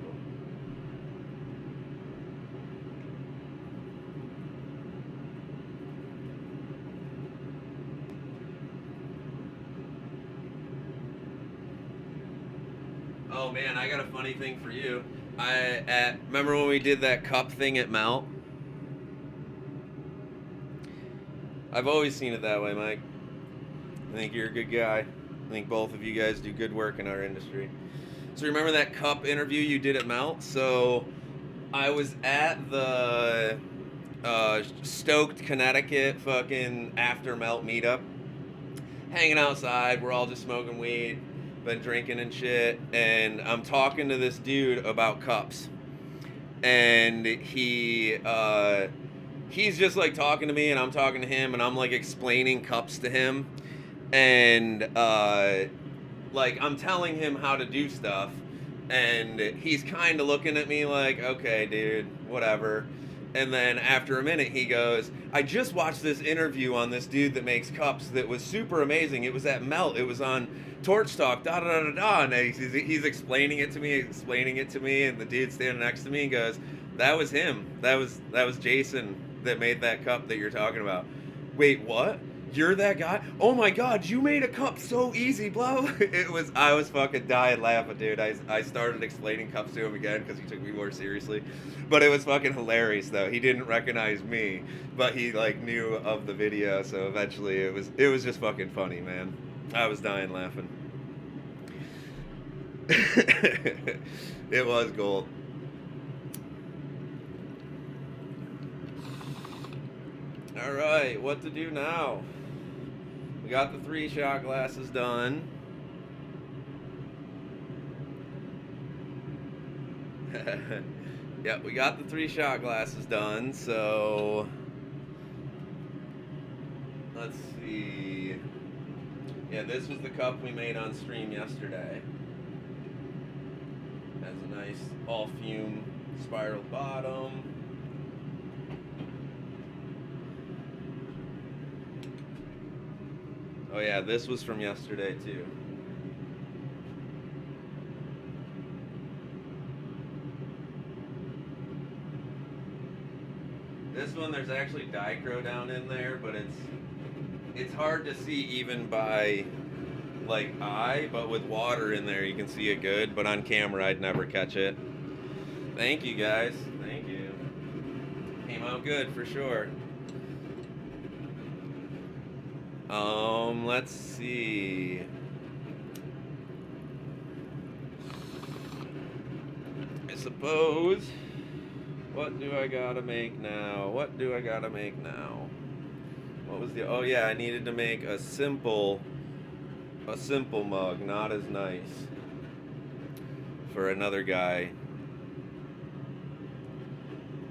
Oh man, I got a funny thing for you. Remember when we did that cup thing at Melt? I've always seen it that way, Mike. I think you're a good guy. I think both of you guys do good work in our industry. So remember that cup interview you did at Melt? So I was at the Stoked, Connecticut fucking after Melt meetup. Hanging outside, we're all just smoking weed, been drinking and shit, and I'm talking to this dude about cups. And he's just like talking to me, and I'm talking to him, and I'm like explaining cups to him, and like I'm telling him how to do stuff, and he's kind of looking at me like, okay, dude, whatever. And then after a minute, he goes, I just watched this interview on this dude that makes cups that was super amazing. It was at Melt. It was on Torch Talk, da-da-da-da-da. And he's explaining it to me, and the dude standing next to me goes, that was him. That was Jason that made that cup that you're talking about. Wait, what? You're that guy? Oh my god, you made a cup so easy, blah. I was fucking dying laughing, dude. I started explaining cups to him again because he took me more seriously. But it was fucking hilarious though. He didn't recognize me, but he like knew of the video, so eventually it was just fucking funny, man. I was dying laughing. It was gold. Alright, what to do now? We got the 3 shot glasses done. Yeah, we got the 3 shot glasses done, so let's see. Yeah, this was the cup we made on stream yesterday. Has a nice all fume spiral bottom. Oh yeah, this was from yesterday too. This one, there's actually Dichro down in there, but it's hard to see even by like eye, but with water in there you can see it good, but on camera I'd never catch it. Thank you guys, thank you. Came out good for sure. Let's see. I suppose, what do I gotta make now? What do I gotta make now? What was the, oh yeah, I needed to make a simple mug, not as nice, for another guy.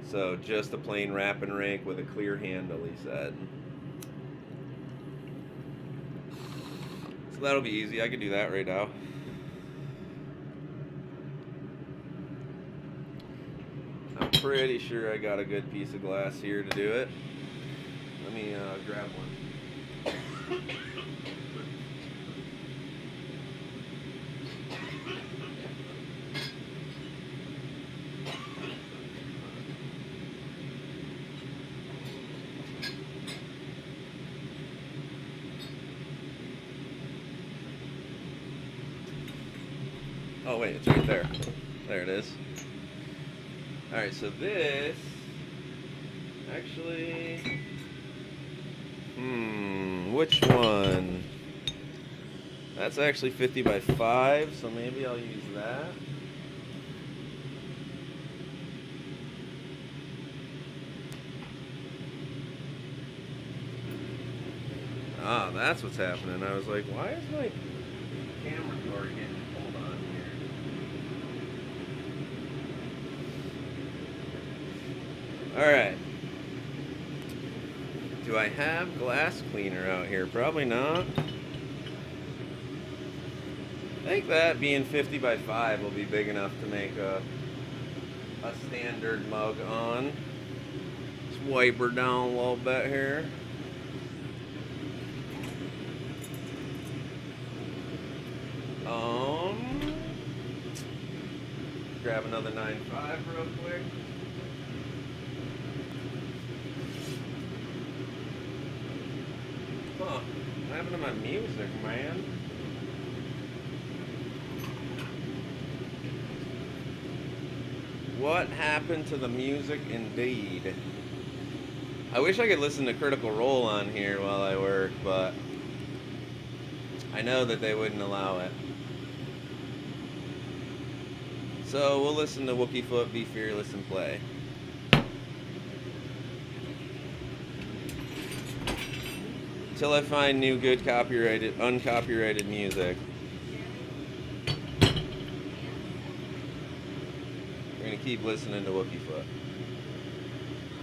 So just a plain wrap and rake with a clear handle, he said. So that'll be easy, I can do that right now. I'm pretty sure I got a good piece of glass here to do it. Let me grab one. Oh wait, it's right there. There it is. Alright, so this actually, which one? That's actually 50 by 5, so maybe I'll use that. Ah, that's what's happening. I was like, why is my camera cord getting pulled on here? Alright. Do I have glass cleaner out here? Probably not. I think that being 50 by 5 will be big enough to make a standard mug on. Just wipe her down a little bit here. Grab another 9.5 real quick. Huh, what happened to my music, man? What happened to the music indeed? I wish I could listen to Critical Role on here while I work, but I know that they wouldn't allow it. So we'll listen to Wookiefoot, Be Fearless, and play. Until I find new good uncopyrighted music. We're gonna keep listening to Wookiefoot.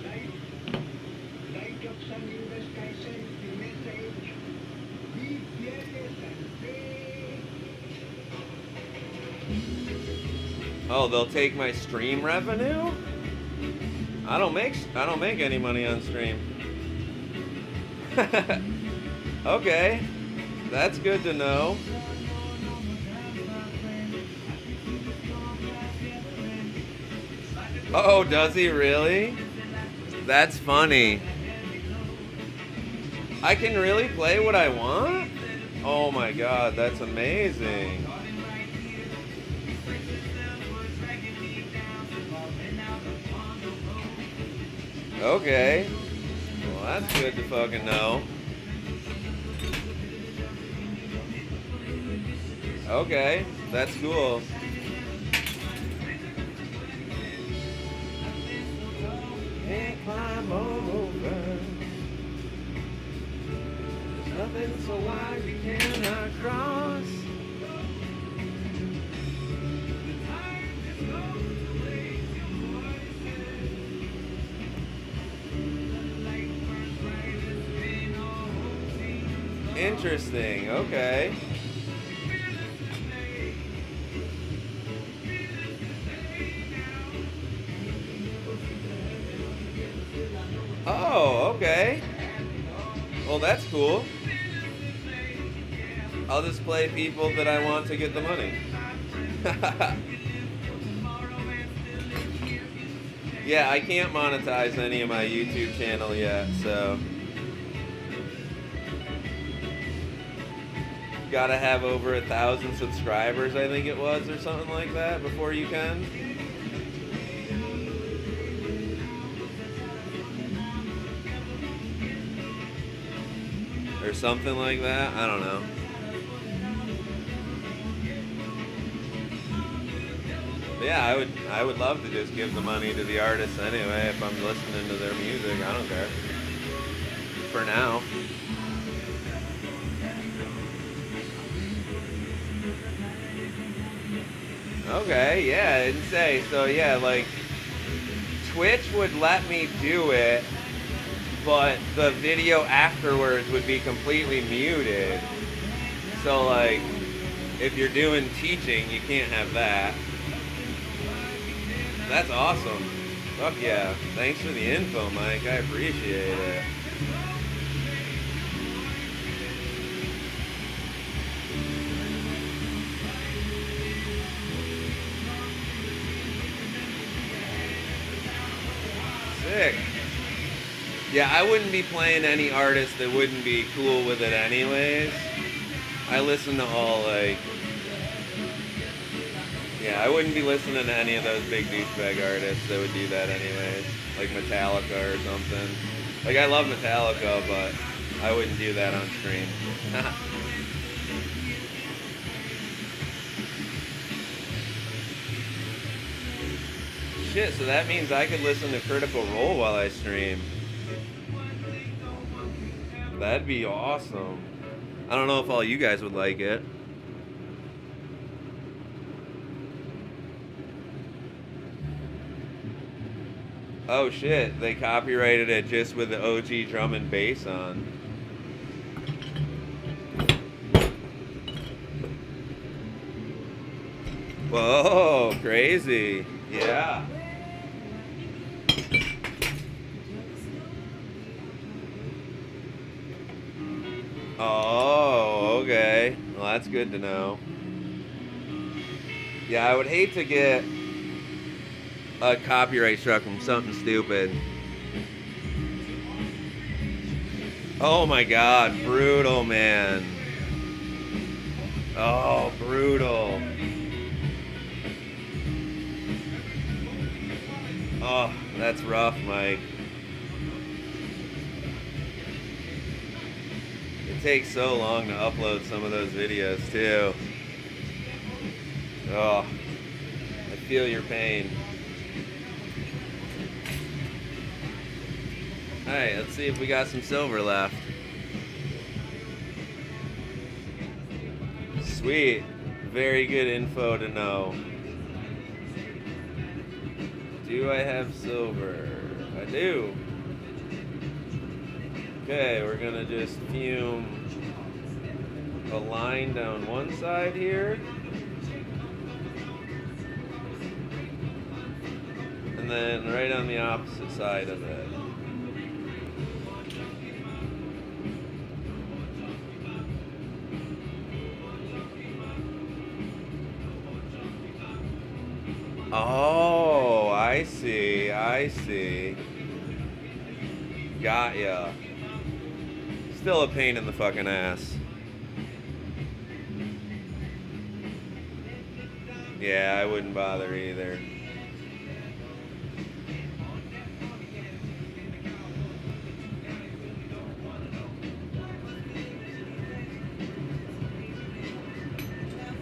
Light of San Luis Kaiser, the message, be fearless and pray. Oh, they'll take my stream revenue? I don't make any money on stream. Okay, that's good to know. Oh, does he really? That's funny. I can really play what I want? Oh my god, that's amazing. Okay. Well, that's good to fucking know. Okay, that's cool. Can't climb over. There's nothing so wide we cannot cross. Interesting. Okay. Oh, okay. Well, that's cool. I'll just play people that I want to get the money. Yeah, I can't monetize any of my YouTube channel yet, so gotta have over 1,000 subscribers, I think it was, or something like that, before you can. Or something like that. I don't know. But yeah, I would love to just give the money to the artists anyway if I'm listening to their music. I don't care. For now. Okay, yeah, I didn't say. So yeah, like Twitch would let me do it, but the video afterwards would be completely muted. So like, if you're doing teaching, you can't have that. That's awesome. Fuck yeah. Thanks for the info, Mike. I appreciate it. Sick. Yeah, I wouldn't be playing any artist that wouldn't be cool with it anyways. I listen to all, like... Yeah, I wouldn't be listening to any of those big douchebag artists that would do that anyways. Like Metallica or something. Like, I love Metallica, but I wouldn't do that on stream. Shit, so that means I could listen to Critical Role while I stream. That'd be awesome. I don't know if all you guys would like it. Oh shit, they copyrighted it just with the OG drum and bass on. Whoa, crazy. Yeah. Oh, okay. Well, that's good to know. Yeah, I would hate to get a copyright struck from something stupid. Oh my god, brutal, man. Oh, brutal. Oh, that's rough, Mike. It takes so long to upload some of those videos, too. Oh, I feel your pain. Alright, let's see if we got some silver left. Sweet. Very good info to know. Do I have silver? I do. Okay, we're gonna just fume a line down one side here. And then right on the opposite side of it. Oh, I see, I see. Got ya. Still a pain in the fucking ass. Yeah, I wouldn't bother either.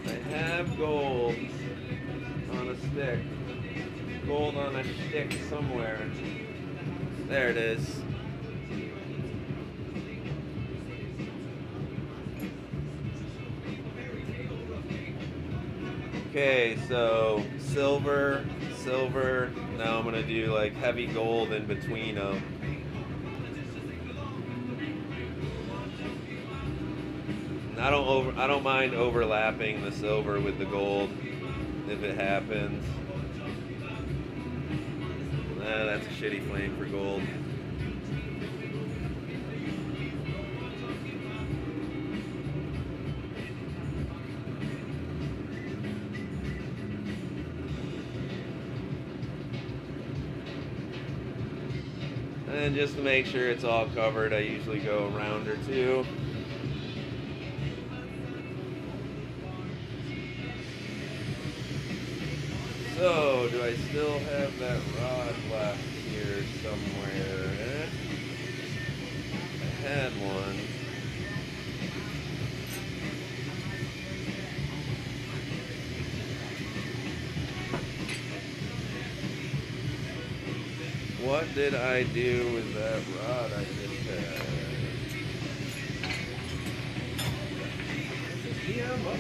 I have gold on a stick. Gold on a stick somewhere. There it is. Okay, so silver, silver. Now I'm gonna do like heavy gold in between them. I don't mind overlapping the silver with the gold if it happens. That's a shitty flame for gold. And just to make sure it's all covered, I usually go a round or two. So, do I still have that rod left here somewhere? I had one. What did I do with that rod I just had? GMO.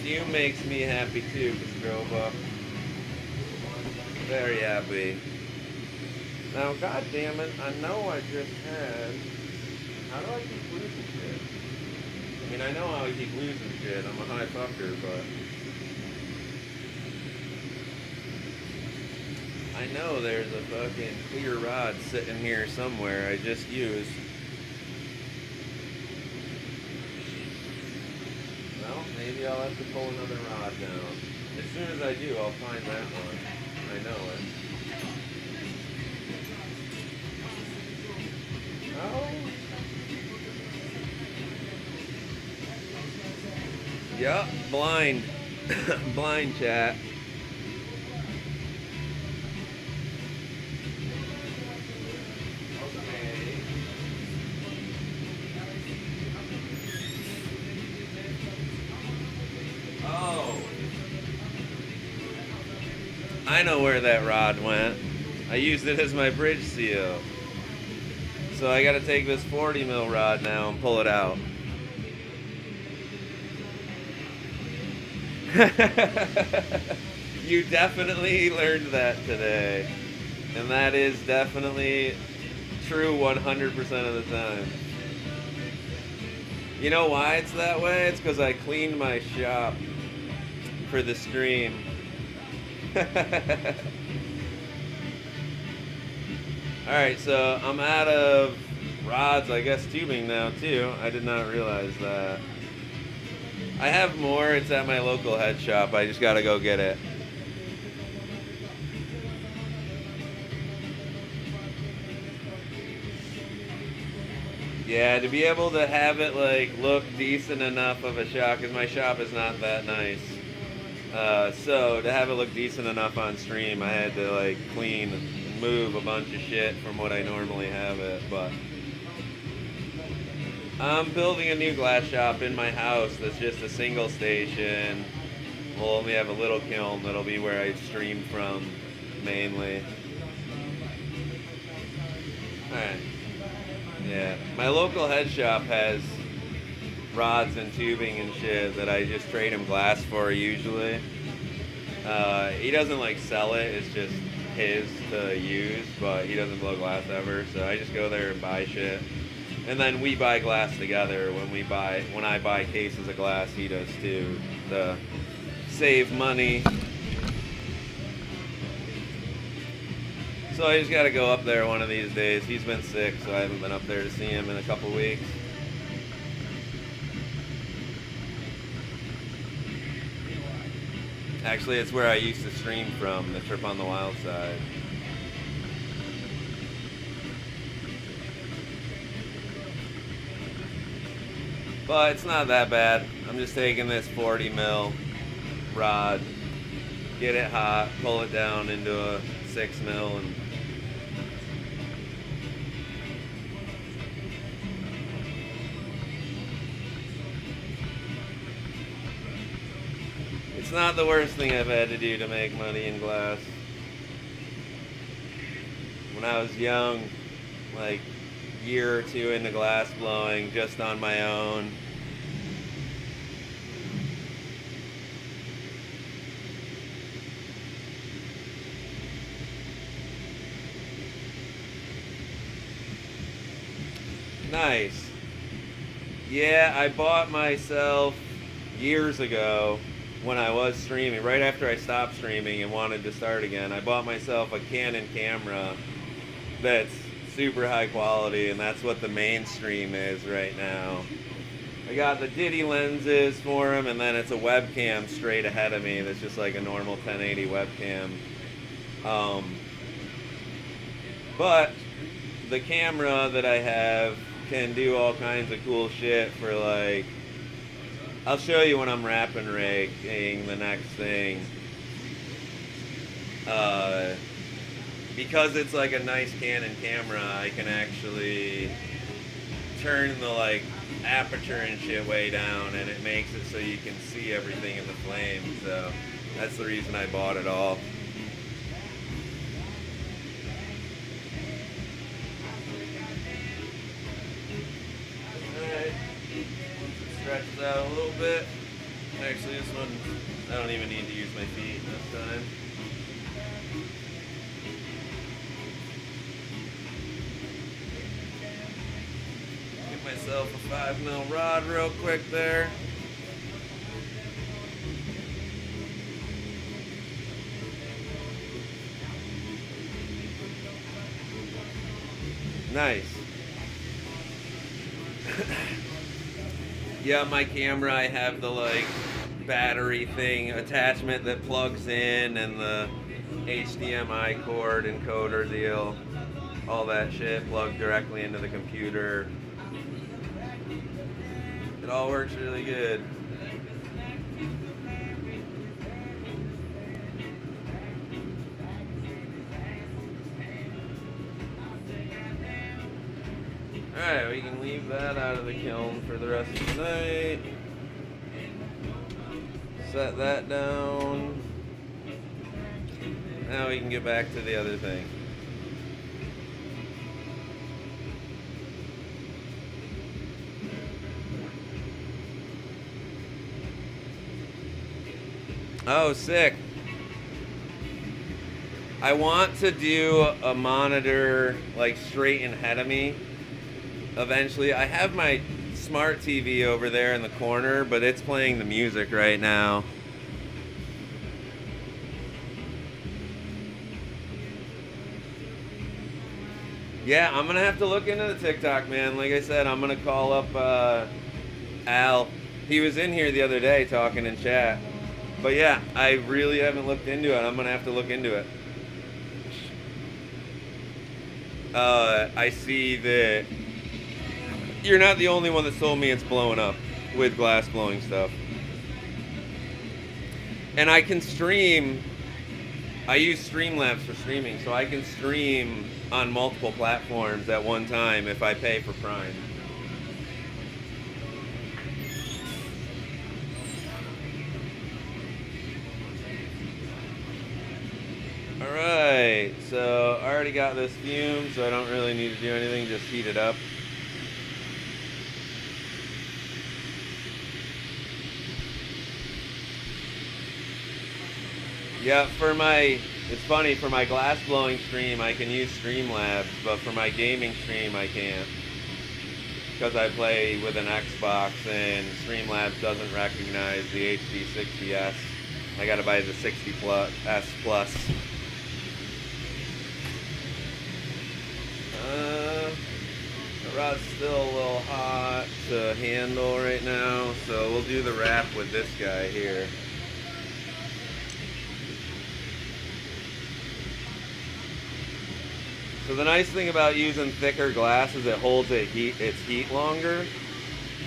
You makes me happy too, Groba. Very happy. Now, god damn it, I know I just had. How do I keep losing shit? I mean, I know how I keep losing shit. I'm a high fucker, but I know there's a fucking clear rod sitting here somewhere I just used. Well, maybe I'll have to pull another rod down. As soon as I do, I'll find that one. I know it. Oh. Yup, blind. Blind chat. Okay. Oh. I know where that rod went. I used it as my bridge seal. So I gotta take this 40 mil rod now and pull it out. You definitely learned that today. And that is definitely true 100% of the time. You know why it's that way? It's because I cleaned my shop for the stream. Alright, so I'm out of rods, I guess tubing now too. I did not realize that. I have more, it's at my local head shop. I just gotta go get it. Yeah, to be able to have it like look decent enough of a shop, because my shop is not that nice. So to have it look decent enough on stream, I had to like clean and move a bunch of shit from what I normally have it. But I'm building a new glass shop in my house that's just a single station. We'll only have a little kiln that'll be where I stream from mainly. Alright. Yeah. My local head shop has rods and tubing and shit that I just trade him glass for usually. He doesn't like sell it, it's just his to use, but he doesn't blow glass ever, so I just go there and buy shit. And then we buy glass together. When I buy cases of glass, he does too, to save money. So I just gotta go up there one of these days. He's been sick, so I haven't been up there to see him in a couple weeks. Actually, it's where I used to stream from, the Trip on the Wild Side. But it's not that bad. I'm just taking this 40 mil rod, get it hot, pull it down into a 6 mil, and it's not the worst thing I've had to do to make money in glass. When I was young, like year or two into glass blowing, just on my own, Nice. Yeah, I bought myself years ago when I was streaming, right after I stopped streaming and wanted to start again. I bought myself a Canon camera that's super high quality, and that's what the mainstream is right now. I got the Diddy lenses for them, and then it's a webcam straight ahead of me that's just like a normal 1080 webcam. But the camera that I have can do all kinds of cool shit for, like, I'll show you when I'm rapping rigging the next thing. Because it's like a nice Canon camera, I can actually turn the like aperture and shit way down, and it makes it so you can see everything in the flame. So that's the reason I bought it all. Alright, once it stretches out a little bit. Actually, this one, I don't even need to use my feet this time. Get myself a 5mm rod real quick there. Nice. Yeah, my camera, I have the like battery thing attachment that plugs in, and the HDMI cord encoder deal. All that shit plugged directly into the computer. It all works really good. Alright, we can leave that out of the kiln for the rest of the night. Set that down. Now we can get back to the other thing. Oh, sick. I want to do a monitor like straight ahead of me eventually. I have my smart TV over there in the corner, but it's playing the music right now. Yeah, I'm gonna have to look into the TikTok, man. Like I said, I'm gonna call up Al. He was in here the other day talking in chat. But yeah, I really haven't looked into it. I'm gonna have to look into it. I see that you're not the only one that told me it's blowing up with glass blowing stuff. And I can stream. I use Streamlabs for streaming, so I can stream on multiple platforms at one time if I pay for Prime. Alright, so I already got this fume, so I don't really need to do anything, just heat it up. Yeah, it's funny, for my glass blowing stream I can use Streamlabs, but for my gaming stream I can't. Because I play with an Xbox and Streamlabs doesn't recognize the HD60S. I gotta buy the 60S Plus. The rod's still a little hot to handle right now, so we'll do the wrap with this guy here. So the nice thing about using thicker glass is it holds its heat longer.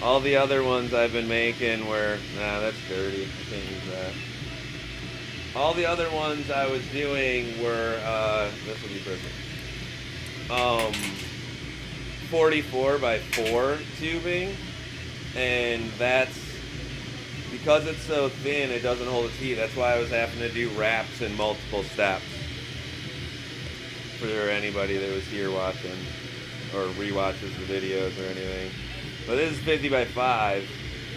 All the other ones I've been making were, nah, that's dirty, I can't use that. All the other ones I was doing were, this will be perfect. 44 by 4 tubing, and that's because it's so thin it doesn't hold its heat. That's why I was having to do wraps in multiple steps for anybody that was here watching or rewatches the videos or anything. But this is 50 by 5,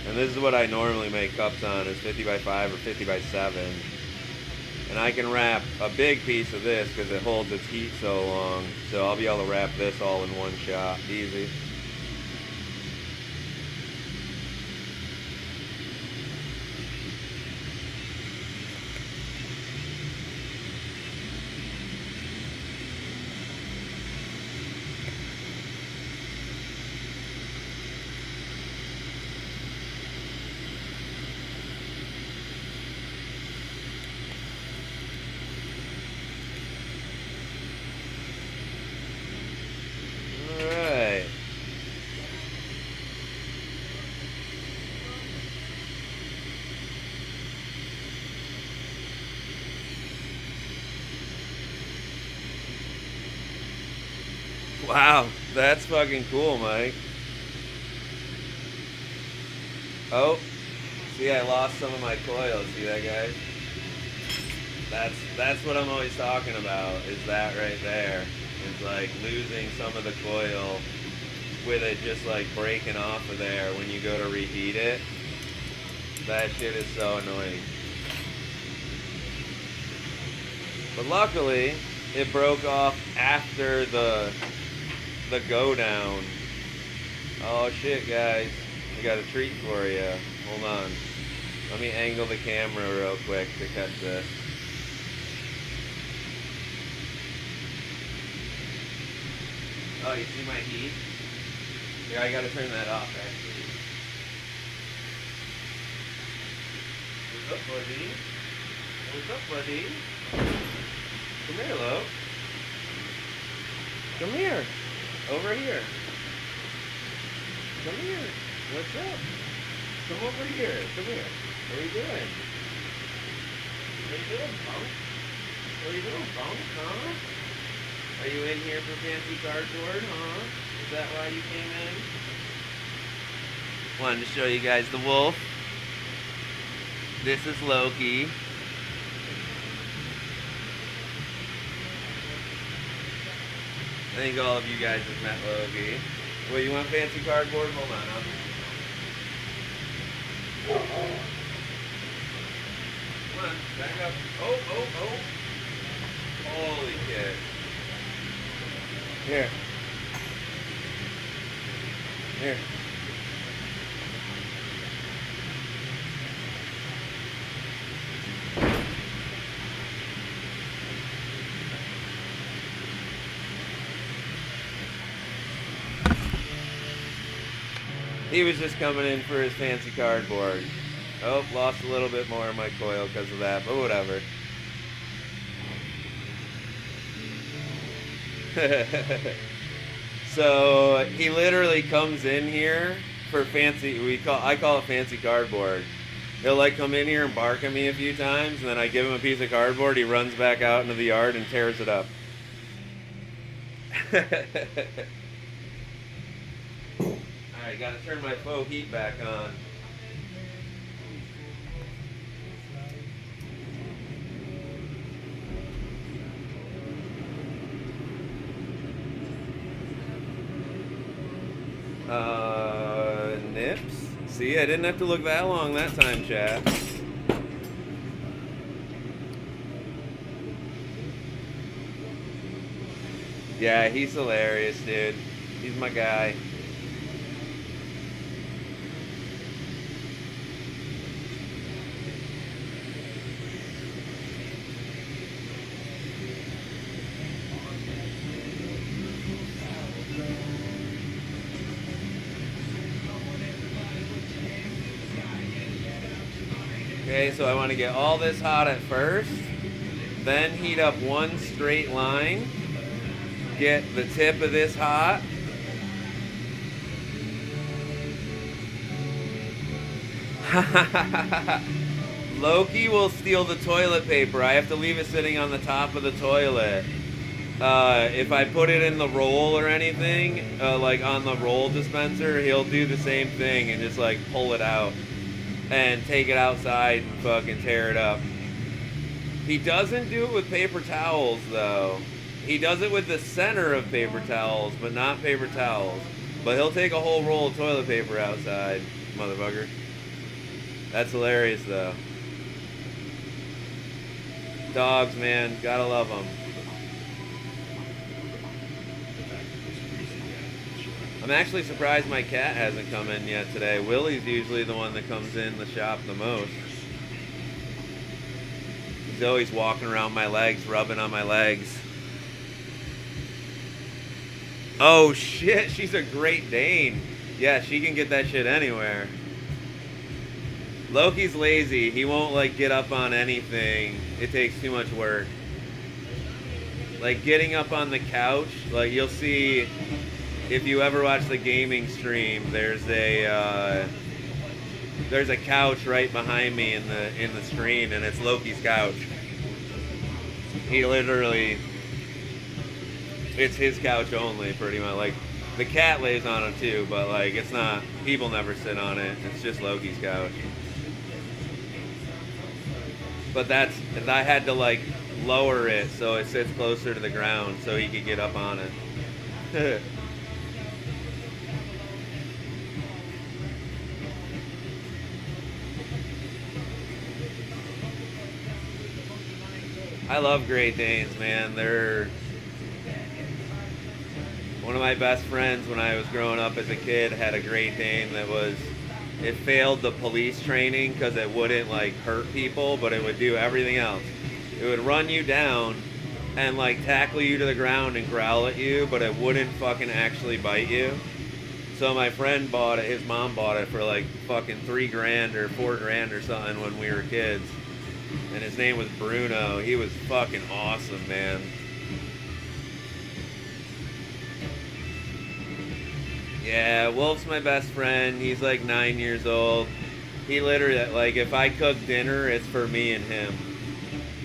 and this is what I normally make cups on, is 50 by 5 or 50 by 7. And I can wrap a big piece of this because it holds its heat so long. So I'll be able to wrap this all in one shot, easy. Wow, that's fucking cool, Mike. Oh, see, I lost some of my coil. See that, guys? That's what I'm always talking about, is that right there. It's like losing some of the coil with it just like breaking off of there when you go to reheat it. That shit is so annoying. But luckily, it broke off after the go down. Oh shit, guys. I got a treat for you. Hold on. Let me angle the camera real quick to catch this. Oh, you see my heat? Yeah, I gotta turn that off, actually. What's up, buddy? What's up, buddy? Come here, Lo. Come here. Over here. Come here. What's up? Come over here. Come here. What are you doing? What are you doing, punk? What are you doing, punk? Huh? Are you in here for fancy cardboard, huh? Is that why you came in? Wanted to show you guys the wolf. This is Loki. I think all of you guys have met Loki. Well, you want fancy cardboard? Hold on. Come on, back up. Oh, oh, oh. Holy shit. Here. Here. He was just coming in for his fancy cardboard. Oh, lost a little bit more of my coil because of that, but whatever. So he literally comes in here for fancy. I call it fancy cardboard. He'll like come in here and bark at me a few times, and then I give him a piece of cardboard. He runs back out into the yard and tears it up. Alright, gotta turn my faux heat back on. Nips? See, I didn't have to look that long that time, chat. Yeah, he's hilarious, dude. He's my guy. Okay, so I want to get all this hot at first, then heat up one straight line, get the tip of this hot, Loki will steal the toilet paper. I have to leave it sitting on the top of the toilet. If I put it in the roll or anything, like on the roll dispenser, he'll do the same thing and just like pull it out and take it outside and fucking tear it up. He doesn't do it with paper towels though. He does it with the center of paper towels, but not paper towels. But he'll take a whole roll of toilet paper outside, motherfucker. That's hilarious though. Dogs, man, gotta love them. I'm actually surprised my cat hasn't come in yet today. Willie's usually the one that comes in the shop the most. He's always walking around my legs, rubbing on my legs. Oh shit, she's a Great Dane. Yeah, she can get that shit anywhere. Loki's lazy. He won't like get up on anything. It takes too much work. Like getting up on the couch, like you'll see if you ever watch the gaming stream, there's a couch right behind me in the screen, and it's Loki's couch. He literally It's his couch only, pretty much. Like, the cat lays on it too, but like, it's not. People never sit on it. It's just Loki's couch. But I had to like lower it so it sits closer to the ground so he could get up on it. I love Great Danes, man. They're one of my best friends when I was growing up as a kid had a Great Dane that it failed the police training because it wouldn't like hurt people, but it would do everything else. It would run you down and like tackle you to the ground and growl at you, but it wouldn't fucking actually bite you. So my friend bought it, his mom bought it for like fucking $3,000 or $4,000 or something when we were kids. And his name was Bruno. He was fucking awesome, man. Yeah, Wolf's my best friend. He's like 9 years old. He literally, like, if I cook dinner, it's for me and him.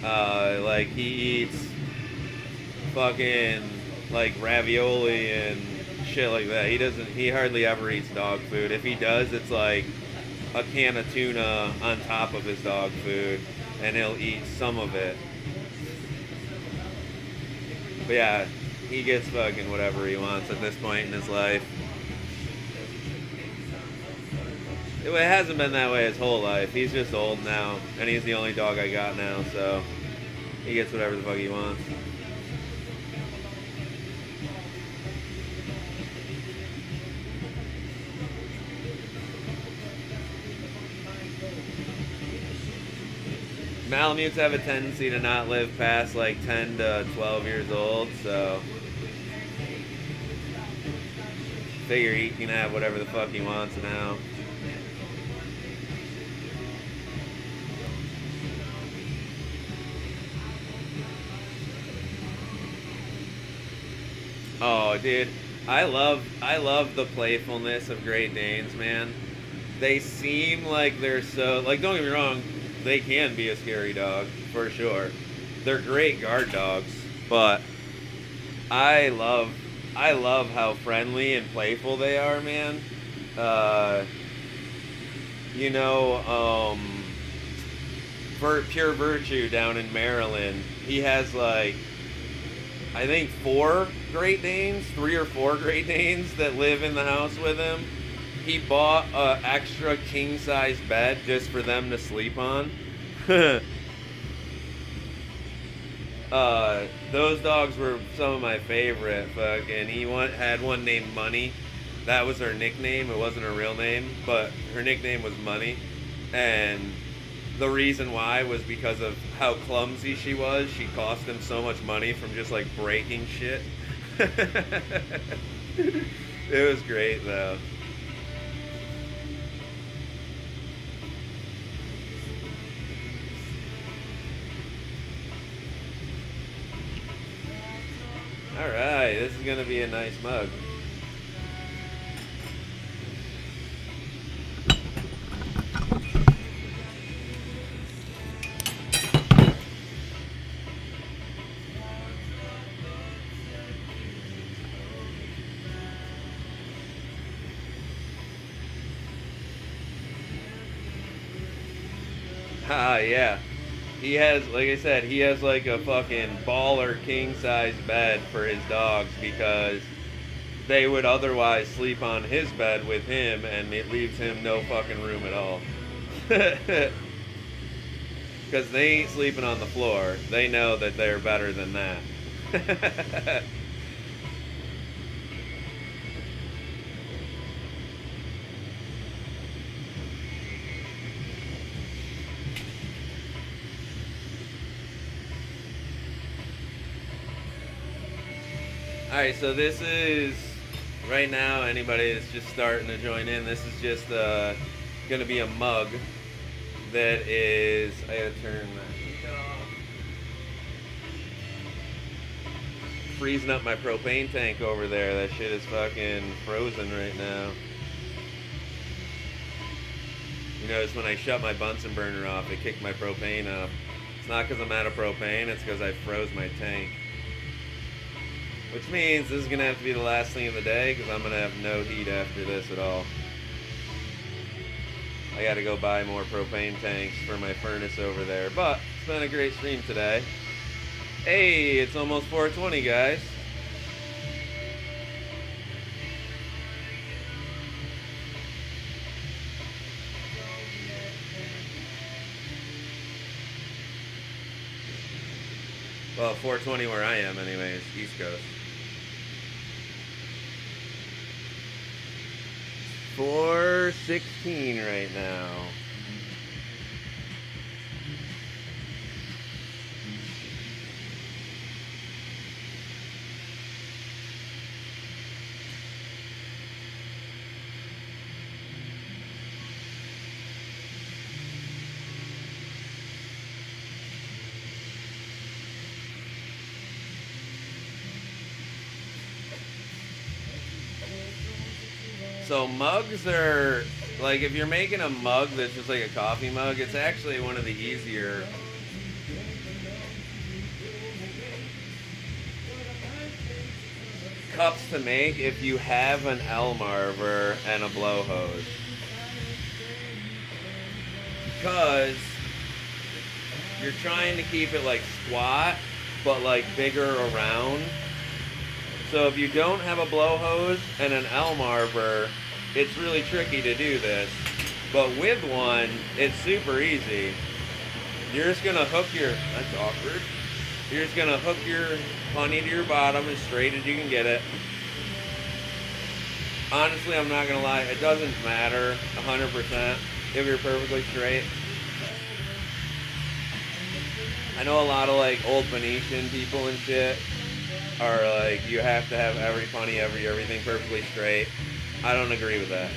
Like, he eats fucking, like, ravioli and shit like that. He hardly ever eats dog food. If he does, it's like a can of tuna on top of his dog food, and he'll eat some of it. But yeah, he gets fucking whatever he wants at this point in his life. It hasn't been that way his whole life. He's just old now, and he's the only dog I got now, so he gets whatever the fuck he wants. Malamutes have a tendency to not live past like 10 to 12 years old, so figure he can have whatever the fuck he wants now. Oh, dude, I love the playfulness of Great Danes, man. They seem like they're so, like, don't get me wrong, they can be a scary dog, for sure. They're great guard dogs, but I love how friendly and playful they are, man. For Pure Virtue down in Maryland, he has like, I think 3 or 4 Great Danes that live in the house with him. He bought an extra king-size bed just for them to sleep on. Those dogs were some of my favorite. Fucking, had one named Money. That was her nickname. It wasn't her real name, but her nickname was Money. And the reason why was because of how clumsy she was. She cost him so much money from just like breaking shit. It was great though. Alright, this is gonna be a nice mug. Yeah. He has, like I said, he has like a fucking baller king-size bed for his dogs because they would otherwise sleep on his bed with him and it leaves him no fucking room at all. Because they ain't sleeping on the floor. They know that they're better than that. Alright, so this is, right now, anybody that's just starting to join in, this is just going to be a mug that is, I gotta turn that heat off. Freezing up my propane tank over there. That shit is fucking frozen right now. You notice when I shut my Bunsen burner off, it kicked my propane up. It's not because I'm out of propane, it's because I froze my tank. Which means this is going to have to be the last thing of the day because I'm going to have no heat after this at all. I got to go buy more propane tanks for my furnace over there. But it's been a great stream today. Hey, it's almost 4:20, guys. Well, 4:20 where I am anyways, East Coast. 4:16 right now. So mugs are, like, if you're making a mug that's just like a coffee mug, it's actually one of the easier cups to make if you have an Elmarver and a blow hose. Because you're trying to keep it like squat, but like bigger around. So if you don't have a blow hose and an Elmarver, it's really tricky to do this. But with one, it's super easy. You're just gonna hook your, that's awkward. You're just gonna hook your honey to your bottom as straight as you can get it. Honestly, I'm not gonna lie, it doesn't matter 100% if you're perfectly straight. I know a lot of like old Venetian people and shit are like, you have to have every funny, everything perfectly straight. I don't agree with that.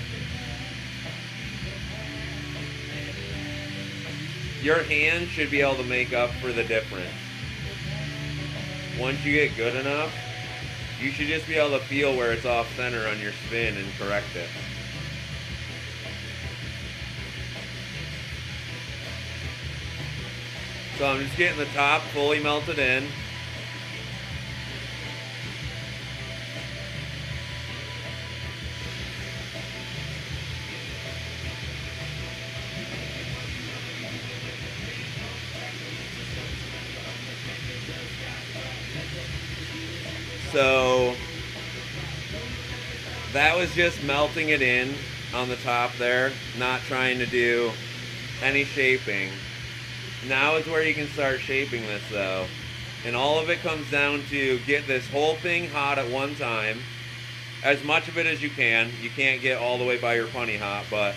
Your hand should be able to make up for the difference. Once you get good enough, you should just be able to feel where it's off center on your spin and correct it. So I'm just getting the top fully melted in. So that was just melting it in on the top there, not trying to do any shaping. Now is where you can start shaping this though. And all of it comes down to get this whole thing hot at one time. As much of it as you can. You can't get all the way by your funny hot, but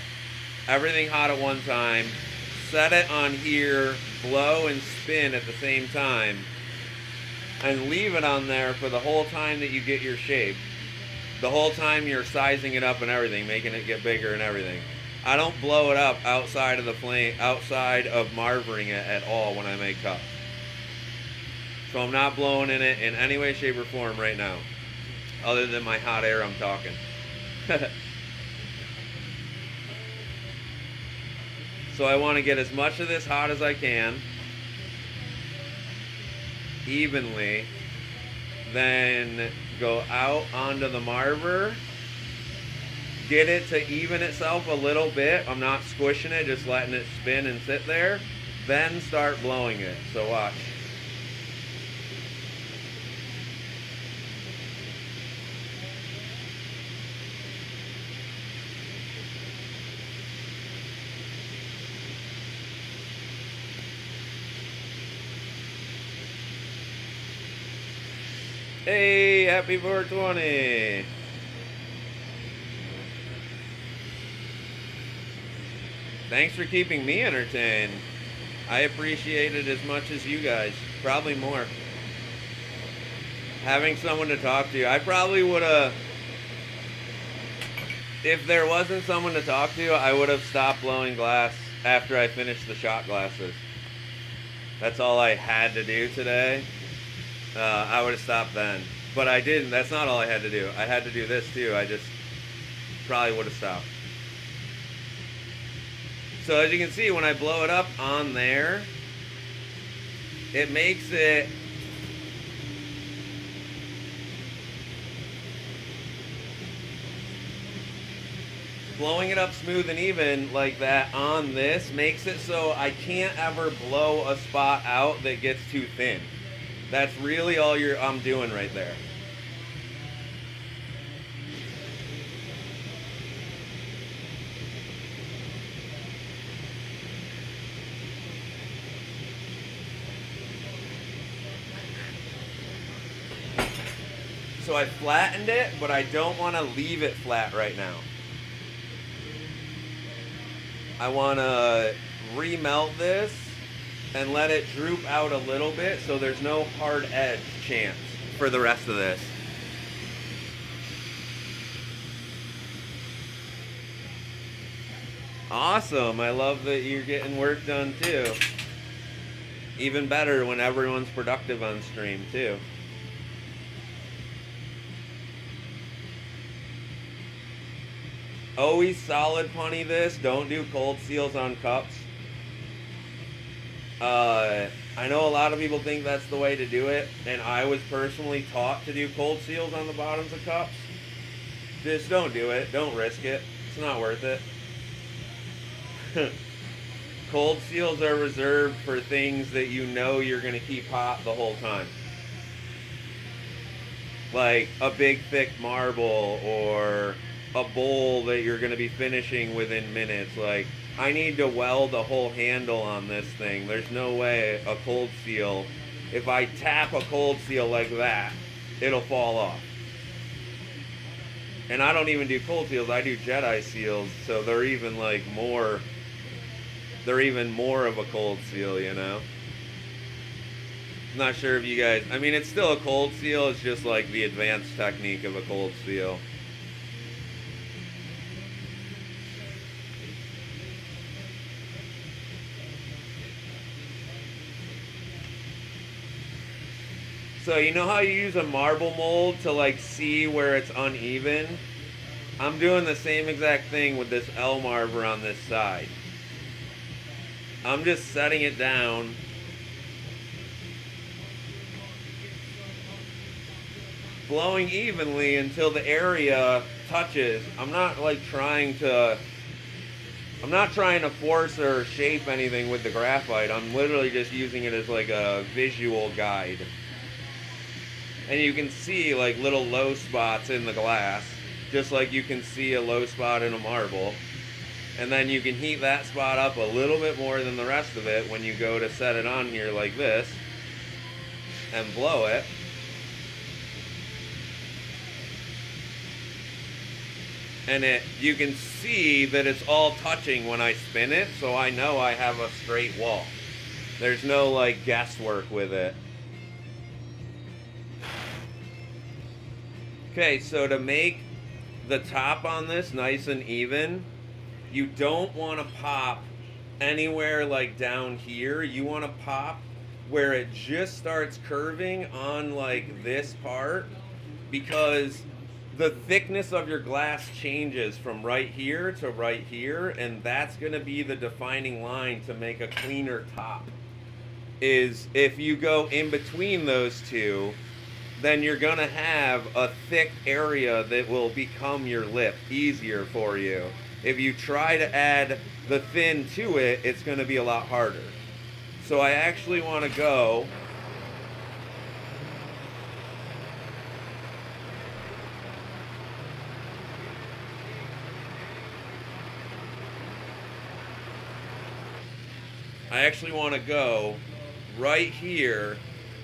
everything hot at one time. Set it on here, blow and spin at the same time. And leave it on there for the whole time that you get your shape. The whole time you're sizing it up and everything, making it get bigger and everything. I don't blow it up outside of the flame, outside of marvering it at all when I make cups. So I'm not blowing in it in any way, shape, or form right now. Other than my hot air I'm talking. So I want to get as much of this hot as I can. Evenly, then go out onto the marver, get it to even itself a little bit. I'm not squishing it, just letting it spin and sit there, then start blowing it. So watch. Hey, happy 420. Thanks for keeping me entertained. I appreciate it as much as you guys, probably more. Having someone to talk to. I probably would have, if there wasn't someone to talk to, I would have stopped blowing glass after I finished the shot glasses. That's all I had to do today. I would have stopped then. But I didn't. That's not all I had to do. I had to do this too. I just probably would have stopped. So as you can see, when I blow it up on there, it makes it blowing it up smooth and even like that on this makes it so I can't ever blow a spot out that gets too thin. That's really all I'm doing right there. So I flattened it, but I don't want to leave it flat right now. I want to remelt this and let it droop out a little bit so there's no hard edge chance for the rest of this. Awesome. I love that you're getting work done too. Even better when everyone's productive on stream too. Always solid punny this. Don't do cold seals on cups. I know a lot of people think that's the way to do it, and I was personally taught to do cold seals on the bottoms of cups. Just don't do it. Don't risk it. It's not worth it. Cold seals are reserved for things that you know you're going to keep hot the whole time. Like a big thick marble or a bowl that you're going to be finishing within minutes. Like, I need to weld a whole handle on this thing. There's no way a cold seal, if I tap a cold seal like that, it'll fall off. And I don't even do cold seals, I do Jedi seals, so they're even like more, they're even more of a cold seal, you know? I'm not sure if you guys, I mean, it's still a cold seal, it's just like the advanced technique of a cold seal. So you know how you use a marble mold to like see where it's uneven? I'm doing the same exact thing with this L-marver on this side. I'm just setting it down. Blowing evenly until the area touches. I'm not trying to force or shape anything with the graphite. I'm literally just using it as like a visual guide. And you can see like little low spots in the glass, just like you can see a low spot in a marble. And then you can heat that spot up a little bit more than the rest of it when you go to set it on here like this and blow it. And you can see that it's all touching when I spin it, so I know I have a straight wall. There's no like guesswork with it. Okay, so to make the top on this nice and even, you don't want to pop anywhere like down here. You want to pop where it just starts curving on like this part, because the thickness of your glass changes from right here to right here, and that's going to be the defining line to make a cleaner top. Is if you go in between those two, then you're going to have a thick area that will become your lip easier for you. If you try to add the thin to it, it's going to be a lot harder. So I actually want to go right here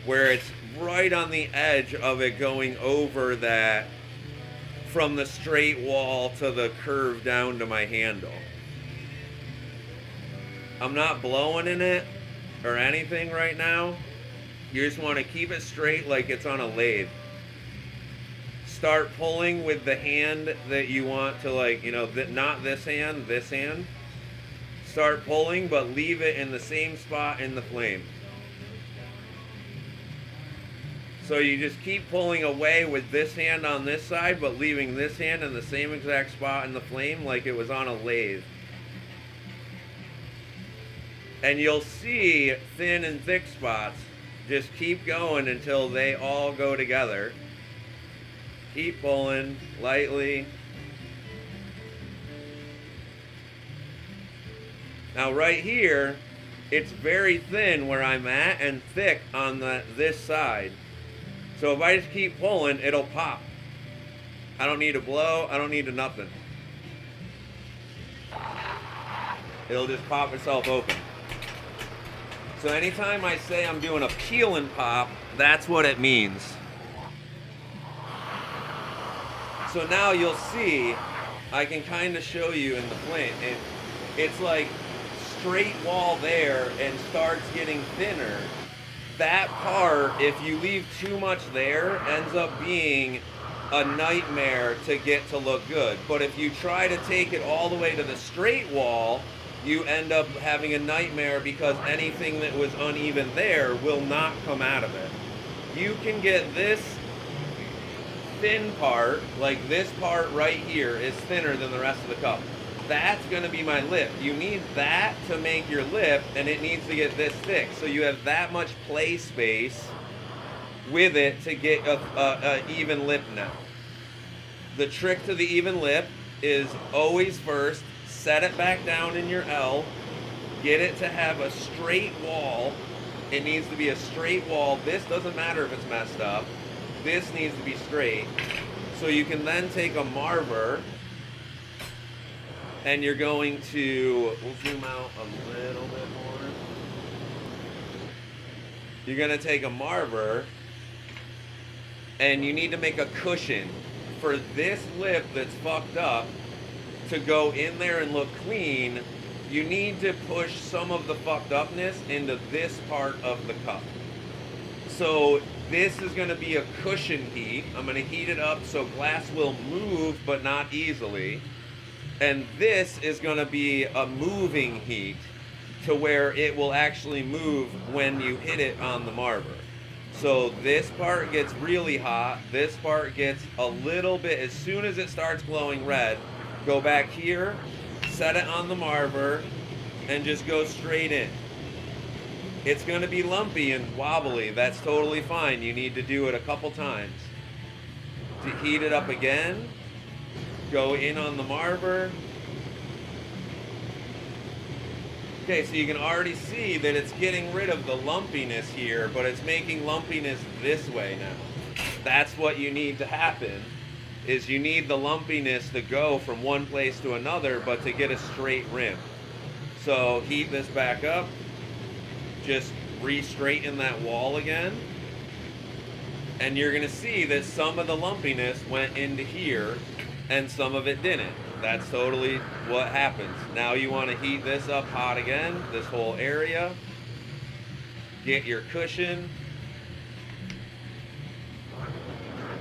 where it's right on the edge of it going over that, from the straight wall to the curve down to my handle. I'm not blowing in it or anything right now. You just want to keep it straight like it's on a lathe. Start pulling with the hand that you want to, like, you know, not this hand, this hand. Start pulling, but leave it in the same spot in the flame. So you just keep pulling away with this hand on this side, but leaving this hand in the same exact spot in the flame like it was on a lathe. And you'll see thin and thick spots. Just keep going until they all go together. Keep pulling lightly. Now right here, it's very thin where I'm at and thick on this side. So if I just keep pulling, it'll pop. I don't need to blow, I don't need to nothing. It'll just pop itself open. So anytime I say I'm doing a peel and pop, that's what it means. So now you'll see, I can kind of show you in the flint. It's like straight wall there and starts getting thinner. That part, if you leave too much there, ends up being a nightmare to get to look good. But if you try to take it all the way to the straight wall, you end up having a nightmare because anything that was uneven there will not come out of it. You can get this thin part, like this part right here, is thinner than the rest of the cup. That's going to be my lip. You need that to make your lip, and it needs to get this thick. So you have that much play space with it to get a even lip now. The trick to the even lip is always first, set it back down in your L, get it to have a straight wall. It needs to be a straight wall. This doesn't matter if it's messed up. This needs to be straight. So you can then take a marver, and you're going to, we'll zoom out a little bit more. You're going to take a marver, and you need to make a cushion for this lip that's fucked up to go in there and look clean. You need to push some of the fucked upness into this part of the cup. So this is going to be a cushion heat. I'm going to heat it up so glass will move but not easily. And this is going to be a moving heat to where it will actually move when you hit it on the marver. So this part gets really hot. This part gets a little bit, as soon as it starts glowing red, go back here, set it on the marver, and just go straight in. It's going to be lumpy and wobbly. That's totally fine. You need to do it a couple times. To heat it up again, go in on the marver. Okay, so you can already see that it's getting rid of the lumpiness here, but it's making lumpiness this way now. That's what you need to happen, is you need the lumpiness to go from one place to another, but to get a straight rim. So heat this back up, just re-straighten that wall again, and you're gonna see that some of the lumpiness went into here and some of it didn't. That's totally what happens. Now you want to heat this up hot again, this whole area. Get your cushion.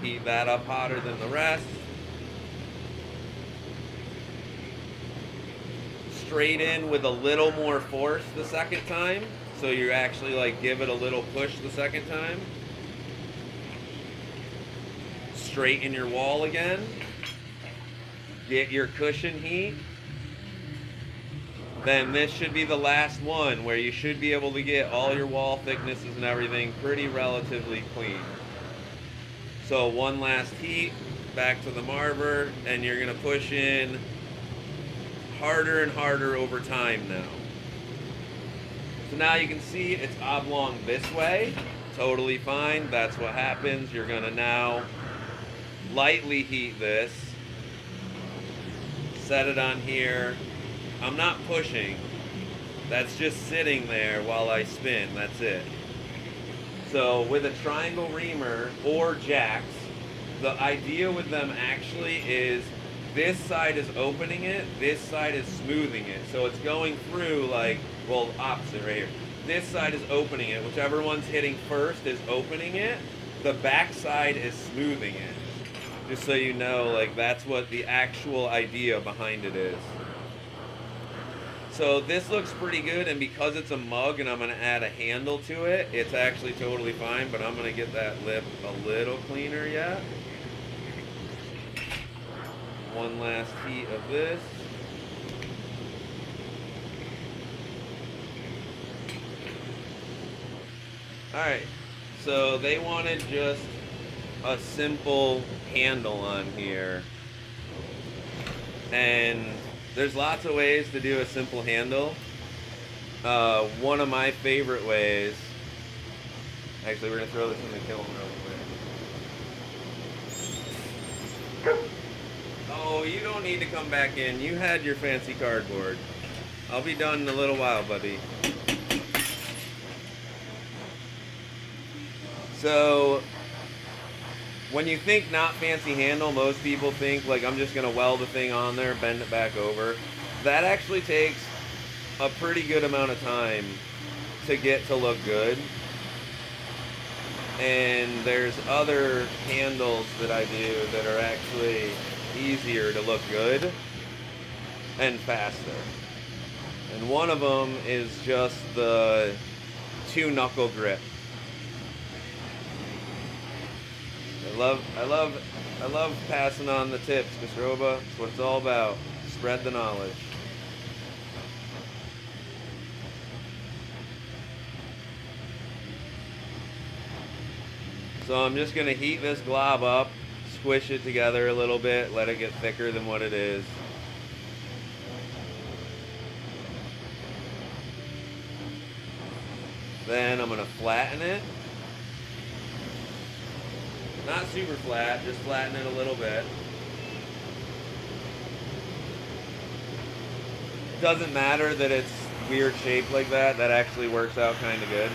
Heat that up hotter than the rest. Straight in with a little more force the second time. So you actually like give it a little push the second time. Straighten your wall again. Get your cushion heat. Then this should be the last one where you should be able to get all your wall thicknesses and everything pretty relatively clean. So one last heat, back to the marver, and you're gonna push in harder and harder over time now. So now you can see it's oblong this way, totally fine, that's what happens. You're gonna now lightly heat this. Set it on here. I'm not pushing. That's just sitting there while I spin. That's it. So with a triangle reamer or jacks, the idea with them actually is this side is opening it, this side is smoothing it. So it's going through like, well, opposite right here. This side is opening it. Whichever one's hitting first is opening it. The back side is smoothing it. Just so you know, like that's what the actual idea behind it is. So this looks pretty good, and because it's a mug and I'm going to add a handle to it, it's actually totally fine, but I'm going to get that lip a little cleaner yet. One last heat of this. Alright, so they wanted just a simple handle on here, and there's lots of ways to do a simple handle. One of my favorite ways. Actually, we're gonna throw this in the kiln real quick. Oh, you don't need to come back in. You had your fancy cardboard. I'll be done in a little while, buddy. So, when you think not fancy handle, most people think like I'm just gonna weld the thing on there, bend it back over. That actually takes a pretty good amount of time to get to look good. And there's other handles that I do that are actually easier to look good and faster. And one of them is just the 2-knuckle grip. I love passing on the tips, Kasroba. That's what it's all about. Spread the knowledge. So I'm just gonna heat this glob up, squish it together a little bit, let it get thicker than what it is. Then I'm gonna flatten it. Not super flat, just flatten it a little bit. Doesn't matter that it's weird shaped like that. That actually works out kind of good.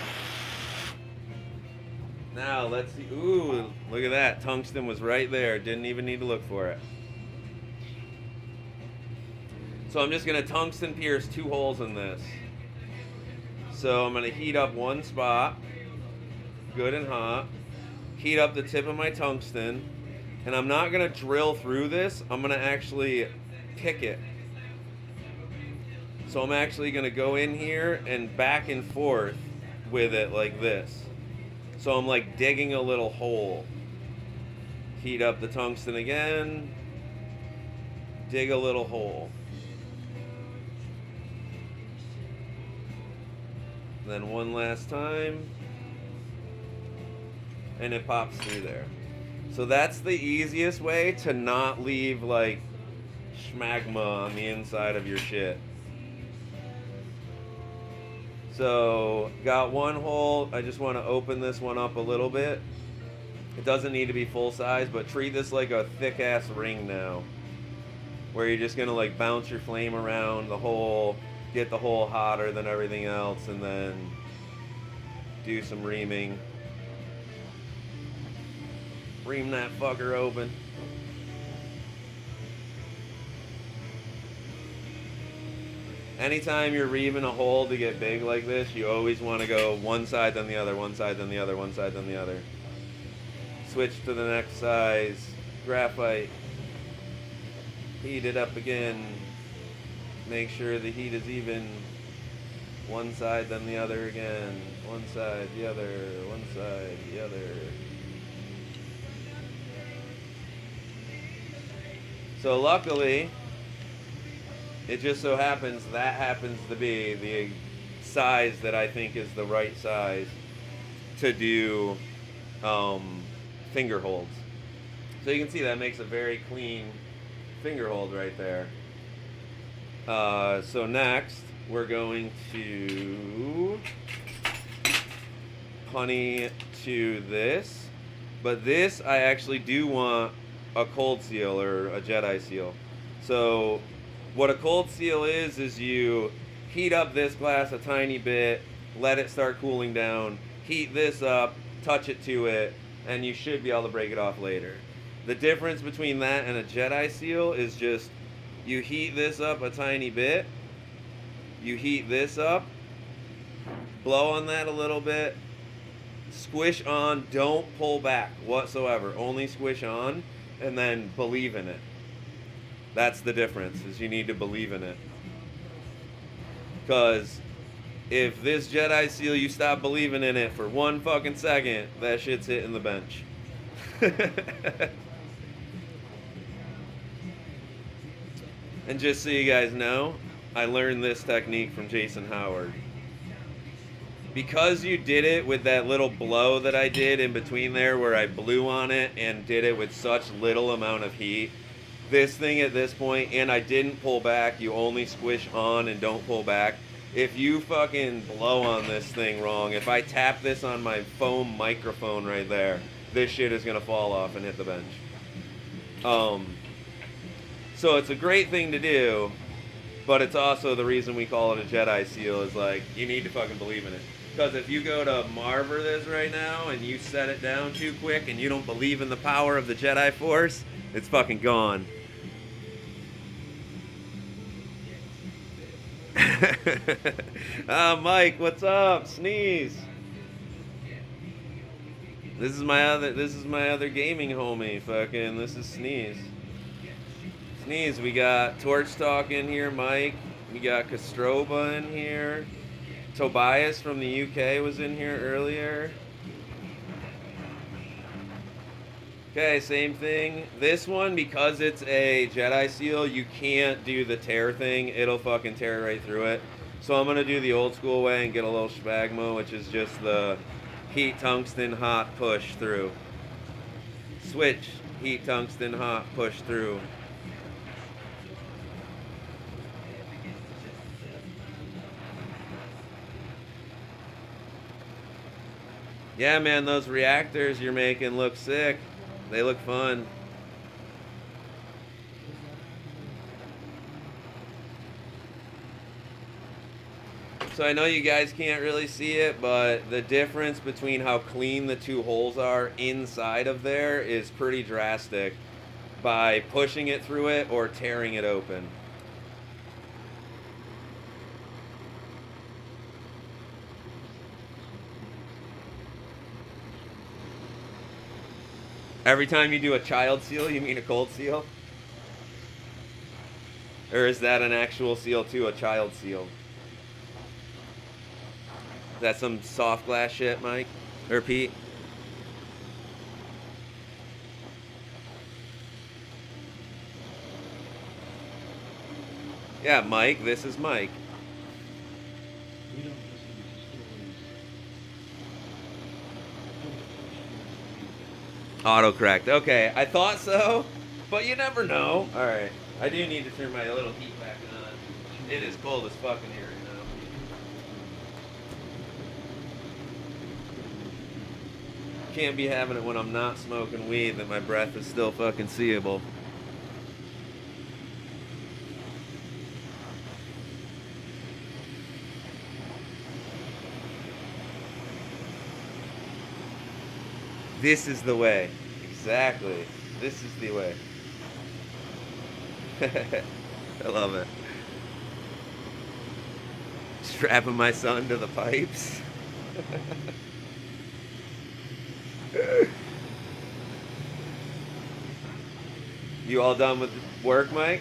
Now let's see. Ooh, look at that. Tungsten was right there. Didn't even need to look for it. So I'm just gonna tungsten pierce 2 holes in this. So I'm gonna heat up one spot, good and hot. Heat up the tip of my tungsten, and I'm not gonna drill through this. I'm gonna actually pick it. So I'm actually gonna go in here and back and forth with it like this. So I'm like digging a little hole. Heat up the tungsten again. Dig a little hole. Then one last time. And it pops through there. So that's the easiest way to not leave like schmagma on the inside of your shit. So got one hole. I just want to open this one up a little bit. It doesn't need to be full size, but treat this like a thick ass ring now, where you're just gonna like bounce your flame around the hole, get the hole hotter than everything else, and then do some reaming. Ream that fucker open. Anytime you're reaming a hole to get big like this, you always want to go one side then the other, one side then the other, one side then the other. Switch to the next size. Graphite. Heat it up again. Make sure the heat is even. One side then the other again. One side, the other, one side, the other. So luckily, it just so happens that happens to be the size that I think is the right size to do finger holds. So you can see that makes a very clean finger hold right there. So next, we're going to honey to this. But this, I actually do want a cold seal or a Jedi seal. So what a cold seal is you heat up this glass a tiny bit, let it start cooling down, heat this up, touch it to it, and you should be able to break it off later. The difference between that and a Jedi seal is just you heat this up a tiny bit, you heat this up, blow on that a little bit, squish on, don't pull back whatsoever, only squish on, and then believe in it. That's the difference, is you need to believe in it. Because if this Jedi seal, you stop believing in it for 1 fucking second, that shit's hitting the bench. And just so you guys know, I learned this technique from Jason Howard. Because you did it with that little blow that I did in between there where I blew on it and did it with such little amount of heat, this thing at this point, and I didn't pull back, you only squish on and don't pull back, if you fucking blow on this thing wrong, if I tap this on my foam microphone right there, this shit is gonna fall off and hit the bench. So it's a great thing to do, but it's also the reason we call it a Jedi seal, is like, you need to fucking believe in it. Because if you go to Marver this right now and you set it down too quick and you don't believe in the power of the Jedi Force, it's fucking gone. Mike, what's up? Sneeze. This is my other gaming homie. Fucking, this is Sneeze. Sneeze, we got Torch Talk in here, Mike. We got Castroba in here. Tobias from the UK was in here earlier. Okay, same thing. This one, because it's a Jedi seal, you can't do the tear thing. It'll fucking tear right through it. So I'm going to do the old school way and get a little Spagmo, which is just the heat tungsten hot push through. Switch, heat tungsten hot push through. Yeah, man, those reactors you're making look sick. They look fun. So I know you guys can't really see it, but the difference between how clean the two holes are inside of there is pretty drastic by pushing it through it or tearing it open. Every time you do a child seal, you mean a cold seal? Or is that an actual seal too, a child seal? Is that some soft glass shit, Mike? Or Pete? Yeah, Mike, this is Mike. We don't listen to stories. Auto-correct. Okay, I thought so, but you never know. Alright, I do need to turn my little heat back on. It is cold as fuck in here right now. Can't be having it when I'm not smoking weed that my breath is still fucking seeable. This is the way. Exactly. This is the way. I love it. Strapping my son to the pipes. You all done with work, Mike?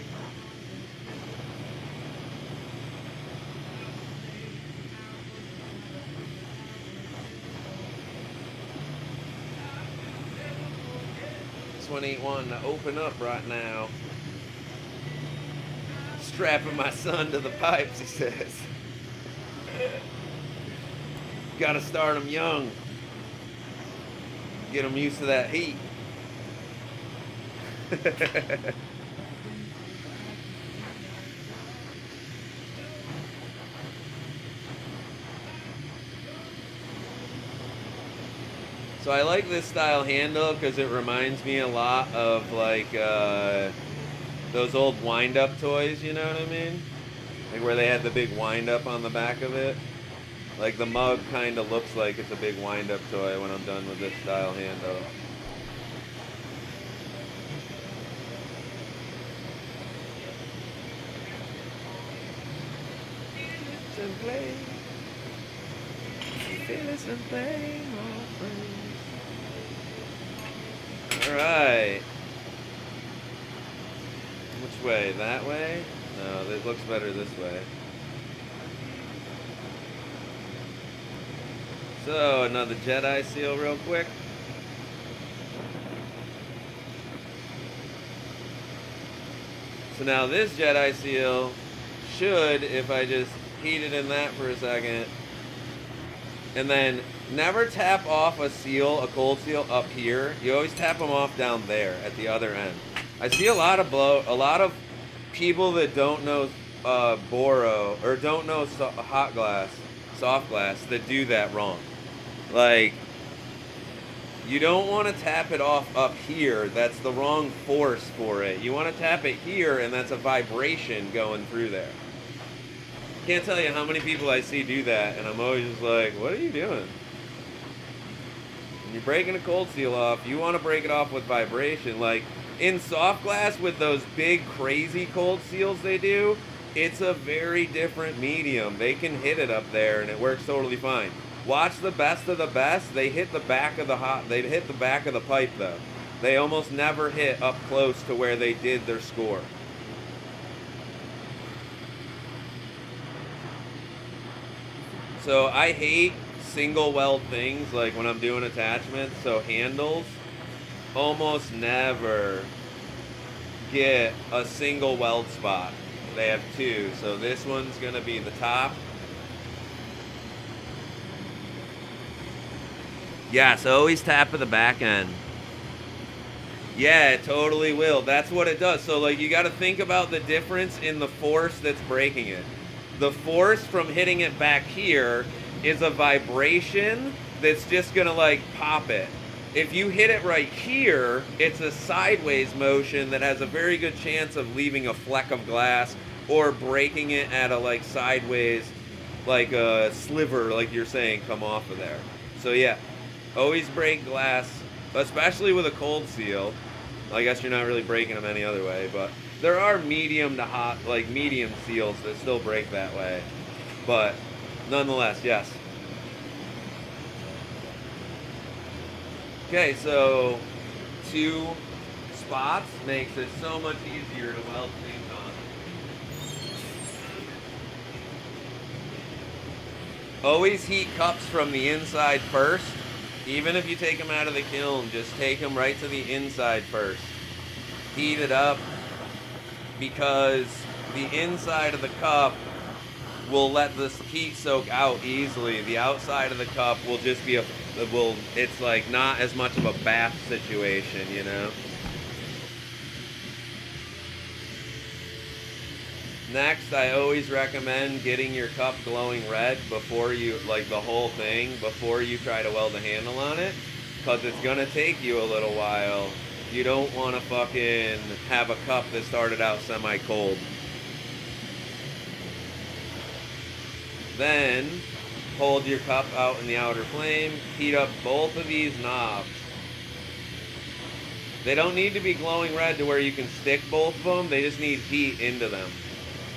This one ain't wanting to open up right now. Strapping my son to the pipes, he says. Gotta start him young. Get him used to that heat. So I like this style handle because it reminds me a lot of like those old wind-up toys, you know what I mean? Like where they had the big wind-up on the back of it. Like the mug kind of looks like it's a big wind-up toy when I'm done with this style handle. And play. And play, alright. Which way? That way? No, it looks better this way. So, another Jedi seal real quick. So now this Jedi seal should, if I just heat it in that for a second, and then never tap off a seal, a cold seal up here. You always tap them off down there at the other end. I see a lot of people that don't know Boro or don't know hot glass, soft glass that do that wrong. Like, you don't want to tap it off up here. That's the wrong force for it. You want to tap it here, and that's a vibration going through there. Can't tell you how many people I see do that, and I'm always just like, what are you doing? When you're breaking a cold seal off, you want to break it off with vibration. Like, in soft glass with those big, crazy cold seals they do, it's a very different medium. They can hit it up there, and it works totally fine. Watch the best of the best. They hit the back of the they hit the back of the pipe though. They almost never hit up close to where they did their score. So I hate single weld things like when I'm doing attachments. So handles almost never get a single weld spot. They have two. So this one's gonna be the top. Yeah, so always tap at the back end. Yeah, it totally will. That's what it does. So, like, you got to think about the difference in the force that's breaking it. The force from hitting it back here is a vibration that's just going to, like, pop it. If you hit it right here, it's a sideways motion that has a very good chance of leaving a fleck of glass or breaking it at a, like, sideways, like a sliver, like you're saying, come off of there. So, yeah. Always break glass, especially with a cold seal. I guess you're not really breaking them any other way, but there are medium to hot, like medium seals that still break that way. But nonetheless, yes. Okay, so 2 spots makes it so much easier to weld things on. Always heat cups from the inside first. Even if you take them out of the kiln, just take them right to the inside first. Heat it up because the inside of the cup will let this heat soak out easily. The outside of the cup will just be it's like not as much of a bath situation, you know? Next, I always recommend getting your cup glowing red before you, like the whole thing, before you try to weld a handle on it, because it's going to take you a little while. You don't want to fucking have a cup that started out semi-cold. Then, hold your cup out in the outer flame, heat up both of these knobs. They don't need to be glowing red to where you can stick both of them, they just need heat into them.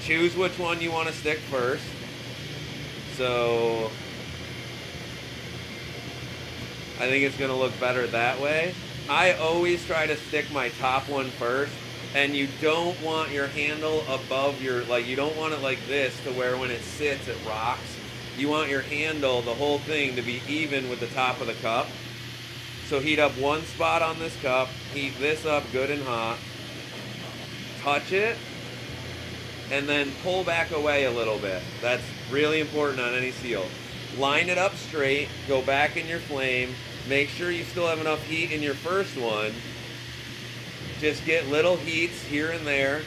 Choose which one you want to stick first. So I think it's going to look better that way. I always try to stick my top one first, and you don't want your handle above your, like you don't want it like this to where when it sits it rocks. You want your handle, the whole thing, to be even with the top of the cup. So heat up one spot on this cup, heat this up good and hot, touch it, and then pull back away a little bit. That's really important on any seal. Line it up straight, go back in your flame, make sure you still have enough heat in your first one. Just get little heats here and there.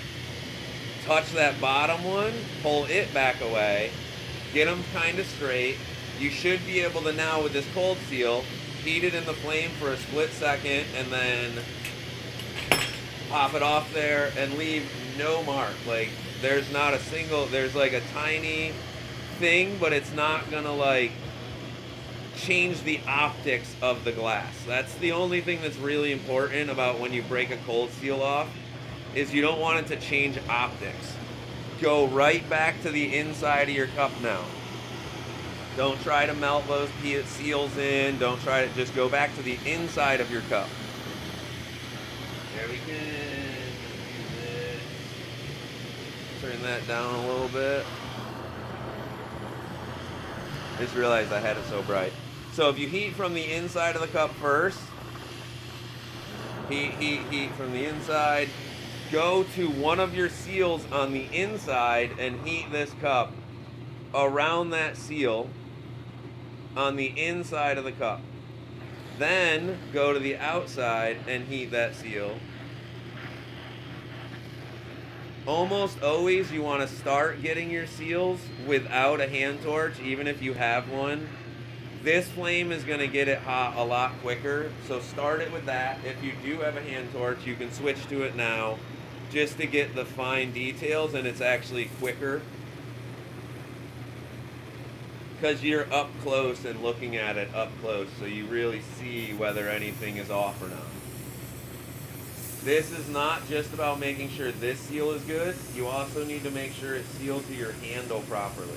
Touch that bottom one, pull it back away, get them kind of straight. You should be able to now, with this cold seal, heat it in the flame for a split second and then pop it off there and leave no mark. Like, there's not a single, there's like a tiny thing, but it's not gonna like change the optics of the glass. That's the only thing that's really important about when you break a cold seal off, is you don't want it to change optics. Go right back to the inside of your cup now. Don't try to melt those seals in. Don't try to, just go back to the inside of your cup. There we go. Turn that down a little bit. Just realized I had it so bright. So if you heat from the inside of the cup first, heat from the inside, go to one of your seals on the inside and heat this cup around that seal on the inside of the cup. Then go to the outside and heat that seal. almost always you want to start getting your seals without a hand torch, even if you have one. This flame is going to get it hot a lot quicker, so start it with that. If you do have a hand torch, you can switch to it now just to get the fine details, and it's actually quicker because you're up close and looking at it up close, so you really see whether anything is off or not. This is not just about making sure this seal is good. You also need to make sure it's sealed to your handle properly.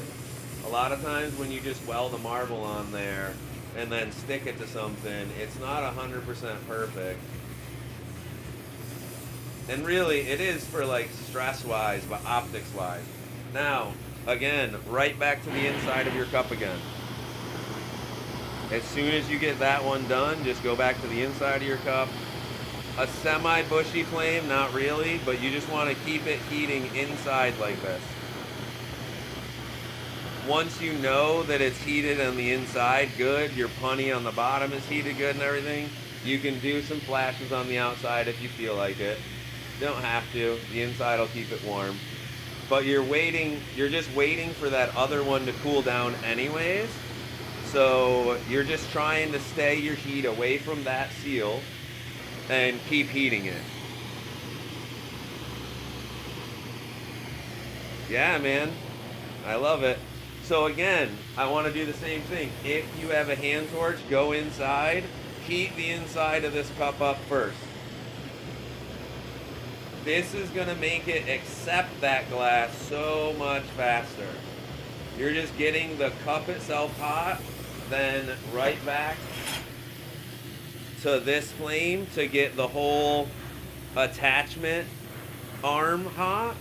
A lot of times when you just weld a marble on there and then stick it to something, it's not 100% perfect. And really, it is for like stress-wise, but optics-wise. Now, again, right back to the inside of your cup again. As soon as you get that one done, just go back to the inside of your cup. A semi-bushy flame, not really, but you just want to keep it heating inside like this. Once you know that it's heated on the inside good, your punny on the bottom is heated good and everything, you can do some flashes on the outside if you feel like it. Don't have to. The inside will keep it warm. But you're just waiting for that other one to cool down anyways. So you're just trying to stay your heat away from that seal and keep heating it. Yeah, man. I love it. So again, I want to do the same thing. If you have a hand torch, go inside, heat the inside of this cup up first. This is going to make it accept that glass so much faster. You're just getting the cup itself hot, then right back to this flame to get the whole attachment arm hot.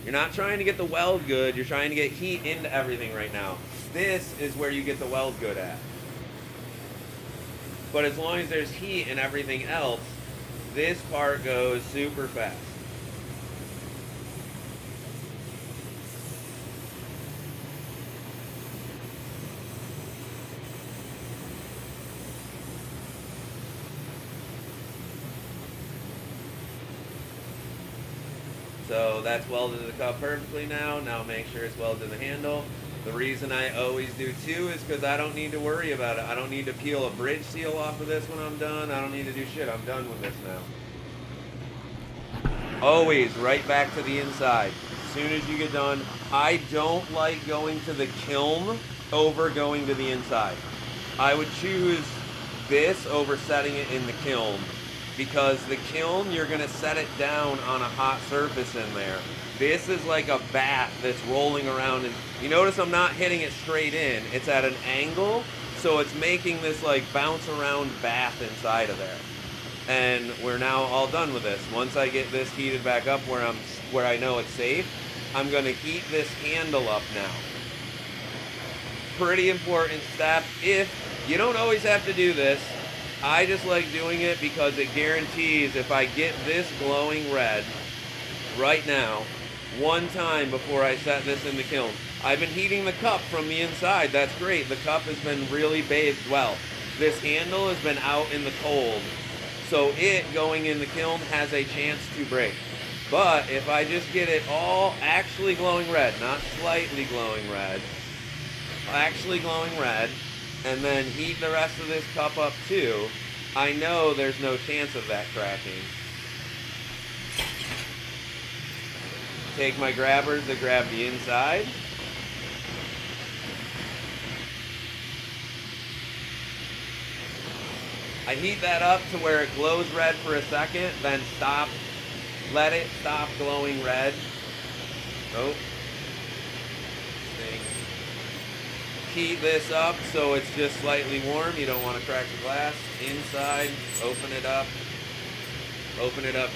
You're not trying to get the weld good, you're trying to get heat into everything right now. This is where you get the weld good at. But as long as there's heat and everything else, this part goes super fast. So that's welded to the cup perfectly now. Now make sure it's welded to the handle. The reason I always do two is because I don't need to worry about it. I don't need to peel a bridge seal off of this when I'm done. I don't need to do shit. I'm done with this now. Always right back to the inside. As soon as you get done, I don't like going to the kiln over going to the inside. I would choose this over setting it in the kiln. Because the kiln, you're going to set it down on a hot surface in there. This is like a bath that's rolling around. And you notice I'm not hitting it straight in. It's at an angle, so it's making this like bounce around bath inside of there. And we're now all done with this. Once I get this heated back up where I know it's safe, I'm going to heat this handle up now. Pretty important step. If you don't always have to do this, I just like doing it because it guarantees if I get this glowing red right now, one time before I set this in the kiln. I've been heating the cup from the inside. That's great. The cup has been really bathed well. This handle has been out in the cold. So it going in the kiln has a chance to break. But if I just get it all actually glowing red, not slightly glowing red, actually glowing red, and then heat the rest of this cup up too, I know there's no chance of that cracking. Take my grabbers to grab the inside. I heat that up to where it glows red for a second, then stop. Let it stop glowing red. Oh. Heat this up so it's just slightly warm. You don't want to crack the glass. Inside, open it up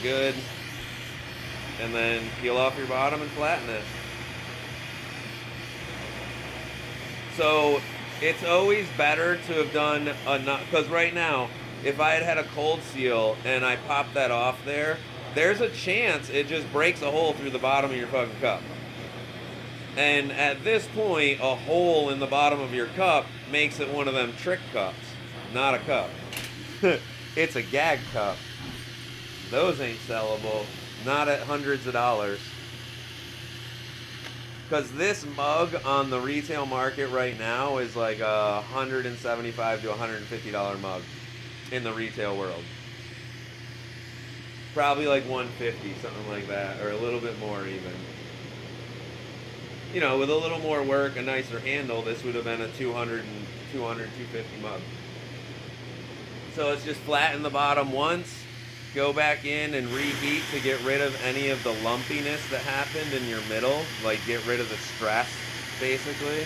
good, and then peel off your bottom and flatten it. So it's always better to have done enough, because right now, if I had a cold seal and I pop that off there's a chance it just breaks a hole through the bottom of your fucking cup. And at this point, a hole in the bottom of your cup makes it one of them trick cups, not a cup. It's a gag cup. Those ain't sellable, not at hundreds of dollars. Because this mug on the retail market right now is like a $175 to $150 mug in the retail world. Probably like 150, something like that, or a little bit more even. You know, with a little more work, a nicer handle, this would have been a 250 mug. So it's just flatten the bottom once, go back in and reheat to get rid of any of the lumpiness that happened in your middle, like get rid of the stress, basically.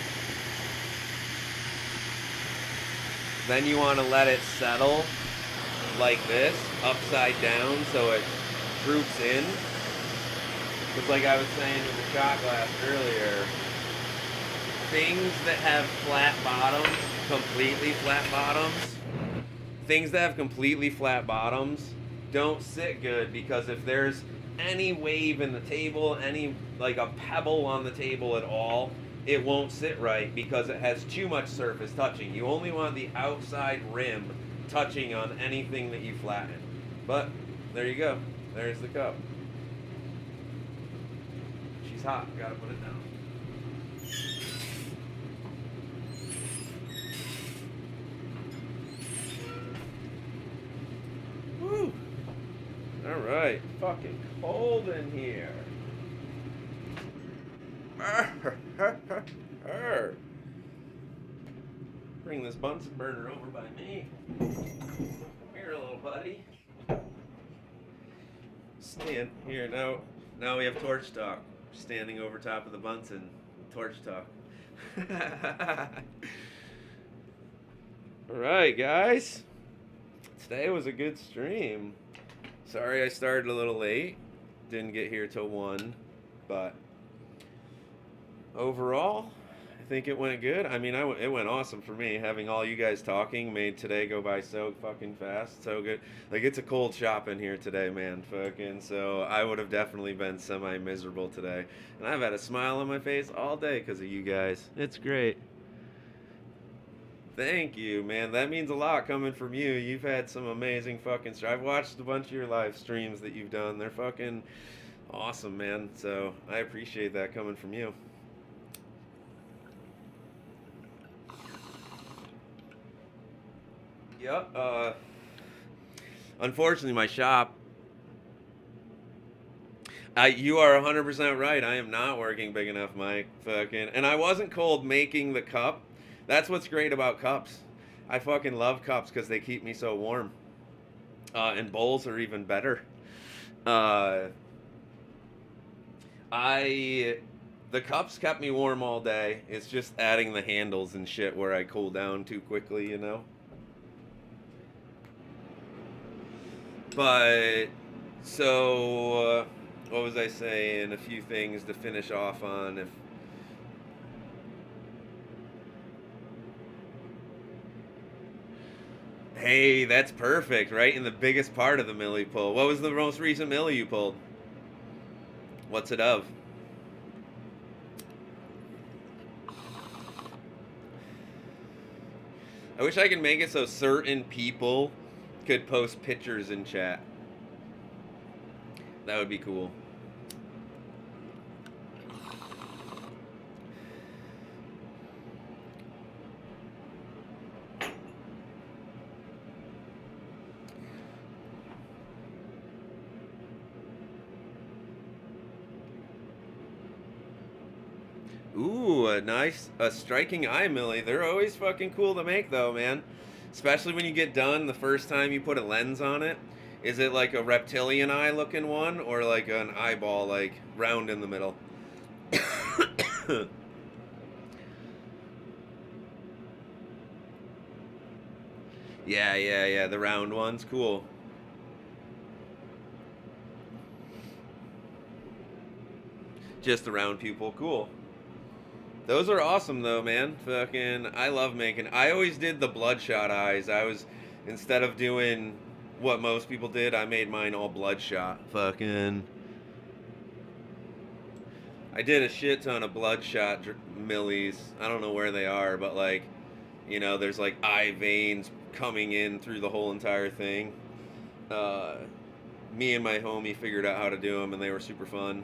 Then you want to let it settle like this, upside down, so it droops in. Because like I was saying with the shot glass earlier, things that have flat bottoms, completely flat bottoms, things that have completely flat bottoms don't sit good, because if there's any wave in the table, any like a pebble on the table at all, it won't sit right because it has too much surface touching. You only want the outside rim touching on anything that you flatten. But there you go. There's the cup. She's hot. Gotta put it down. Woo! All right. Fucking cold in here. Bring this Bunsen burner over by me. Come here, little buddy. Stand here now. Now we have torch talk. Standing over top of the Bunsen. Torch talk. All right, guys. Today was a good stream. Sorry I started a little late. Didn't get here till 1, but overall, I think it went good. I mean, it went awesome for me. Having all you guys talking made today go by so fucking fast. So good. Like, it's a cold shop in here today, man. Fucking, so I would have definitely been semi-miserable today. And I've had a smile on my face all day because of you guys. It's great. Thank you, man. That means a lot coming from you. You've had some amazing fucking I've watched a bunch of your live streams that you've done. They're fucking awesome, man. So I appreciate that coming from you. Yep. Unfortunately, my shop. You are 100% right. I am not working big enough, Mike. Fucking, and I wasn't cold making the cup. That's what's great about cups. I fucking love cups because they keep me so warm. And bowls are even better. The cups kept me warm all day. It's just adding the handles and shit where I cool down too quickly, you know? But, so, what was I saying? A few things to finish off on. Hey, that's perfect, right? In the biggest part of the millie pull. What was the most recent millie you pulled? What's it of? I wish I could make it so certain people could post pictures in chat. That would be cool. Ooh, a striking eye millie. They're always fucking cool to make though, man. Especially when you get done the first time you put a lens on it. Is it like a reptilian eye looking one, or like an eyeball, like round in the middle? Yeah, the round one's cool. Just the round pupil, cool. Those are awesome though, man. Fucking, I love making. I always did the bloodshot eyes. Instead of doing what most people did, I made mine all bloodshot. Fucking, I did a shit ton of bloodshot millies. I don't know where they are, but like, you know, there's like eye veins coming in through the whole entire thing. Me and my homie figured out how to do them, and they were super fun.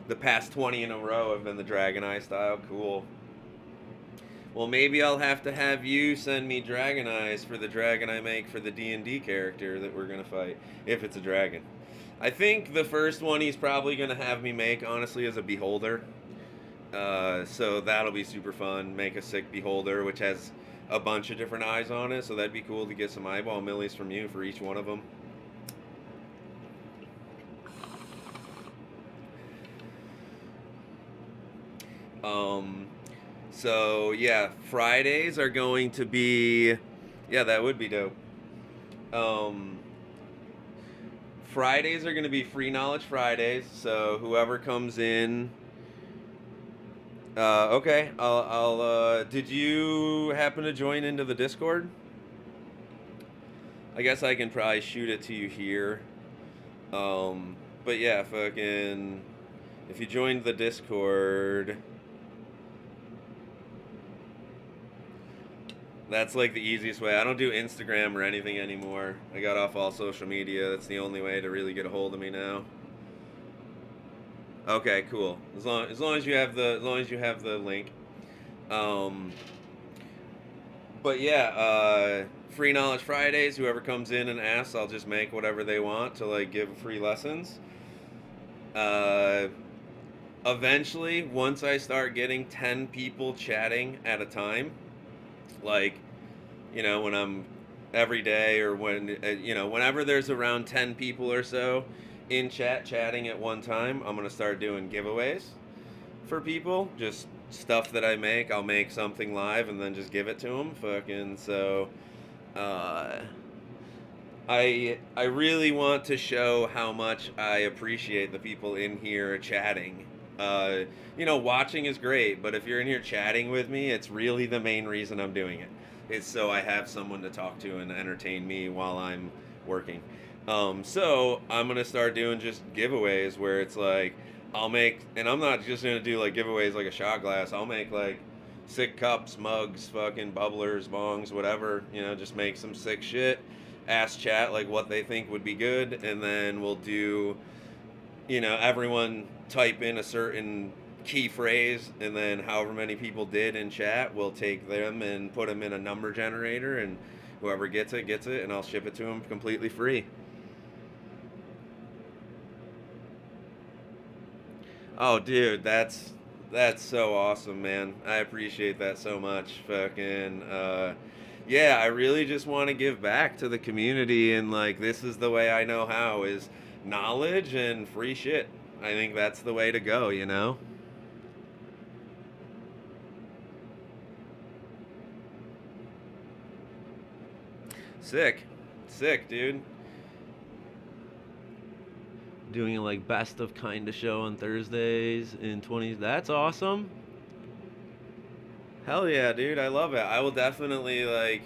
The past 20 in a row have been the Dragoneye style. Cool. Well, maybe I'll have to have you send me Dragoneyes for the dragon I make for the D&D character that we're gonna fight, if it's a dragon. I think the first one he's probably gonna have me make, honestly, is a beholder. So that'll be super fun. Make a sick beholder, which has a bunch of different eyes on it. So that'd be cool to get some eyeball millies from you for each one of them. So yeah, Fridays are going to be, yeah, that would be dope. Fridays are going to be Free Knowledge Fridays. So whoever comes in, okay, did you happen to join into the Discord? I guess I can probably shoot it to you here. But yeah, fucking, if you joined the Discord, that's like the easiest way. I don't do Instagram or anything anymore. I got off all social media. That's the only way to really get a hold of me now. Okay, cool. As long as you have the link. But yeah, Free Knowledge Fridays. Whoever comes in and asks, I'll just make whatever they want to like give free lessons. Eventually, once I start getting 10 people chatting at a time, like, you know, when I'm every day or when, you know, whenever there's around 10 people or so in chatting at one time, I'm going to start doing giveaways for people. Just stuff that I make. I'll make something live and then just give it to them. Fucking, so, I really want to show how much I appreciate the people in here chatting. You know, watching is great, but if you're in here chatting with me, it's really the main reason I'm doing it. It's so I have someone to talk to and entertain me while I'm working. So I'm gonna start doing just giveaways where it's like I'll make, and I'm not just gonna do like giveaways like a shot glass. I'll make like sick cups, mugs, fucking bubblers, bongs, whatever. You know, just make some sick shit. Ask chat like what they think would be good, and then we'll do, you know, everyone type in a certain key phrase, and then however many people did in chat, we'll take them and put them in a number generator, and whoever gets it, and I'll ship it to them completely free. Oh, dude, that's so awesome, man. I appreciate that so much. Fucking, yeah, I really just want to give back to the community, and like this is the way I know how, is knowledge and free shit. I think that's the way to go, you know? Sick, dude. Doing like best of kind of show on Thursdays in 20s. That's awesome. Hell yeah, dude. I love it. I will definitely like,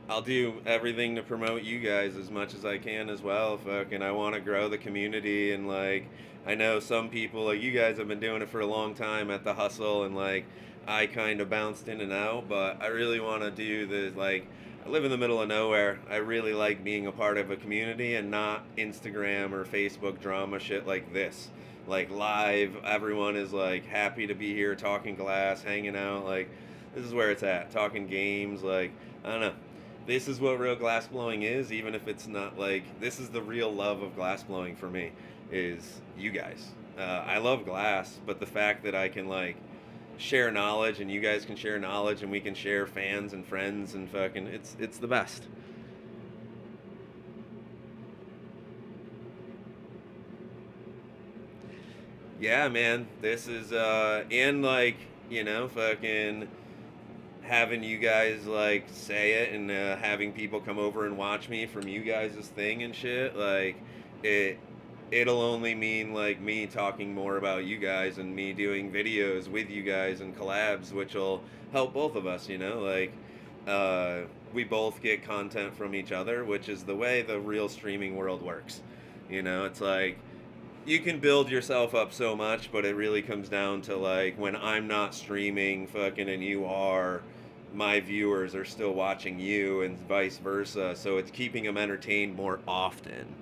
I'll do everything to promote you guys as much as I can as well. Fucking, I want to grow the community, and like, I know some people, like you guys have been doing it for a long time at the hustle, and like, I kind of bounced in and out, but I really want to do the, like, I live in the middle of nowhere. I really like being a part of a community and not Instagram or Facebook drama shit like this. Like live, everyone is like happy to be here, talking glass, hanging out. Like, this is where it's at. Talking games, like, I don't know. This is what real glass blowing is, even if it's not like, this is the real love of glass blowing for me, is you guys. I love glass, but the fact that I can like share knowledge and you guys can share knowledge and we can share fans and friends and fucking, it's the best. Yeah, man, this is and like, you know, fucking having you guys like say it, and having people come over and watch me from you guys' thing and shit, like it'll only mean like me talking more about you guys and me doing videos with you guys and collabs, which will help both of us, you know, like we both get content from each other, which is the way the real streaming world works. You know, it's like you can build yourself up so much, but it really comes down to like when I'm not streaming fucking and you are, my viewers are still watching you and vice versa. So it's keeping them entertained more often.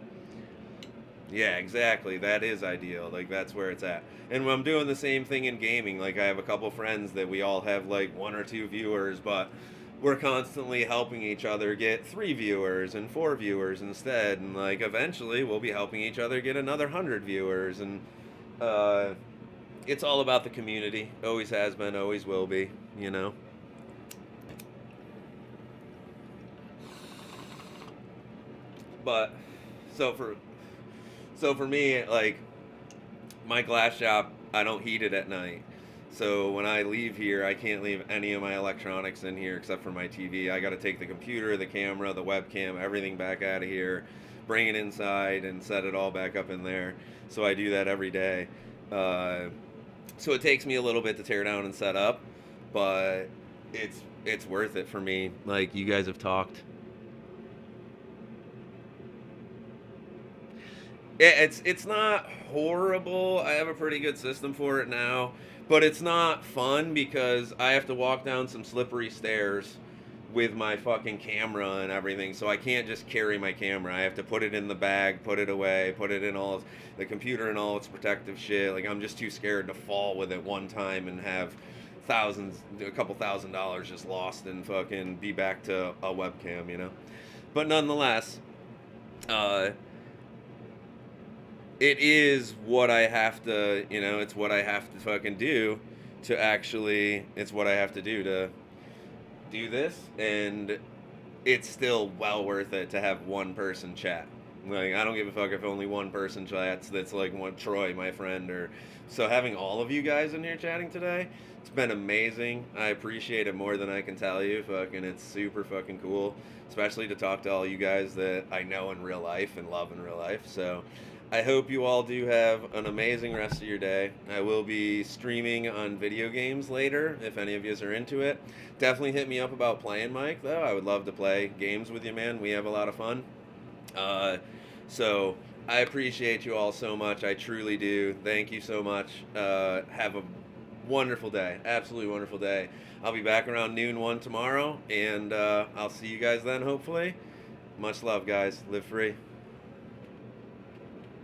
Yeah, exactly. That is ideal. Like that's where it's at. And I'm doing the same thing in gaming. Like I have a couple friends that we all have like 1 or 2 viewers, but we're constantly helping each other get 3 viewers and 4 viewers instead. And like eventually we'll be helping each other get another 100 viewers. And uh, it's all about the community. Always has been, always will be. You know. But so for so for me, like my glass shop, I don't heat it at night. So when I leave here, I can't leave any of my electronics in here except for my TV. I got to take the computer, the camera, the webcam, everything back out of here, bring it inside, and set it all back up in there. So I do that every day. Uh, so it takes me a little bit to tear down and set up, but it's worth it for me. Like you guys have talked. It's not horrible. I have a pretty good system for it now, but it's not fun because I have to walk down some slippery stairs with my fucking camera and everything. So I can't just carry my camera. I have to put it in the bag, put it away, put it in all the computer and all its protective shit. Like I'm just too scared to fall with it one time and have a couple $1,000s just lost and fucking be back to a webcam, you know. But nonetheless, uh it is what I have to, you know, it's what I have to fucking do to actually, it's what I have to do to do this, and it's still well worth it to have one person chat. Like, I don't give a fuck if only one person chats that's like one Troy, my friend, or so having all of you guys in here chatting today, it's been amazing. I appreciate it more than I can tell you. Fucking, it's super fucking cool, especially to talk to all you guys that I know in real life and love in real life. So I hope you all do have an amazing rest of your day. I will be streaming on video games later if any of you are into it. Definitely hit me up about playing, Mike, though. I would love to play games with you, man. We have a lot of fun. So I appreciate you all so much. I truly do. Thank you so much. Have a wonderful day. Absolutely wonderful day. I'll be back around noon 1 tomorrow, and I'll see you guys then, hopefully. Much love, guys. Live free.